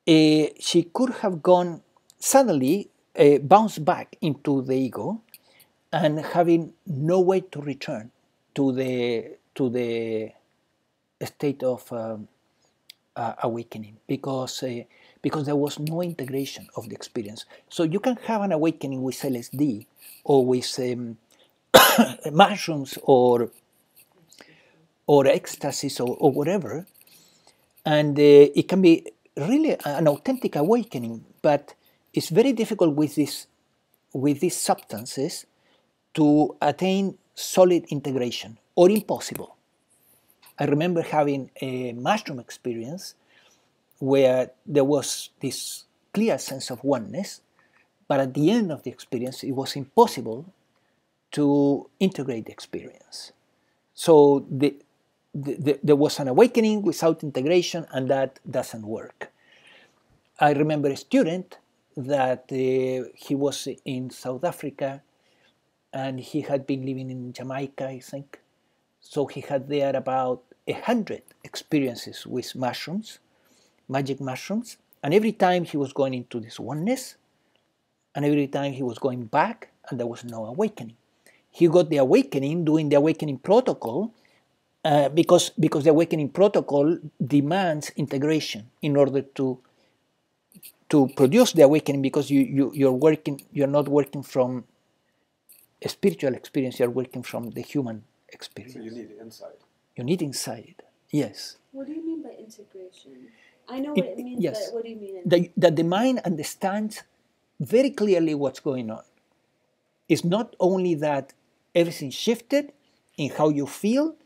S1: she could have gone suddenly, bounced back into the ego, and having no way to return to the state of awakening, because there was no integration of the experience. So you can have an awakening with LSD or with mushrooms or ecstasies or whatever, and it can be really an authentic awakening. But it's very difficult with these substances to attain solid integration, or impossible. I remember having a mushroom experience where there was this clear sense of oneness, but at the end of the experience, it was impossible to integrate the experience. So there was an awakening without integration, and that doesn't work. I remember a student that he was in South Africa, and he had been living in Jamaica, I think. So he had there about 100 experiences with mushrooms, magic mushrooms, and every time he was going into this oneness, and every time he was going back, and there was no awakening. He got the awakening doing the awakening protocol, because the awakening protocol demands integration in order to produce the awakening, because you're not working from a spiritual experience, you're working from the human experience.
S4: So you need insight.
S1: You need insight, yes.
S7: What do you mean by integration? I know what it means,
S1: yes.
S7: but what do you mean?
S1: That the mind understands very clearly what's going on. It's not only that everything shifted in how you feel,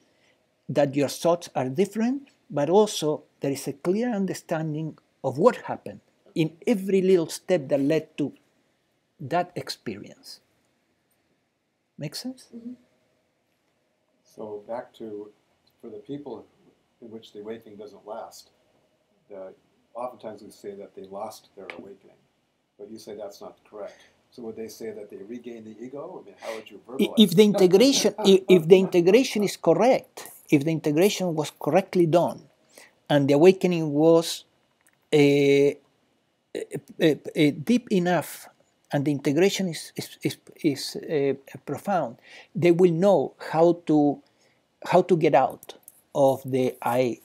S1: that your thoughts are different, but also there is a clear understanding of what happened in every little step that led to that experience. Make sense?
S7: Mm-hmm.
S4: So back to, for the people in which the awakening doesn't last, oftentimes we say that they lost their awakening, but you say that's not correct. So would they say that they regain the ego? I mean, how would you verbalize?
S1: If the integration, if the integration is correct, if the integration was correctly done, and the awakening was deep enough, and the integration is profound, they will know how to get out of the I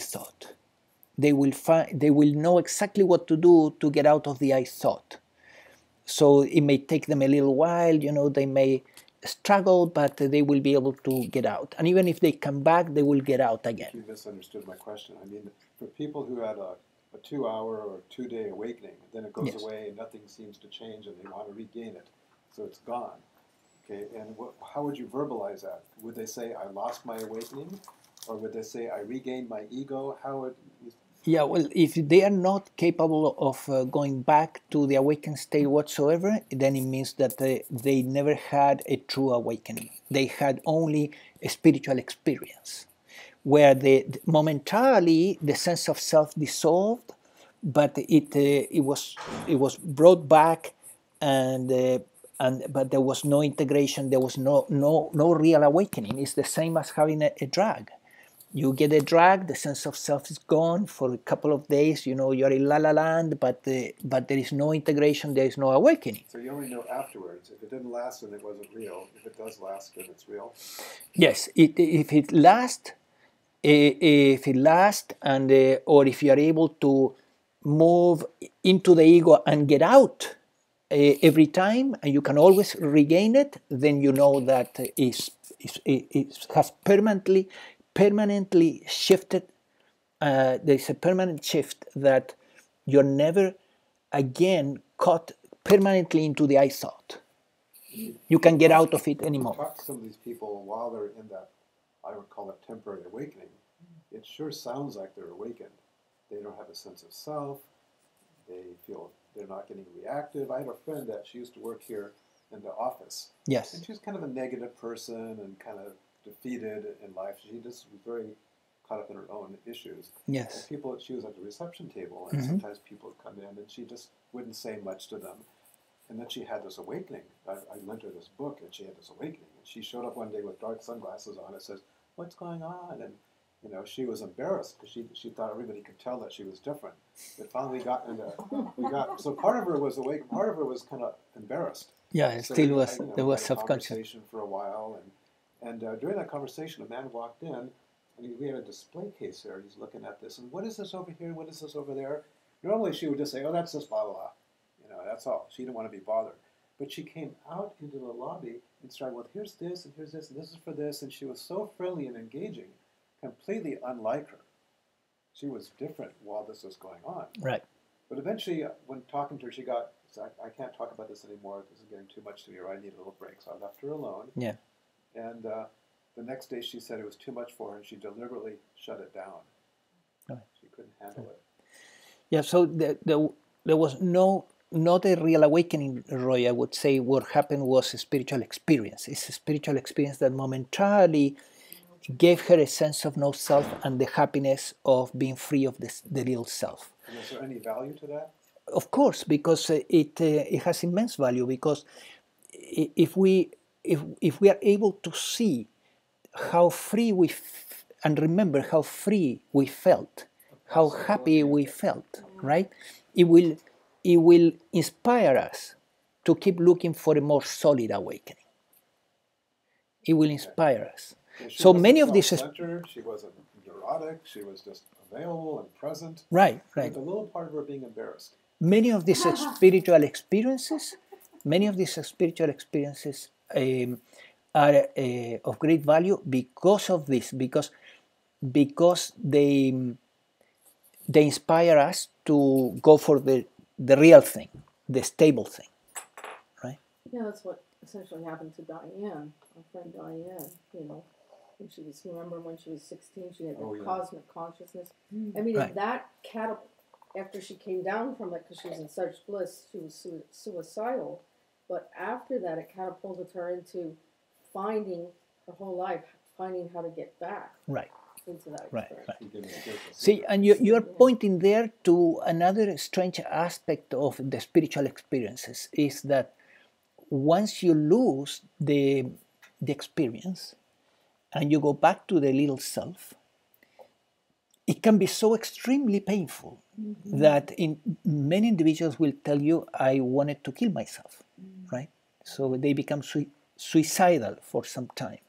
S1: thought. They will know exactly what to do to get out of the I thought. So it may take them a little while, they may struggle, but they will be able to get out. And even if they come back, they will get out again.
S4: You misunderstood my question. I mean, for people who had a 2-hour or 2-day awakening, then it goes
S1: Yes.
S4: away and nothing seems to change and they want to regain it. So it's gone. Okay, and how would you verbalize that? Would they say, I lost my awakening? Or would they say, I regained my ego? How would you...
S1: Yeah, well, if they are not capable of going back to the awakened state whatsoever, then it means that they never had a true awakening. They had only a spiritual experience, where momentarily the sense of self dissolved, but it was brought back, but there was no integration. There was no real awakening. It's the same as having a drug. You get a drug, the sense of self is gone for a couple of days. You're in la la land, but there is no integration. There is no awakening.
S4: So you only know afterwards. If it didn't last, then it wasn't real. If it does last, then it's real.
S1: Yes, if it lasts, and or if you are able to move into the ego and get out every time, and you can always regain it, then you know that it has permanently shifted there's a permanent shift that you're never again caught permanently into the I thought. You can get out of it anymore.
S4: Talk to some of these people while they're in that, I would call it temporary awakening. It sure sounds like they're awakened. They don't have a sense of self. They feel they're not getting reactive. I have a friend that she used to work here in the office.
S1: Yes.
S4: And she was kind of a negative person and kind of defeated in life. She just was very caught up in her own issues.
S1: Yes.
S4: And she was at the reception table, and sometimes people would come in, and she just wouldn't say much to them. And then she had this awakening. I lent her this book, and she had this awakening. And she showed up one day with dark sunglasses on and says, "What's going on?" And she was embarrassed because she thought everybody could tell that she was different. But finally so part of her was awake, part of her was kind of embarrassed.
S1: Yeah,
S4: So
S1: still
S4: we
S1: was
S4: had,
S1: there was
S4: had a
S1: self-conscious.
S4: conversation for a while, and during that conversation, a man walked in, and we had a display case there. He's looking at this, and what is this over here? What is this over there? Normally, she would just say, "Oh, that's just blah blah blah," that's all. She didn't want to be bothered. But she came out into the lobby and started, "Well, here's this, and here's this, and this is for this," and she was so friendly and engaging, completely unlike her. She was different while this was going on.
S1: Right.
S4: But eventually, when talking to her, she got, I can't talk about this anymore. This is getting too much to me, or I need a little break. So I left her alone.
S1: Yeah.
S4: And the next day, she said it was too much for her, and she deliberately shut it down.
S1: Right.
S4: She couldn't handle it.
S1: Yeah, so there was not a real awakening, Roy. I would say what happened was a spiritual experience. It's a spiritual experience that momentarily gave her a sense of no self and the happiness of being free of the little self.
S4: And is there any value to that?
S1: Of course, because it has immense value. Because if we are able to see how free and remember how free we felt, how happy we felt, right? It will inspire us to keep looking for a more solid awakening. It will inspire us. So many of these,
S4: she wasn't neurotic. She was just available and present.
S1: Right.
S4: With a little part of her being embarrassed.
S1: Many of these spiritual experiences are of great value because of this, because they inspire us to go for the real thing, the stable thing, right?
S3: Yeah, that's what essentially happened to Diane, our friend Diane, when she was 16, she had the cosmic consciousness. I mean, that after she came down from it, because she was in such bliss, she was suicidal. But after that, it catapulted her into finding her whole life, finding how to get back into that experience.
S1: Right. See, and you're pointing there to another strange aspect of the spiritual experiences, is that once you lose the experience and you go back to the little self, it can be so extremely painful that many individuals will tell you, "I wanted to kill myself," right? So they become suicidal for some time.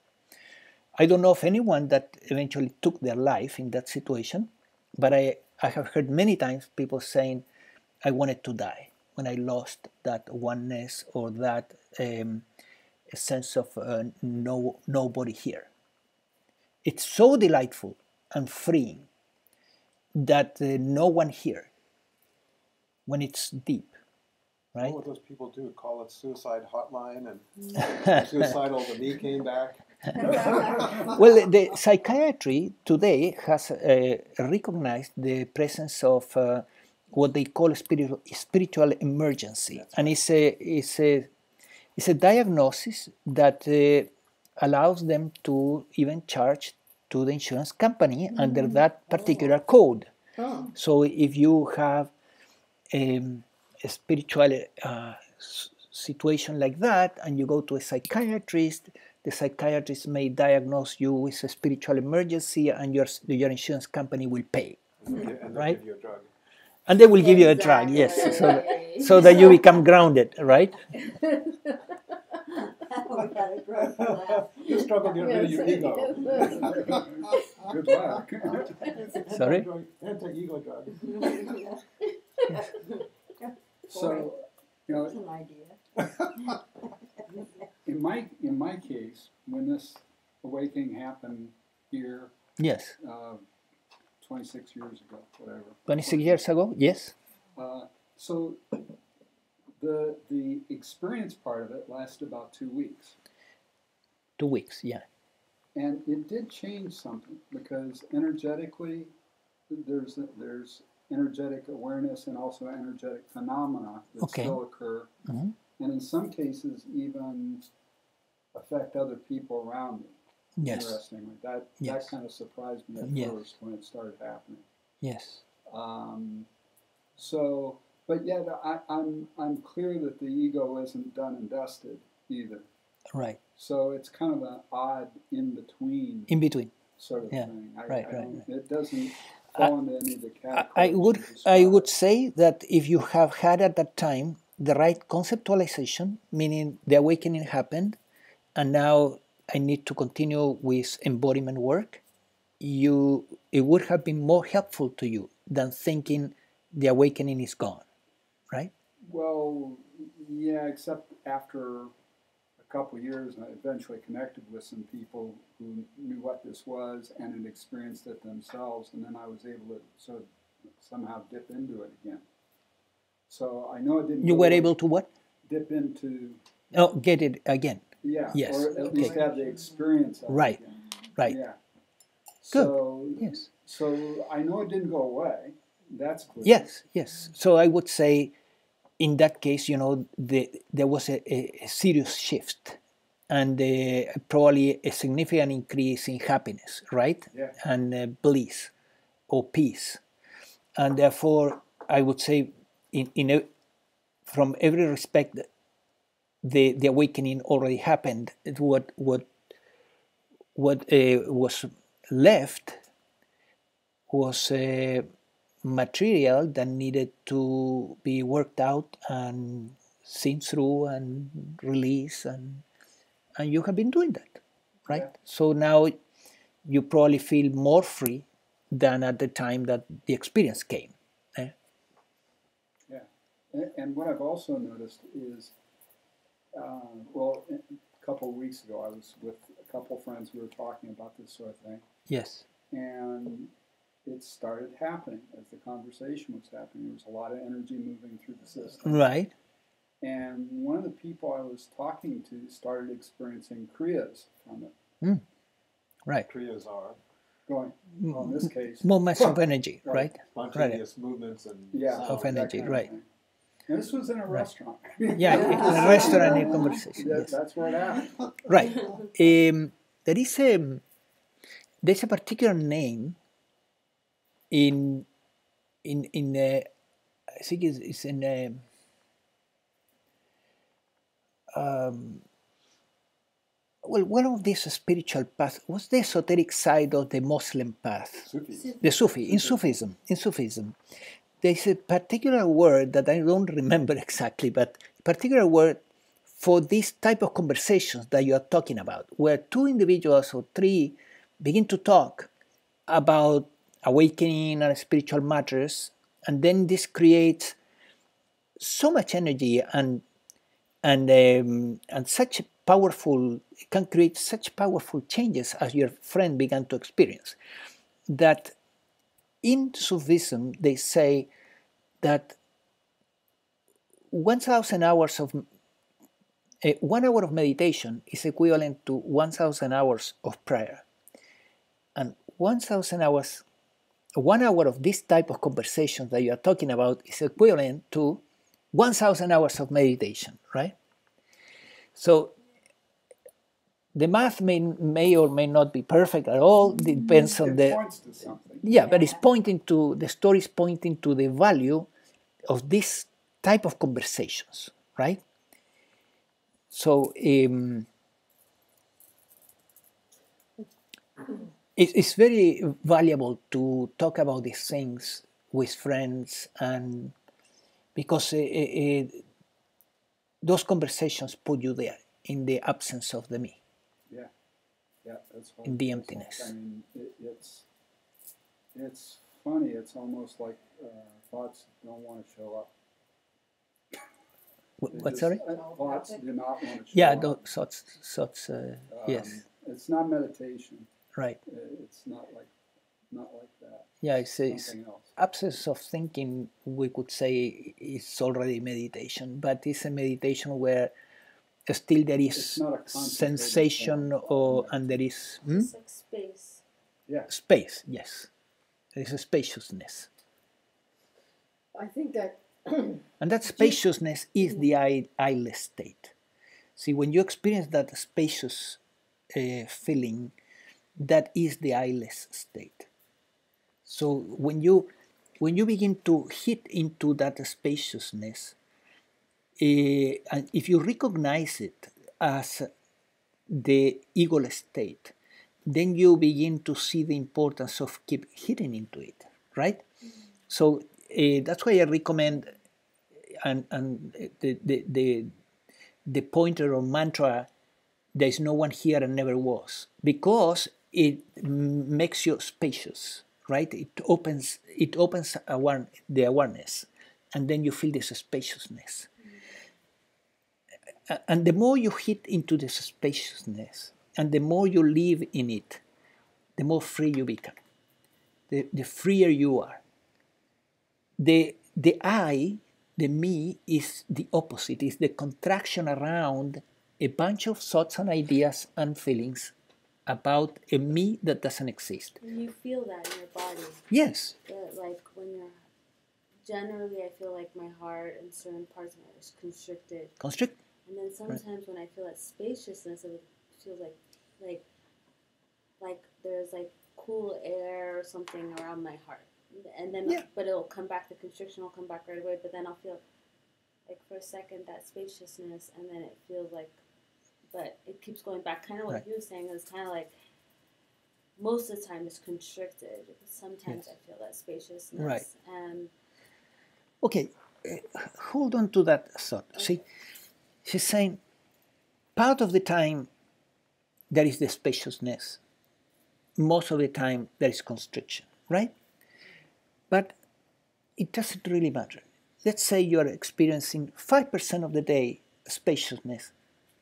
S1: I don't know of anyone that eventually took their life in that situation, but I have heard many times people saying, "I wanted to die when I lost that oneness or that sense of nobody here." It's so delightful and freeing that no one here, when it's deep, right?
S4: What those people do, call it suicide hotline, and suicidal, the me came back.
S1: Well, the psychiatry today has recognized the presence of what they call spiritual emergency, and it's a diagnosis that allows them to even charge to the insurance company under that particular code. So if you have a spiritual situation like that and you go to a psychiatrist, the psychiatrist may diagnose you with a spiritual emergency and your insurance company will pay.
S4: And
S1: right?
S4: give you a drug.
S1: And they will give you a drug, yes, so that you become grounded, right?
S4: You struggle to get rid of your ego.
S5: Good luck.
S1: Sorry?
S4: Anti-ego drug.
S1: Yes.
S5: So,
S8: That's an idea.
S5: in my case, when this awakening happened here
S1: Yes.
S5: 26 years ago, whatever.
S1: 26 years ago, yes.
S5: So the experience part of it lasted about 2 weeks.
S1: 2 weeks, yeah.
S5: And it did change something because energetically, there's energetic awareness and also energetic phenomena that
S1: Okay.
S5: still occur,
S1: Mhm.
S5: and in some cases even affect other people around me.
S1: Yes,
S5: Interestingly, that
S1: Yes.
S5: kind of surprised me at
S1: Yes.
S5: first when it started happening.
S1: yes.
S5: So, but yet I'm clear that the ego isn't done and dusted either.
S1: Right.
S5: So it's kind of an odd in between
S1: In between.
S5: sort of
S1: Yeah.
S5: thing.
S1: Right.
S5: It doesn't fall into any of the categories.
S1: I
S5: you
S1: would
S5: described.
S1: say that if you have had at that time the right conceptualization, meaning the awakening happened, and now I need to continue with embodiment work, it would have been more helpful to you than thinking the awakening is gone, right?
S5: Well, yeah, except after a couple years, I eventually connected with some people who knew what this was and had experienced it themselves, and then I was able to sort of somehow dip into it again. So I know it didn't.
S1: You
S5: go
S1: were able to what?
S5: dip into.
S1: Oh, get it again.
S5: Yeah,
S1: Yes.
S5: or at
S1: Okay.
S5: least have the experience of
S1: Right.
S5: it again.
S1: Right.
S5: Yeah.
S1: Good.
S5: So,
S1: Yes.
S5: so I know it didn't go away. That's clear.
S1: Yes. Yes. So I would say, in that case, there was a serious shift, and probably a significant increase in happiness, right?
S5: Yeah.
S1: And bliss or peace, and therefore I would say, from every respect, the awakening already happened. What was left was material that needed to be worked out and seen through and released, and you have been doing that, right?
S5: Yeah.
S1: So now you probably feel more free than at the time that the experience came.
S5: Yeah. And what I've also noticed is, a couple of weeks ago, I was with a couple of friends who were talking about this sort of thing,
S1: Yes.
S5: and it started happening as the conversation was happening. There was a lot of energy moving through the system.
S1: Right.
S5: And one of the people I was talking to started experiencing kriyas from it.
S1: Right.
S4: Kriyas are
S5: Going, well, in this case,
S1: Moments of energy, right?
S4: spontaneous movements and
S5: yeah,
S1: Of
S4: sound.
S1: energy,
S5: that kind of
S1: right.
S5: thing. And this was in a restaurant.
S1: Yeah, in a restaurant in conversation. Yes.
S5: That's where it happened.
S1: Right. There's a particular name in I think it's in one of these spiritual paths. What's the esoteric side of the Muslim path?
S4: Sufis.
S1: The Sufi, in Sufism, there's a particular word that I don't remember exactly, but a particular word for this type of conversations that you are talking about, where two individuals or three begin to talk about awakening and spiritual matters, and then this creates so much energy and such powerful, it can create such powerful changes as your friend began to experience, that in Sufism they say that 1,000 hours of 1 hour of meditation is equivalent to 1,000 hours of prayer, and 1,000 hours, 1 hour of this type of conversation that you are talking about is equivalent to 1,000 hours of meditation, right? So the math may or may not be perfect at all. Depends on
S5: It points to something.
S1: but it's the story is pointing to the value of this type of conversations, right? So it's very valuable to talk about these things with friends, and because those conversations put you there in the absence of the me.
S5: Yeah, that's what,
S1: in the emptiness.
S5: I mean, it's funny. It's almost like thoughts don't want to show up.
S1: What, sorry?
S5: Thoughts do not want to show
S1: Yeah,
S5: up.
S1: those thoughts yes.
S5: It's not meditation.
S1: Right.
S5: It's not like not like that.
S1: Yeah, it's
S5: Something else.
S1: absence of thinking, we could say, is already meditation, but it's a meditation where still there
S5: It's
S1: is
S5: not a concentrated
S1: sensation,
S5: form of
S1: and there is
S7: It's like space.
S5: Yeah.
S1: space. Yes, there is a spaciousness,
S3: I think that
S1: and that spaciousness is the eyeless state. See, when you experience that spacious feeling, that is the eyeless state. So when you begin to hit into that spaciousness, and if you recognize it as the egoless state, then you begin to see the importance of keep hitting into it, right? So that's why I recommend, and the pointer or mantra, there is no one here and never was, because it makes you spacious, right? It opens the awareness, and then you feel this spaciousness. And the more you hit into this spaciousness, and the more you live in it, the more free you become. The freer you are. The I, the me, is the opposite. Is the contraction around a bunch of thoughts and ideas and feelings about a me that doesn't exist.
S7: And you feel that in your body.
S1: Yes.
S7: Like when you're, generally I feel like my heart and certain parts of it is constricted.
S1: Constrict.
S7: And then sometimes when I feel that spaciousness, it feels like there's like cool air or something around my heart. And then,
S1: Yeah.
S7: but it'll come back, the constriction will come back right away, but then I'll feel like for a second that spaciousness, and then it feels like, but it keeps going back. Kind of what
S1: Right.
S7: you were saying is kind of like most of the time it's constricted. Sometimes
S1: Yes.
S7: I feel that spaciousness.
S1: Right.
S7: And
S1: Okay, hold on to that thought.
S7: Okay.
S1: See, she's saying part of the time there is the spaciousness, most of the time there is constriction, right? But it doesn't really matter. Let's say you're experiencing 5% of the day spaciousness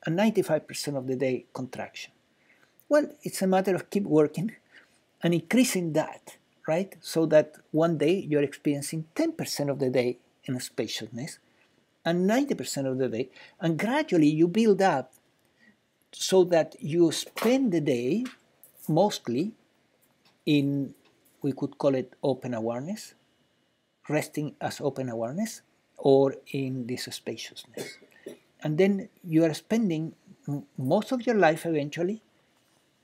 S1: and 95% of the day contraction. Well, it's a matter of keep working and increasing that, right? So that one day you're experiencing 10% of the day in spaciousness and 90% of the day, and gradually you build up so that you spend the day mostly in, we could call it open awareness, resting as open awareness, or in this spaciousness. And then you are spending most of your life eventually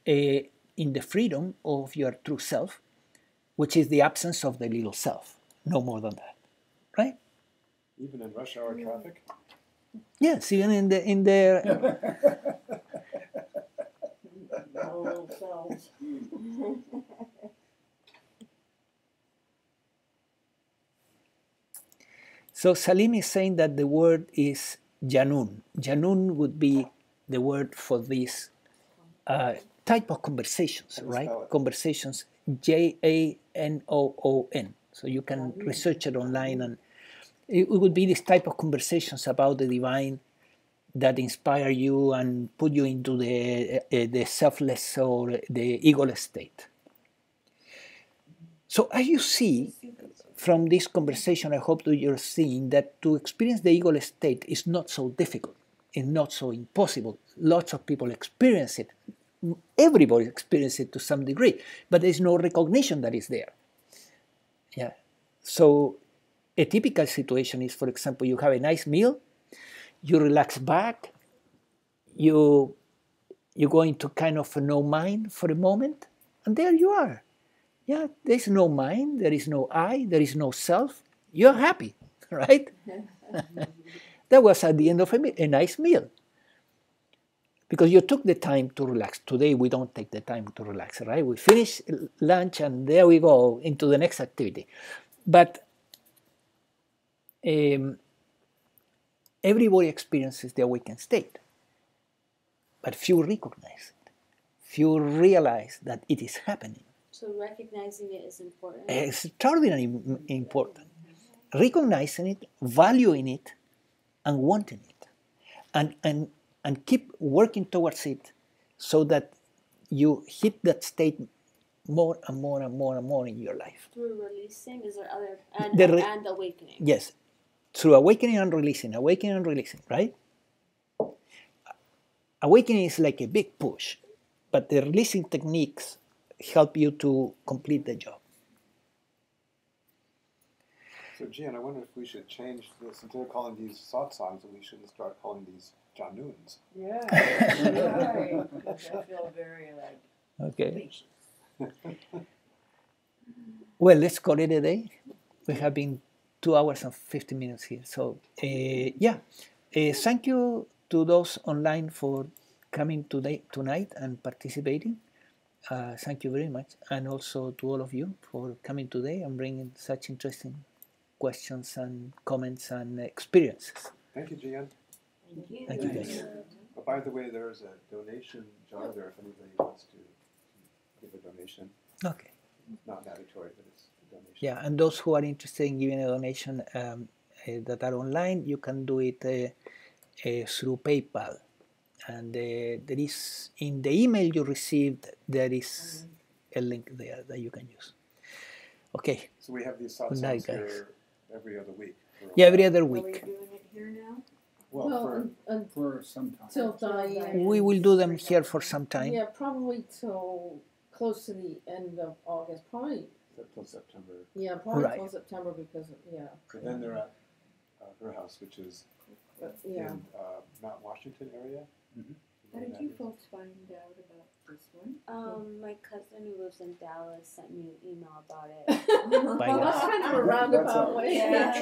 S1: in the freedom of your true self, which is the absence of the little self, no more than that, right?
S4: Even in rush hour traffic?
S1: Yes, even in the
S8: No little cells.
S1: So Salim is saying that the word is Janun. Janun would be the word for this type of conversations,
S4: How do you
S1: right?
S4: spell it?
S1: Conversations, Janoon. So you can research it online, and it would be this type of conversations about the divine that inspire you and put you into the selfless or the egoless state. So as you see from this conversation, I hope that you're seeing that to experience the egoless state is not so difficult, it's not so impossible. Lots of people experience it. Everybody experiences it to some degree, but there's no recognition that it's there. Yeah. So a typical situation is, for example, you have a nice meal, you relax back, you go into kind of a no mind for a moment, and there you are. Yeah, there's no mind, there is no I, there is no self. You're happy, right? That was at the end of a nice meal. Because you took the time to relax. Today we don't take the time to relax, right? We finish lunch and there we go into the next activity. But everybody experiences the awakened state. But few recognize it. Few realize that it is happening.
S7: so recognizing it is important.
S1: Extraordinarily important. Recognizing it, valuing it, and wanting it. And keep working towards it so that you hit that state more and more and more and more in your life.
S7: Through releasing, is there other and awakening?
S1: Yes, through awakening and releasing, right? Awakening is like a big push, but the releasing techniques help you to complete the job.
S4: So, Gian, I wonder if we should change this. Instead of calling these satsangs, we shouldn't start calling these januns.
S2: Yeah, right. I feel very like
S1: Okay. Well, let's call it a day. We have been 2 hours and 50 minutes here. So, thank you to those online for coming tonight and participating. Thank you very much. And also to all of you for coming today and bringing such interesting questions and comments and experiences.
S4: Thank you, Gian.
S8: Thank you.
S1: Thank you, guys.
S4: But by the way, there's a donation jar there if anybody wants to give a donation.
S1: Okay.
S4: It's not mandatory, but it's a donation.
S1: Yeah, and those who are interested in giving a donation that are online, you can do it through PayPal. And there is, in the email you received, there is a link there that you can use. Okay.
S4: So we have these
S1: Good night,
S4: satsangs
S1: guys.
S4: here every other week.
S1: Yeah, every other
S8: Are we
S1: week.
S8: doing it here now?
S4: Well,
S5: For some time.
S3: Until Diane.
S1: We will do them here for some time.
S3: Yeah, probably till close to the end of August. Probably,
S4: till September.
S3: yeah, probably
S1: Right.
S3: till September because of, yeah.
S4: And then they're at her house, which is
S3: Yeah.
S4: in Mount Washington area.
S8: How did you folks find out about this one?
S7: My cousin who lives in Dallas sent me an email about it.
S1: Bye,
S3: Well,
S1: guys.
S3: that's kind of a roundabout way.
S8: Yeah.